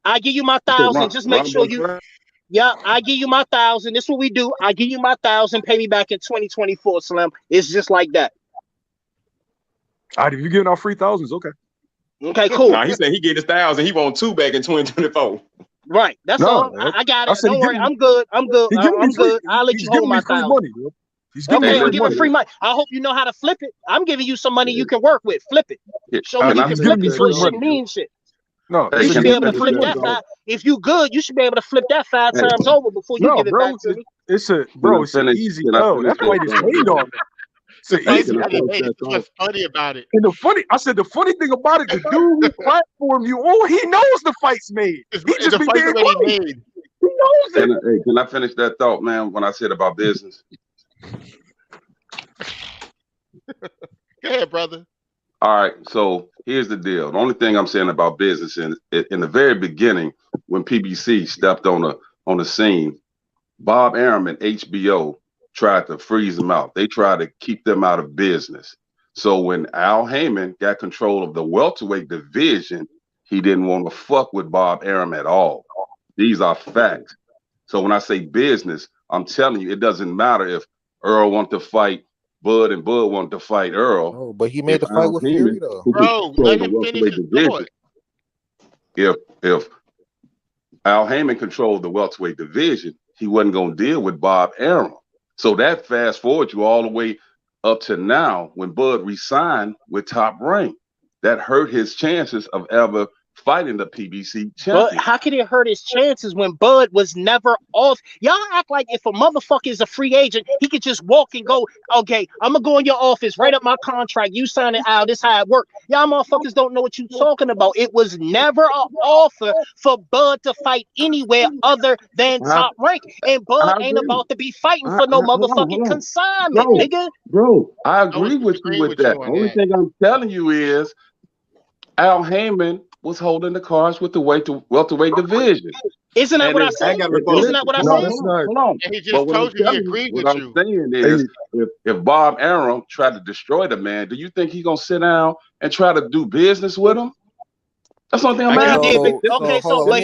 [SPEAKER 17] I give you my 1,000. Just make sure you.
[SPEAKER 18] Fresh?
[SPEAKER 17] Yeah, I give you my 1,000. This is what we do. I give you my 1,000. Pay me back in 2024, Slim. It's just like that.
[SPEAKER 16] All right, if you're giving out free thousands, okay.
[SPEAKER 17] Okay, cool.
[SPEAKER 7] Nah, he said he get his 1,000. He want 2 back in 2024.
[SPEAKER 17] Right. That's all. I got it. Don't worry. I'm good. I'm good. I'm good. I'll let you hold my 1,000. Okay, I'm giving free money. I hope you know how to flip it. I'm giving you some money you can work with. Flip it. Show me you can flip it so it shouldn't mean shit.
[SPEAKER 16] No,
[SPEAKER 17] you should be able to flip that 5. If you good, you should be able to flip that 5 times over before you give it back to me.
[SPEAKER 16] It's an easy. Oh, that fight is made on it.
[SPEAKER 15] What's funny about it?
[SPEAKER 16] And the funny thing about it, the dude who platformed you, he knows the fight's made. He just be being quiet. He knows it.
[SPEAKER 18] Can I finish that thought, man, when I said about business?
[SPEAKER 15] Go ahead, brother.
[SPEAKER 18] All right, so here's the deal. The only thing I'm saying about business in the very beginning, when PBC stepped on the scene, Bob Arum and HBO tried to freeze them out. They tried to keep them out of business. So when Al Heyman got control of the welterweight division, he didn't want to fuck with Bob Arum at all. These are facts. So when I say business, I'm telling you, it doesn't matter if Earl wants to fight Bud and Bud want to fight Earl.
[SPEAKER 8] Oh, but he made the fight with Fury though.
[SPEAKER 15] Bro, let him finish his thought.
[SPEAKER 18] If Al Heyman controlled the welterweight division, he wasn't going to deal with Bob Arum. So that fast forward you all the way up to now when Bud resigned with Top Rank. That hurt his chances of ever fighting the PBC champion.
[SPEAKER 17] But how can it hurt his chances when Bud was never off? Y'all act like if a motherfucker is a free agent, he could just walk and go, okay, I'm going to go in your office, write up my contract, you sign it out, this how it work. Y'all motherfuckers don't know what you talking about. It was never an offer for Bud to fight anywhere other than Top Rank. And Bud ain't about to be fighting for no motherfucking consignment, nigga.
[SPEAKER 18] Bro, I agree with you with that. Only thing I'm telling you is Al Heyman was holding the cards with the welterweight division.
[SPEAKER 17] Isn't that what I said? Isn't that what I said?
[SPEAKER 18] Hold on.
[SPEAKER 15] And he just told you he agreed with you.
[SPEAKER 18] What I'm saying is, if Bob Arum tried to destroy the man, do you think he's gonna sit down and try to do business with him? That's the only thing I'm asking.
[SPEAKER 17] But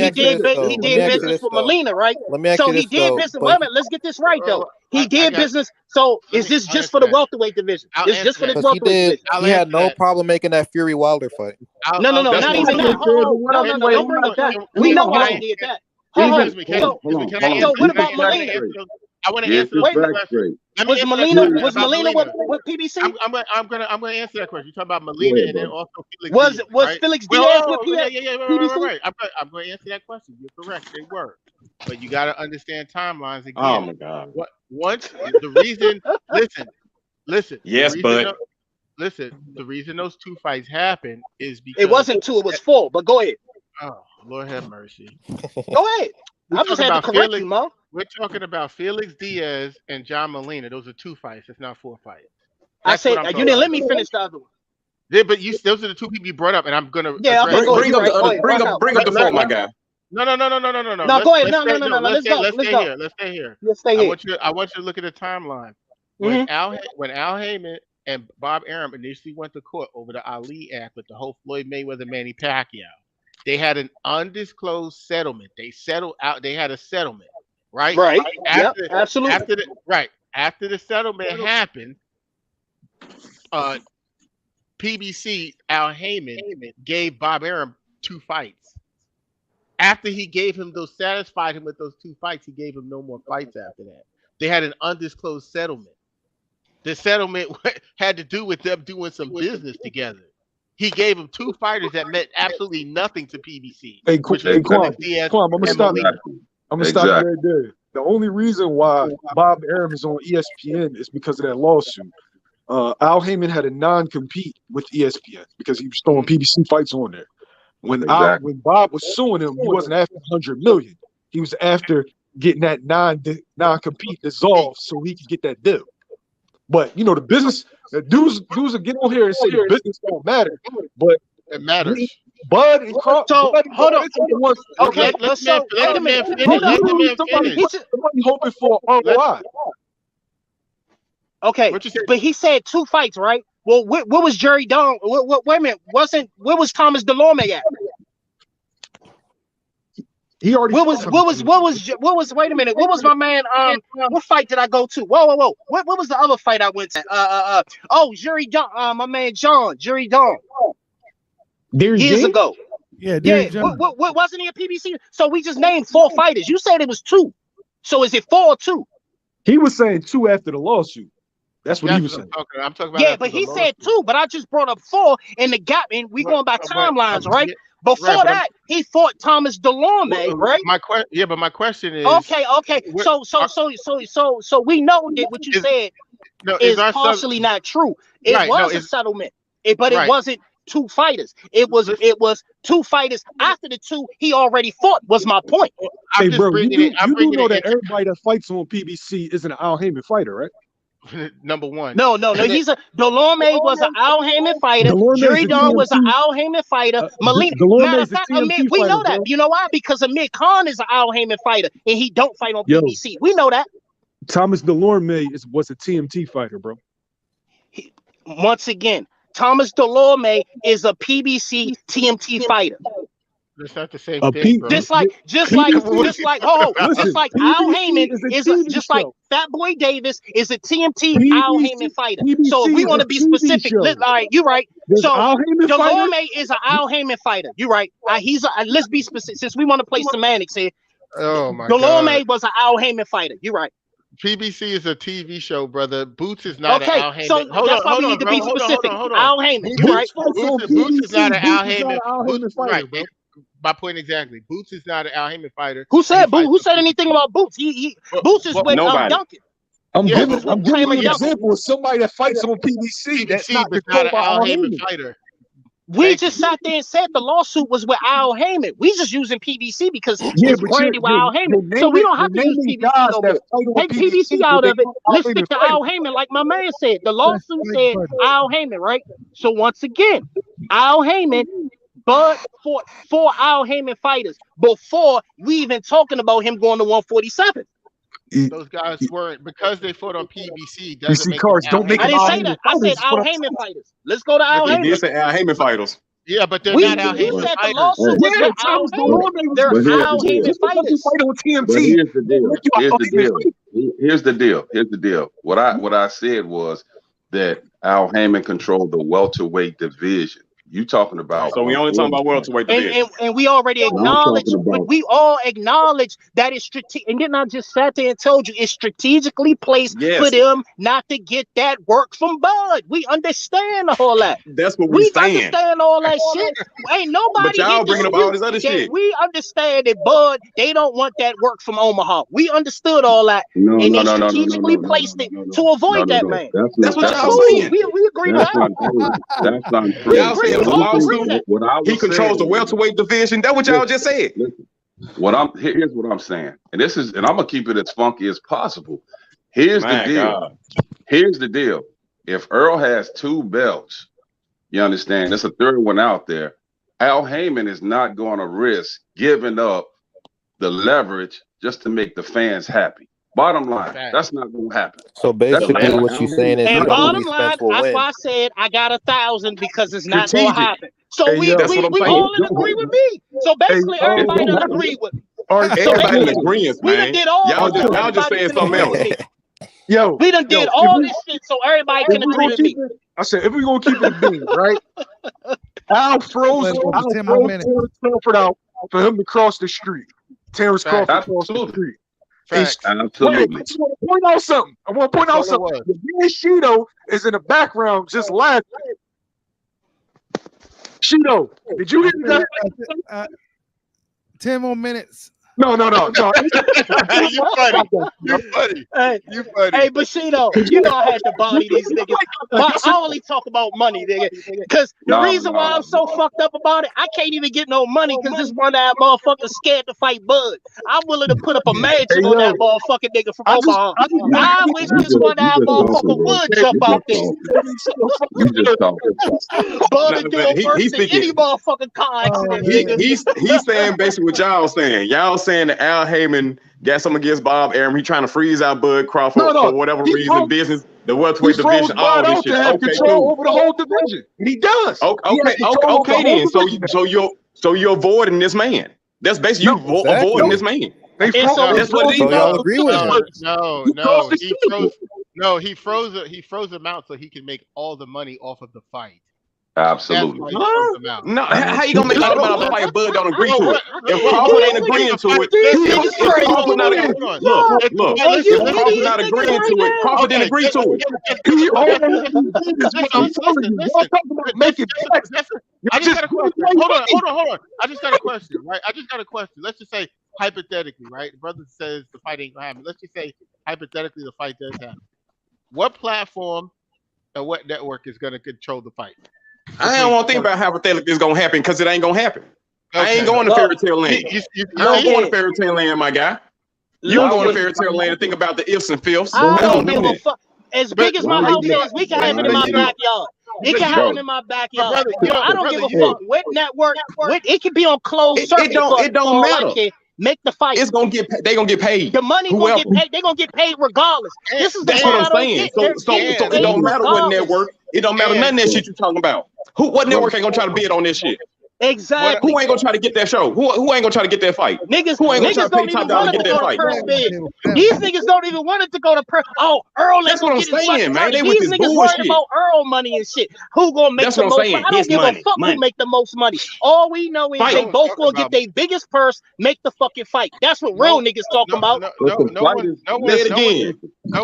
[SPEAKER 17] he did business with Molina, right?
[SPEAKER 8] Let me ask
[SPEAKER 17] so
[SPEAKER 8] you this,
[SPEAKER 17] he did business. Wait a minute, let's get this right though. He did business. So is this just for the welterweight division? It's just for the welterweight division.
[SPEAKER 8] He had no problem making that Fury Wilder fight.
[SPEAKER 17] No, not even that. No, don't bring up that. We know why he did that. So what about Molina?
[SPEAKER 15] I want to answer the question.
[SPEAKER 17] Was Molina with PBC?
[SPEAKER 15] I'm gonna answer that question. You're talking about Molina and then also Felix Diaz,
[SPEAKER 17] was
[SPEAKER 15] right?
[SPEAKER 17] Felix Diaz with
[SPEAKER 15] PBC? Right. I'm going to answer that question. You're correct. They were, but you got to understand timelines again.
[SPEAKER 18] Oh my God!
[SPEAKER 15] Once the reason, listen.
[SPEAKER 7] Yes, but
[SPEAKER 15] listen. The reason those 2 fights happened is because
[SPEAKER 17] it wasn't 2, it was 4. But go ahead.
[SPEAKER 15] Oh, Lord have mercy.
[SPEAKER 17] Go ahead. I just had to correct you, Mo.
[SPEAKER 15] We're talking about Felix Diaz and John Molina. Those are 2 fights. It's not 4 fights.
[SPEAKER 17] I said you didn't let me finish the other one.
[SPEAKER 15] Yeah, but those are the 2 people you brought up, and I'm gonna
[SPEAKER 17] bring up
[SPEAKER 19] the phone, my guy.
[SPEAKER 15] No.
[SPEAKER 17] No, go ahead. No. Let's go.
[SPEAKER 15] Let's stay here.
[SPEAKER 17] Let's stay here.
[SPEAKER 15] I want you to look at the timeline. When Al Heyman and Bob Arum initially went to court over the Ali Act with the whole Floyd Mayweather-Manny Pacquiao, they had an undisclosed settlement. They settled out. They had a settlement, right?
[SPEAKER 17] Right. Absolutely.
[SPEAKER 15] After the settlement happened, PBC Al Heyman gave Bob Arum 2 fights. After he satisfied him with those 2 fights, he gave him no more fights after that. They had an undisclosed settlement. The settlement had to do with them doing some business together. He gave him 2 fighters that meant absolutely nothing to PBC.
[SPEAKER 16] Hey, Kwame, I'm gonna stop you. I'm gonna stop you right there. The only reason why Bob Arum is on ESPN is because of that lawsuit. Al Heyman had a non-compete with ESPN because he was throwing PBC fights on there. When Bob was suing him, he wasn't after 100 million. He was after getting that non-compete dissolved so he could get that deal. But you know, the business dudes will get on here and say the business don't matter, but
[SPEAKER 15] it matters.
[SPEAKER 16] Bud and Carl.
[SPEAKER 17] So hold on. Okay,
[SPEAKER 15] let the man finish.
[SPEAKER 16] Somebody hoping for ROI.
[SPEAKER 17] Okay, but he said 2 fights, right? Well, what was Jerry Don? Wait a minute, where was Thomas Delorme at?
[SPEAKER 16] He already.
[SPEAKER 17] What was? Wait a minute. What was my man? What fight did I go to? Whoa. What was the other fight I went to? Jerry Don. My man Jerry Don. Years ago.
[SPEAKER 1] Yeah.
[SPEAKER 17] What wasn't he a PBC? So we just named 4 fighters. You said it was 2. So is it 4 or 2?
[SPEAKER 16] He was saying 2 after the lawsuit. That's what he was saying.
[SPEAKER 15] I'm talking about.
[SPEAKER 17] Yeah, but he said 2. But I just brought up 4 in the gap, and we going by timelines, right? Before that, he fought Thomas Delorme, right?
[SPEAKER 15] My question is
[SPEAKER 17] okay. So we know that what you said is partially not true. It was a settlement, but it wasn't 2 fighters. It was 2 fighters. After the 2 he already fought. Was my point.
[SPEAKER 16] Hey, bro, you do know that everybody that fights on PBC isn't an Al Heyman fighter, right?
[SPEAKER 15] Number 1.
[SPEAKER 17] No. Delorme was an Al Heyman fighter. Jerry Don was an Al Heyman fighter. Matter of fact, we know that. You know why? Because Amir Khan is an Al Heyman fighter, and he don't fight on PBC. We know that.
[SPEAKER 16] Thomas Delorme was a TMT fighter, bro.
[SPEAKER 17] Once again, Thomas Delorme is a PBC TMT fighter.
[SPEAKER 15] It's not the same thing, bro.
[SPEAKER 17] Just like Al Heyman is just like Fat Boy Davis is a TMT Al Heyman fighter. So if we want to be specific, all right, you're right. So Delorme is an Al Heyman fighter. You're right. Let's be specific since we want to play semantics here.
[SPEAKER 15] Oh my
[SPEAKER 17] Delorme was an Al Heyman fighter. You're right.
[SPEAKER 15] PBC is a TV show, brother. Boots is not an Al Heyman.
[SPEAKER 17] So that's why we need to be specific. Al Heyman, you're right.
[SPEAKER 15] Boots is not an Al Heyman fighter, bro. My point exactly. Boots is not an Al Heyman fighter.
[SPEAKER 17] Who said anything about Boots? Boots is with Duncan.
[SPEAKER 16] I'm giving you an example of somebody that fights on PBC that's not an
[SPEAKER 15] Al Heyman fighter.
[SPEAKER 17] We just sat there and said the lawsuit was with Al Heyman. We just using PBC because it's branded with Al Heyman. So we don't have to use PBC no more. Take PBC out of it. Let's stick to Al Heyman like my man said. The lawsuit said Al Heyman, right? So once again, Al Heyman, Bud fought 4 Al Heyman fighters before we even talking about him going to 147.
[SPEAKER 15] Those guys weren't because they fought on PBC.
[SPEAKER 16] I didn't
[SPEAKER 17] say that. I said Al Heyman fighters. Let's go to Al Heyman.
[SPEAKER 19] You did say Al Heyman fighters.
[SPEAKER 15] Yeah, but they're not Al Heyman
[SPEAKER 17] said
[SPEAKER 15] fighters.
[SPEAKER 17] The lawsuit was with Al Heyman. They're Al Heyman fighters.
[SPEAKER 18] Here's the deal. What I said was that Al Heyman controlled the welterweight division. You talking about?
[SPEAKER 19] So we only talking about welterweight division.
[SPEAKER 17] And we already acknowledge. We all acknowledge that it's strategic. And then I just sat there and told you it's strategically placed for them not to get that work from Bud. We understand all that.
[SPEAKER 19] That's what we saying.
[SPEAKER 17] Understand all that shit. Ain't nobody.
[SPEAKER 19] But y'all bringing up all this other shit.
[SPEAKER 17] We understand that Bud. They don't want that work from Omaha. We understood all that, and they strategically placed it to avoid that man.
[SPEAKER 19] That's what y'all saying.
[SPEAKER 17] We agree to that.
[SPEAKER 18] That's not true.
[SPEAKER 19] Y'all saying he controls the welterweight division. That's what y'all just said.
[SPEAKER 18] Here's what I'm saying, and I'm gonna keep it as funky as possible. Here's the deal. Here's the deal. If Earl has 2 belts, you understand, there's a third one out there. Al Heyman is not going to risk giving up the leverage just to make the fans happy. Bottom line, that's not going to happen.
[SPEAKER 8] So basically, what you're saying is,
[SPEAKER 17] and
[SPEAKER 8] you don't
[SPEAKER 17] bottom
[SPEAKER 8] believe
[SPEAKER 17] line,
[SPEAKER 8] Spence will
[SPEAKER 17] that's
[SPEAKER 8] win.
[SPEAKER 17] why I said I got 1,000 because it's not going to happen. So
[SPEAKER 19] Hey,
[SPEAKER 17] we
[SPEAKER 19] that's what I'm saying.
[SPEAKER 17] all agree with me. So basically, everybody done agree with me.
[SPEAKER 19] Everybody in agreement,
[SPEAKER 17] We done
[SPEAKER 19] man.
[SPEAKER 17] did all
[SPEAKER 19] Y'all
[SPEAKER 17] this.
[SPEAKER 19] just saying something else.
[SPEAKER 16] Yo,
[SPEAKER 17] We done did all this shit, so everybody can agree with me.
[SPEAKER 16] I said, if we're gonna keep it a bean, right? Al froze Crawford out for him to cross the street. Terence Crawford crossed the street.
[SPEAKER 18] Absolutely.
[SPEAKER 16] I just want to point out something. The man Shido is in the background just laughing. Shido, did you hear that?
[SPEAKER 1] 10 more minutes.
[SPEAKER 16] No.
[SPEAKER 15] You funny. You funny.
[SPEAKER 17] Hey, Bushido, you know I had to body these niggas. But I only talk about money, nigga. Because the reason why I'm so fucked up about it, I can't even get no money because this one-eyed motherfucker scared to fight Bud. I'm willing to put up a mansion on that motherfucking nigga from Omaha. I wish this one-eyed motherfucker would jump out there. Bud would do worse than any motherfucking car accident, nigga.
[SPEAKER 19] He's saying basically what y'all saying. Y'all saying that Al Heyman got something against Bob Arum. He trying to freeze out Bud Crawford for whatever reason, business, the welterweight division, all this shit. Okay, cool.
[SPEAKER 16] Over the whole division. He does.
[SPEAKER 19] Okay, then. So you're avoiding this man. That's basically avoiding this man. That's what it is.
[SPEAKER 8] Y'all agree with him?
[SPEAKER 15] He froze him out so he can make all the money off of the fight.
[SPEAKER 18] Absolutely.
[SPEAKER 19] No, how you gonna make all the money off the fight if Bud don't agree to it? If Crawford ain't agreeing to it, if Crawford not agreeing to it, Crawford didn't agree to it.
[SPEAKER 15] I just got a question. Hold on. I just got a question, right? Let's just say hypothetically, right? The brother says the fight ain't gonna happen. Let's just say hypothetically the fight does happen. What platform and what network is gonna control the fight?
[SPEAKER 19] I don't want to think about hypothetically it's gonna happen because it ain't gonna happen. I ain't going to fairy tale land. I ain't going to fairy tale land, my guy. You going to fairy tale land and think about the ifs and fifths.
[SPEAKER 17] I don't give a fuck. As big as my house is, we can have it in my backyard. It can happen in my backyard. I don't give a fuck what network. It can be on closed circuit.
[SPEAKER 19] It don't matter.
[SPEAKER 17] Make the fight.
[SPEAKER 19] It's gonna get. They gonna get paid.
[SPEAKER 17] The money gonna get paid. They gonna get paid regardless. This is
[SPEAKER 19] that's what I'm saying. So it don't matter what network. It don't matter none of that shit you talking about. What network ain't gonna try to bid on this shit?
[SPEAKER 17] Exactly.
[SPEAKER 19] Who ain't gonna try to get that show? Who ain't gonna try to get that fight?
[SPEAKER 17] Niggas,
[SPEAKER 19] who ain't gonna try
[SPEAKER 17] niggas
[SPEAKER 19] to pay top dollar to get that fight?
[SPEAKER 17] These niggas don't even want it to go to Oh, Earl.
[SPEAKER 19] That's what I'm saying, man. They
[SPEAKER 17] These niggas worried about Earl money and shit. Who gonna make the most money? I don't give a fuck who make the most money. All we know is they both gonna get their biggest purse, make the fucking fight. That's what real niggas talking about.
[SPEAKER 15] No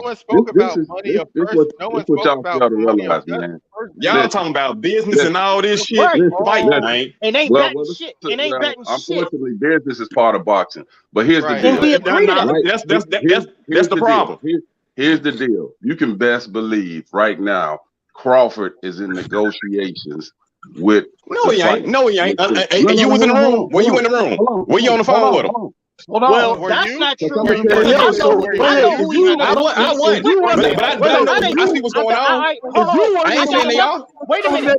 [SPEAKER 15] one spoke about money or purse. No one spoke about money.
[SPEAKER 19] Y'all talking about business and all this shit. Fight, man.
[SPEAKER 17] And ain't betting shit. And ain't betting shit.
[SPEAKER 18] Unfortunately, business is part of boxing. But here's the deal.
[SPEAKER 19] That's the problem.
[SPEAKER 18] Here's the deal. You can best believe right now Crawford is in negotiations with.
[SPEAKER 19] No, he ain't. No, he ain't. You was in the room. Were you in the room? Were you on the phone with him?
[SPEAKER 17] Well, that's not true.
[SPEAKER 19] I see what's going on. I ain't saying they are.
[SPEAKER 17] Wait a minute.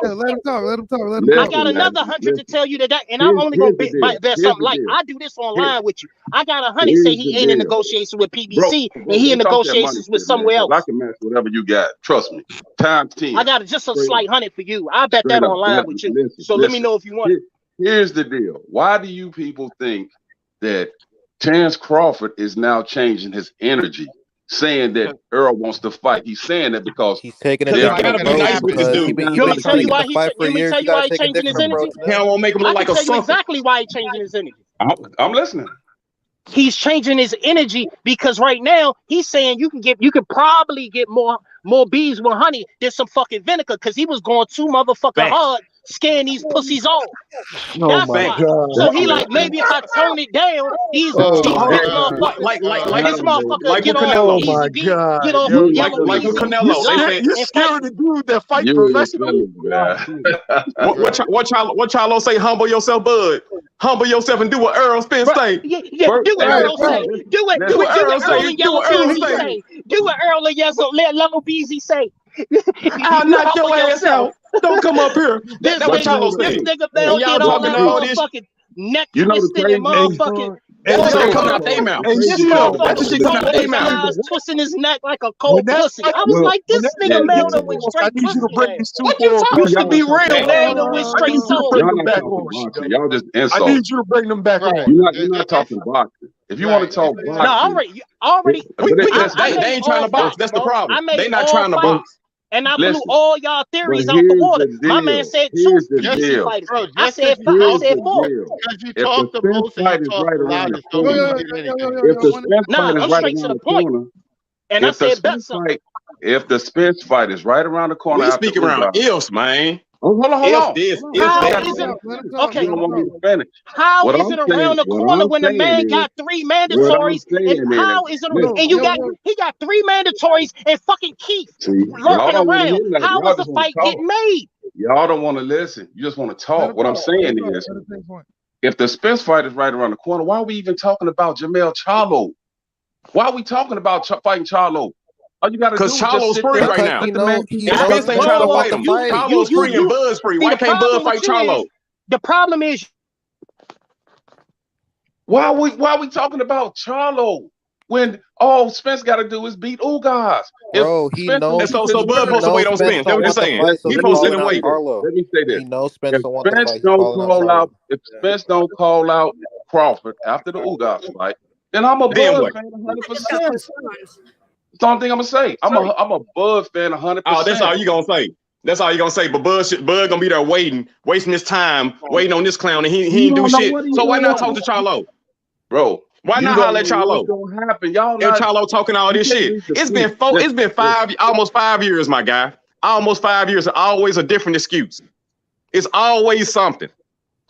[SPEAKER 1] Let him talk.
[SPEAKER 17] I got another 100 to tell you that, and I'm only gonna bet something like I do this online with you. I got 100 say he ain't in negotiation with PBC and he in negotiations with somewhere else.
[SPEAKER 18] I can match whatever you got. Trust me. Times 10.
[SPEAKER 17] I got just a slight 100 for you. I bet that online with you. So let me know if you want it.
[SPEAKER 18] Here's the deal. Why do you people think that Terence Crawford is now changing his energy, saying that Earl wants to fight? He's saying that because
[SPEAKER 8] he's taking it.
[SPEAKER 19] Gotta be nice with this dude.
[SPEAKER 17] Let me tell you why he's changing his energy.
[SPEAKER 19] He don't want to make him look like a sucker.
[SPEAKER 17] Exactly why he's changing his energy.
[SPEAKER 18] I'm listening.
[SPEAKER 17] He's changing his energy because right now he's saying you could probably get more bees with honey than some fucking vinegar because he was going too motherfucking hard scaring these pussies off. That's why. So he like, maybe if I tone it down, these
[SPEAKER 19] like
[SPEAKER 17] this motherfucker get off easy beat, get off yellow
[SPEAKER 19] like with Canelo.
[SPEAKER 16] You're scared the dude that fight professionally.
[SPEAKER 19] What Charlo say? Humble yourself, bud. Humble yourself and do what Earl Spence say.
[SPEAKER 17] Yeah, do what Earl say. Do what Earl and Yellow Beezy say. Do what Earl and Yellow Beezy say.
[SPEAKER 19] I'll knock your ass out. Don't come up here. That's what y'all
[SPEAKER 17] This
[SPEAKER 19] saying.
[SPEAKER 17] nigga Bell
[SPEAKER 19] Y'all
[SPEAKER 17] did all
[SPEAKER 19] talking
[SPEAKER 17] that
[SPEAKER 19] all this.
[SPEAKER 17] motherfucking neck
[SPEAKER 18] You know the
[SPEAKER 17] twisting and
[SPEAKER 18] crazy
[SPEAKER 17] motherfucking.
[SPEAKER 19] And shit coming out their mouth.
[SPEAKER 17] This
[SPEAKER 19] That shit coming out their
[SPEAKER 17] motherfucker
[SPEAKER 19] mouth.
[SPEAKER 17] twisting his neck like a cold pussy. I was like, this nigga Mel done went straight pussy.
[SPEAKER 19] What you talking?
[SPEAKER 17] Used to be real, man. Done went straight soul.
[SPEAKER 18] Y'all not talking boxing. Y'all just insult.
[SPEAKER 16] I need you to bring them back on.
[SPEAKER 18] You're not talking boxing. If you want to talk boxing,
[SPEAKER 17] No, already.
[SPEAKER 19] They ain't trying to box. That's the problem. They not trying to box.
[SPEAKER 17] And I blew all y'all theories out the water. My man said two PBC fighters. I said four.
[SPEAKER 15] Because you talk the most and you talk the loudest.
[SPEAKER 17] Nah, I'm straight to the point. And I said that's something.
[SPEAKER 18] If the Spence fight is right around the corner,
[SPEAKER 19] We speak around ifs, man.
[SPEAKER 18] Hold on.
[SPEAKER 17] How is it? Okay. How is it around the corner when the man got 3 mandatories? And how is it? And he got 3 mandatories and fucking Keith lurking around. How is the fight getting made?
[SPEAKER 18] Y'all don't want to listen. You just want to talk. What I'm saying is, if the Spence fight is right around the corner, why are we even talking about Charlo? Why are we talking about fighting Charlo? All you got to do is
[SPEAKER 19] Charlo's free right now.
[SPEAKER 18] Spence
[SPEAKER 19] ain't trying to fight him. Charlo's free and Bud's free. Why can't Bud fight Charlo?
[SPEAKER 17] The problem is,
[SPEAKER 18] why are we talking about Charlo when all Spence got to do is beat Ugas?
[SPEAKER 8] Bro, he knows.
[SPEAKER 19] So Bud supposed to wait on Spence. That's what you're saying. He supposed to wait.
[SPEAKER 18] Let me say this.
[SPEAKER 8] He knows Spence don't want to fight.
[SPEAKER 18] If Spence don't call out Crawford after the Ugas fight, then I'm a Bud fan 100%. That's the only thing I'm gonna say. I'm a Bud fan 100%.
[SPEAKER 19] Oh, that's all you gonna say. That's all you gonna say. But Bud gonna be there wasting his time, waiting on this clown, and he ain't do shit. So why not talk to Charlo,
[SPEAKER 18] bro?
[SPEAKER 19] Why not holler at Charlo?
[SPEAKER 18] What's gonna happen? Y'all
[SPEAKER 19] and Charlo talking all this shit. It's been almost 5 years, my guy. Almost 5 years. Always a different excuse. It's always something.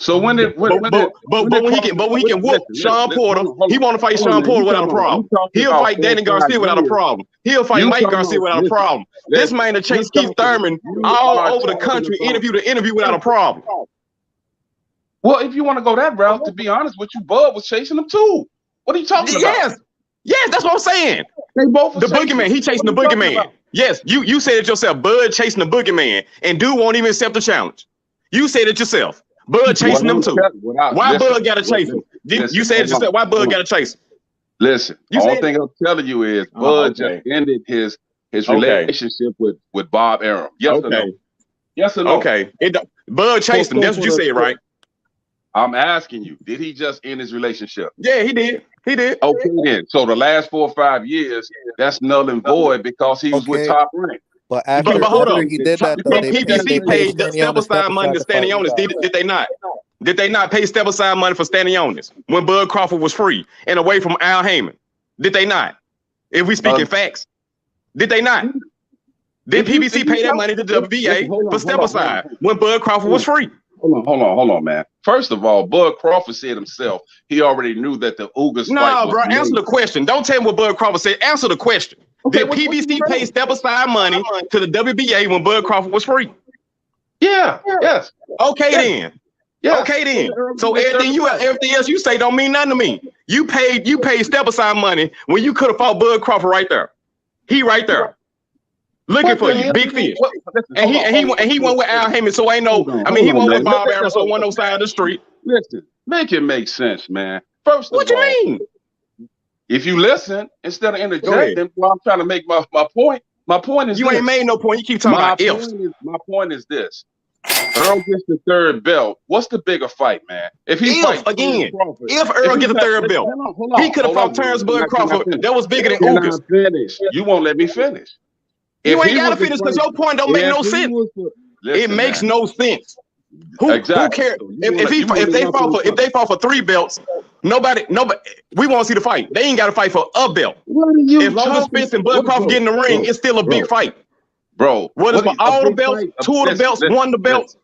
[SPEAKER 18] So when he can whoop Sean Porter,
[SPEAKER 19] he want to fight Sean Porter without a problem. He'll fight Danny Garcia without a problem. He'll fight Mike Garcia without a problem. This man to chase Keith Thurman all over the country, interview to interview without a problem.
[SPEAKER 18] Well, if you want to go that route, to be honest with you, Bud was chasing him too. What are you talking about?
[SPEAKER 19] Yes, that's what I'm saying.
[SPEAKER 18] They both
[SPEAKER 19] the boogeyman. He chasing the boogeyman. Yes, you said it yourself. Bud chasing the boogeyman, and dude won't even accept the challenge. You said it yourself. Bud chasing them too. Why Bud gotta chase him? You said it yourself. Why Bud gotta chase him?
[SPEAKER 18] Listen, the only thing I'm telling you is Bud just ended his relationship with Bob Arum. Yes or no? Yes or no?
[SPEAKER 19] Okay. Bud chased him. That's what you said, right?
[SPEAKER 18] I'm asking you, did he just end his relationship?
[SPEAKER 19] Yeah, he did. He did.
[SPEAKER 18] Okay, then. So the last 4 or 5 years, that's null and void because he was with Top Rank.
[SPEAKER 8] But after he did that, though,
[SPEAKER 19] PBC paid the step aside money to Stanionis. Did they not? Did they not pay step aside money for Stanionis when Bud Crawford was free and away from Al Heyman? Did they not? If we speak in facts, did they not? Did PBC pay that money to WBA for step aside when Bud Crawford was free?
[SPEAKER 18] Hold on, man. First of all, Bud Crawford said himself he already knew that the Ugas fight.
[SPEAKER 19] No, bro, answer the question. Don't tell me what Bud Crawford said. Answer the question. Did PBC pay step aside money to the WBA when Bud Crawford was free?
[SPEAKER 18] Yeah. Yes.
[SPEAKER 19] Okay then. Yeah. Okay then. So everything else you say don't mean nothing to me. You paid step aside money when you could have fought Bud Crawford right there. He right there. Looking for you, big fish. And he went with Al Heyman, so ain't no. I mean, he went with Bob Arum, so one no side of the street.
[SPEAKER 18] Listen, make it make sense, man. First of all,
[SPEAKER 19] what you mean?
[SPEAKER 18] If you listen instead of interjecting, well, I'm trying to make my point. My point is
[SPEAKER 19] you ain't made no point. You keep talking about ifs.
[SPEAKER 18] My point is this: Earl gets the 3rd belt. What's the bigger fight, man? If Earl gets the 3rd belt,
[SPEAKER 19] he could have fought Terence Bud Crawford. That was bigger than Ugas.
[SPEAKER 18] You won't let me finish.
[SPEAKER 19] You ain't gotta finish because your point don't make no sense. It makes no sense. Who cares if they fought for 3 belts? Nobody. We want to see the fight. They ain't got to fight for a belt. As long as Spence and Bud Crawford get in the ring, it's still a big fight,
[SPEAKER 18] bro.
[SPEAKER 19] What is all the belts? 2 of the belts, 1 of the belts.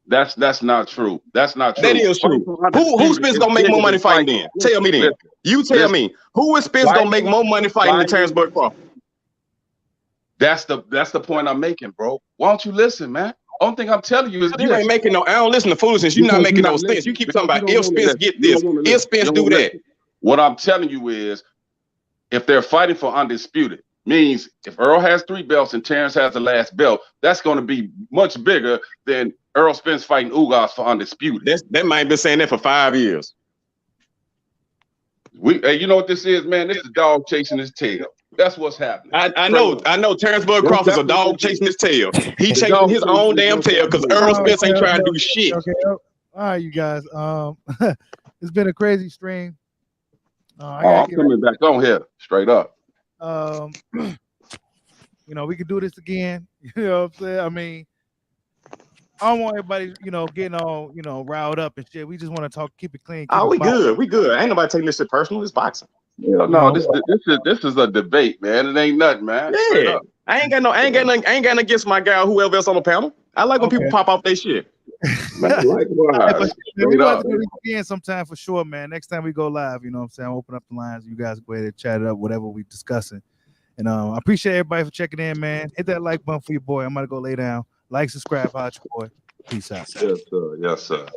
[SPEAKER 18] That's not true. That's not true.
[SPEAKER 19] That is true. Who Spence gonna make more money fighting then? Tell me then. You tell me. Who is Spence gonna make more money fighting than Terence Bud Crawford?
[SPEAKER 18] That's the point I'm making, bro. Why don't you listen, man? Only thing I'm telling you is
[SPEAKER 19] You ain't making no. I don't listen to foolishness. You're not making no sense. You keep talking about if Spence get this, if Spence do that.
[SPEAKER 18] What I'm telling you is, if they're fighting for undisputed, means if Earl has 3 belts and Terence has the last belt, that's going to be much bigger than Errol Spence fighting Ugas for undisputed.
[SPEAKER 19] That might have been saying that for 5 years.
[SPEAKER 18] Hey, you know what this is, man? This is dog chasing his tail. That's what's happening.
[SPEAKER 19] I know. Terence Bud Crawford's a dog chasing his tail. He chasing his own damn tail because Errol Spence ain't trying to do shit.
[SPEAKER 1] Okay. All right, you guys. It's been a crazy stream.
[SPEAKER 18] I'm coming back on here straight up.
[SPEAKER 1] You know, we could do this again. You know what I'm saying? I mean, I don't want everybody, getting all, riled up and shit. We just want to talk, keep it clean.
[SPEAKER 19] We good. We good. Ain't nobody taking this shit personal. It's boxing.
[SPEAKER 18] Yeah, no, this is a debate, man. It ain't nothing, man.
[SPEAKER 19] Yeah, I ain't got nothing against my guy or whoever else on the panel. I like when people pop off their shit.
[SPEAKER 18] Man,
[SPEAKER 1] we're going to do this again sometime for sure, man. Next time we go live, you know what I'm saying? I'll open up the lines. You guys go ahead and chat it up, whatever we discussing. And I appreciate everybody for checking in, man. Hit that like button for your boy. I'm going to go lay down. Like, subscribe, hot your boy. Peace out.
[SPEAKER 18] Yes, sir. Yes, sir.